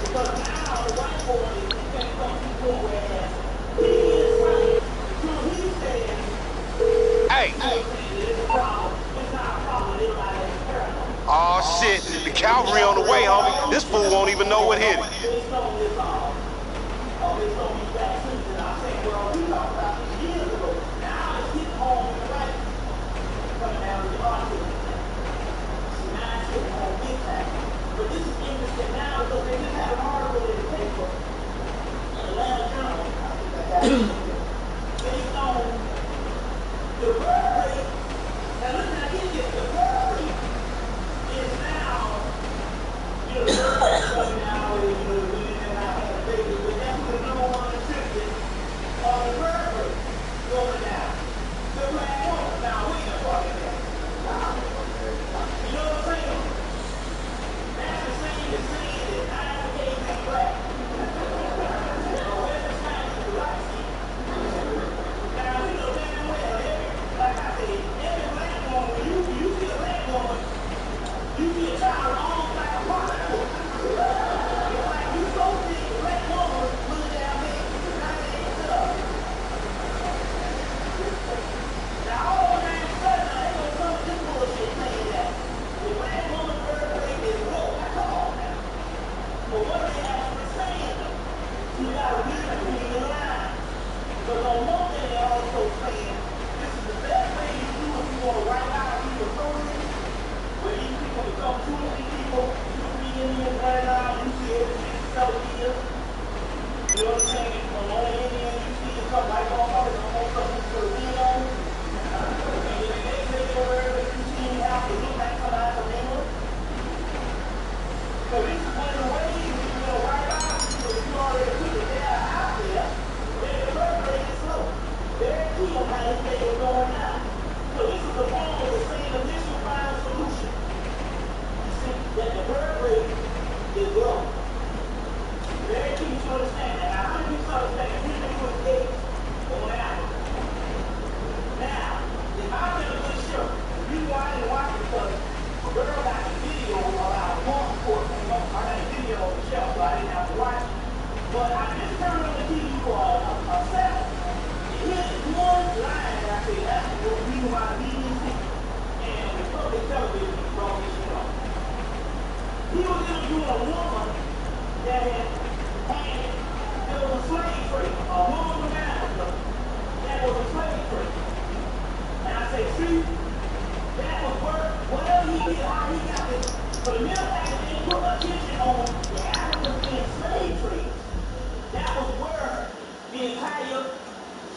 because now the white boy can't come to the point where he is right. So he says, Hey! it's a problem. It's not a problem. Everybody is paranoid. Oh shit, the cavalry on the way, homie. This fool won't even know what hit him. Based on this, based on these vaccines, and I'm saying, well, we talked about this years ago. Now it's hitting home in the right. Coming down to the autism. Now it's hitting home big time. But this is interesting now because they just had an article in the paper, in Atlanta Journal, I think I got it, based on the birth rate. Now listen, I get this, the birth rate is now, you know, the birth rate is coming out, you know, the women and I had a baby, but that's the number one attribute of the birth rate going down. The black woman, now wait a fucking minute. You know what I'm saying? That's the same as saying that 9 days ain't black. Where's the time to black skin? Now, we know damn well, like I said, every black woman, when you see a black woman, you see a child almost like a pocket. It's like you so see a black woman looking down there, not ain't stuff. Now, all of that sudden, now, they gonna come with this bullshit saying that the black woman's birth rate is low. Come on now. But what are they actually saying though? You gotta read between the lines. Because on one thing they're also saying, this is the best way you do if you want to wipe out people totally. Where these people become 2 or 3 people, 2 or 3 Indians right now, you see every 6 or 7 years. You know what I'm saying? From only Indian, you see a couple white motherfuckers, almost something for the wheel on. And then they take over every 15 out to look like somebody from England. So this is one of the ways you know right out people if you already put the data out there, then the birth rate is low. Very key on how this thing is going down. So this is the form of the same initial final solution. You see that the birth rate is low. Very key to understand that. Now, how do you understand that people do is dates on Africa? Now, if I'm in a good show, you know I didn't watch it because a girl got a video about one before it came up. I had a video on the shelf, so I didn't have to watch it. But I just turned on the TV for a second. And here's one line that I said, that's the reason why the BBC and the public television brought this shit on. He was interviewing a woman that there was a slave trade, a woman from Africa that was a slave trade. And I say, see, that was whatever he did, how he got this. But the mere fact that they put attention on the Africans being slave trade, that was where the entire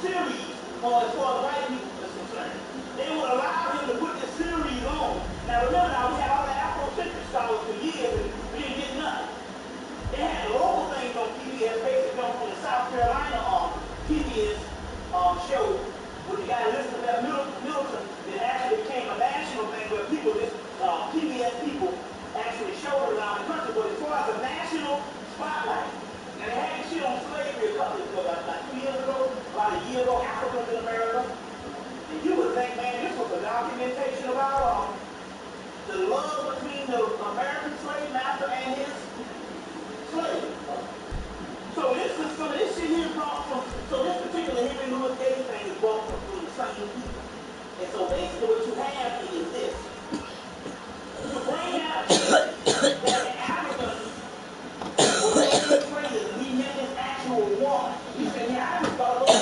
series, as far as white people is concerned, they would allow him to put this series on. Now remember, we had all the Afrocentric scholars for years and we didn't get nothing. They had local things on PBS, basically come from the South Carolina PBS show with the guy listening to that Milton that actually became a national thing where people, PBS people actually showed it around the country. But as far as a national spotlight, now they had this shit on slavery a couple of years ago, like 2 years ago, about a year ago, Africans in America. And you would think, man, this was a documentation about the love between the American slave master and his slave. So this is some of this shit here brought from, so this particular Henry Louis Gates thing is brought from the same people. And so basically what you have is this. To bring out that the Africans were slave traders and he met his actual woman. He said, yeah, I just thought it was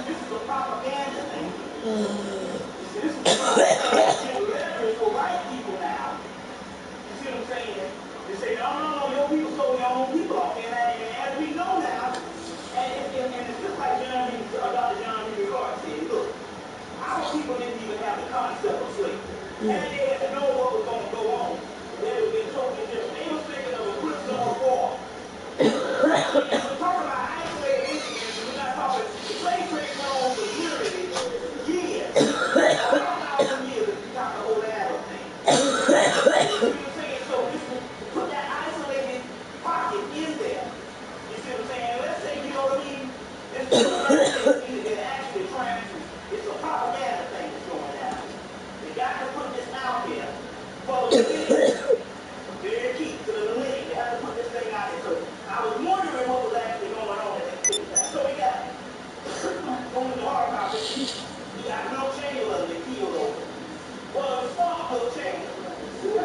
this is a propaganda thing. This is a propaganda for white people now. You see what I'm saying? They say, no, your people stole your own people off. And as we know now, and it's just like Dr. John B. Ricard said, look, our people didn't even have the concept of slavery. And they had to know what was going to go on. They would have been totally different. They were thinking of a prison or war. We're talking about isolated incidents, and we're not talking, the slave trade went on for years. 1,000 years if you talk the whole Arab thing. You know what I'm saying? So put that isolated pocket in there. You see what I'm saying? Let's say, you know what I mean? This is actually trying to, it's a propaganda thing that's going down. They Chamberlain they killed over. Well, it was Sparkle Chamberlain. You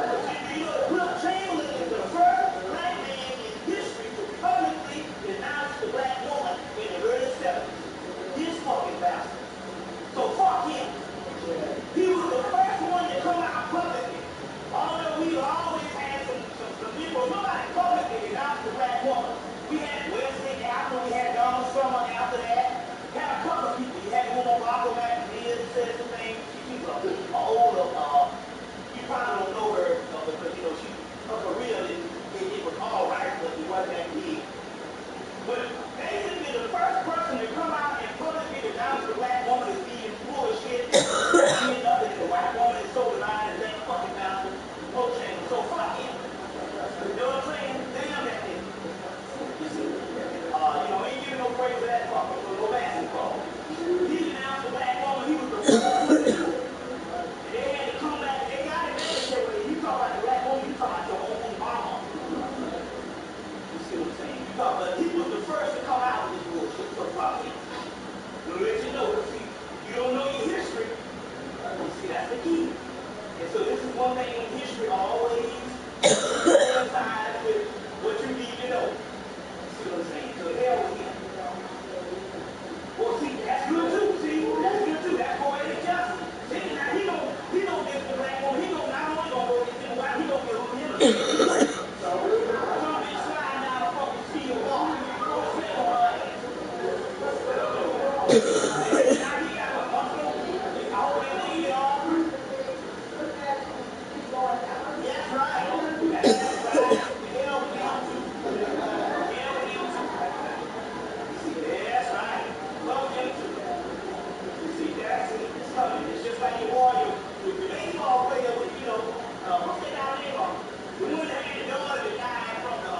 know, Will Chamberlain is the first black man in history to publicly denounce the black woman in the early 70s. This fucking bastard. So fuck him. He was the first one to come out publicly. Although we always had some people, nobody publicly denounced the black woman. We had Wesley after, we had Donald Summer after that. We had a couple of people. You had MLK Jr said some things. She's an older, you probably don't know her because, you know, her career, it was all right, but it wasn't that big. But basically, the first person to come out and publicly denounce the black woman as being full of shit, being nothing, the white woman is so divine and that fucking bastard. Okay, so fuck him. You know what I'm saying? Damn that nigga. You know, ain't giving no praise to that fucker, so no basketball. He denounced the black woman, he was the first one to do it. And they had to come back, they got it back and said, well, you talk about the black woman, you talk about your own mama. You see what I'm saying? You talk about, he was the first to come out with this bullshit, so fuck him. We'll let you know, see, you don't know your history. You see, that's the key. And so this is one thing in history always coincides with what you need to know. You see what I'm saying? So hell with him. Well, see, that's good too. See, that's good too. That's poetic justice. See, now he don't get the black woman. He don't not only gonna go get him, he gonna get him. So some bitch sliding down a fucking steel bar. Go to sleep on her ass. Now he got a muscle. I hope they leave it all. That's right. That's right. Hell with him too. Hell with him too. That's right. Love him too. You see, that's it. It's coming. It's just like your warrior, your baseball player with, you know, what's that guy name? The one that had the daughter that died from the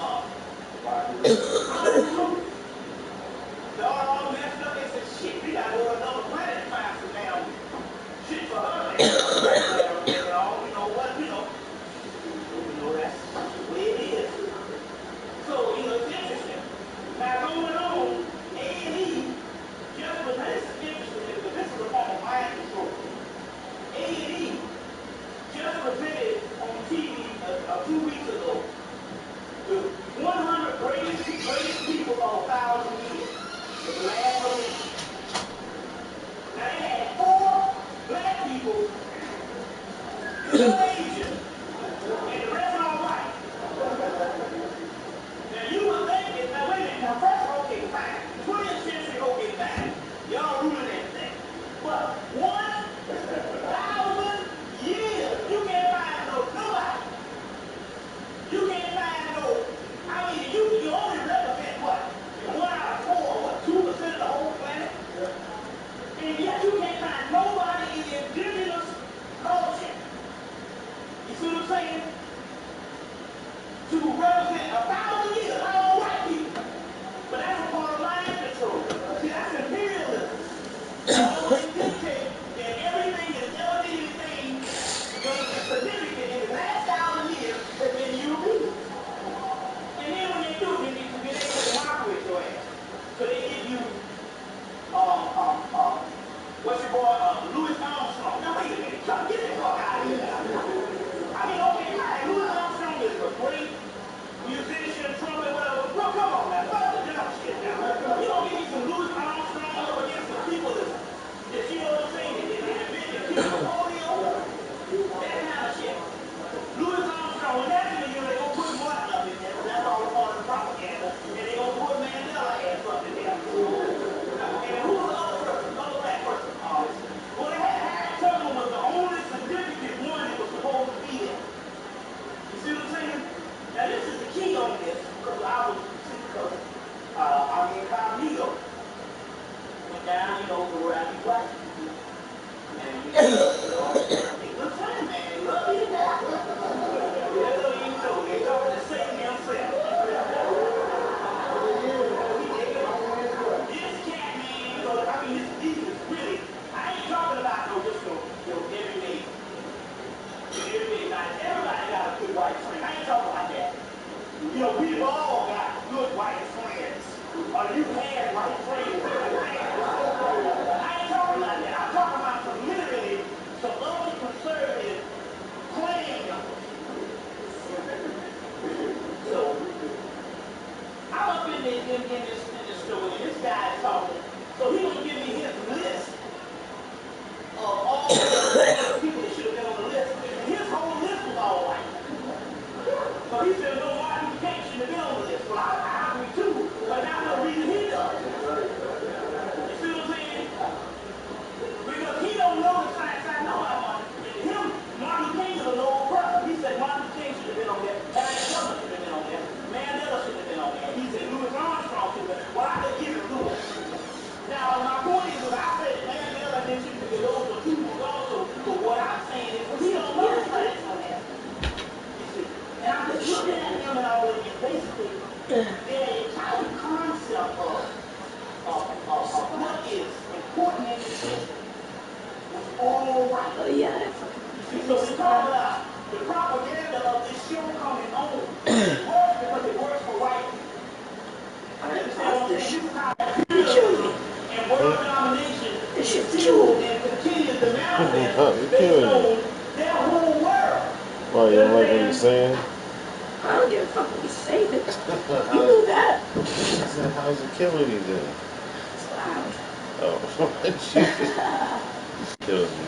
daughter all messed up. They said, shit, we gotta go to another planet and find some damn shit for her. And all, you know what, you know. You know, that's the way it is. So, you know, it's interesting. Now, going on, A&E, just for this is interesting, because this is a form of mind control. A&E just presented on TV 2 weeks ago the 100 greatest people of 1,000 years. The last release. Now, they had 4 black people, 2 Asian, and the rest all white. Now you would think it, now wait a minute, now first, okay, fine. 20th century, okay, fine. Y'all ruling everything. But 1,000 years, you can't find nobody. You can't find I mean, you only represent what? 1 out of 4, what, 2% of the whole planet? And yet you can't find nobody in the indigenous culture. You see what I'm saying? To represent 1,000 years, all white people. But that's a part of mind control. See, that's imperialism. Always dictate that everything and anything that is significant in the last 1,000 years has been European. And then when they do, then they put the mark with your ass. So they give you, what's your boy, Louis Armstrong. Now wait a minute, get the fuck out of here now. I mean, okay, right, Louis Armstrong is a great musician, trumpet, whatever. Well, come on now, fuck the dumb shit now. You don't give me some Louis Armstrong up against some people that you know what I'm saying, that invented chemical polio, that kind of shit. Louis Armstrong, when that's in the year, they're going to put Martin up in there, that's all a part of the propaganda, and they're going to put Mandela ass up in there. And who's the other person, the other black person? Well, they had Harry Tubman was the only significant one that was supposed to be there. You see what I'm saying? Now this is the key on this, because I'm incognito. Went down, you know, to where I be black. And you know, Oh yeah, that fucking. The propaganda of this show coming on works because it works for white people. And world domination This shit killed me. and continues to manifest You're based killing me. on their whole world. Why, you don't like what he's saying? I don't give a fuck what you say, but you knew that. I said, how's it killing you then? It's loud. Oh, Jesus. Killing me.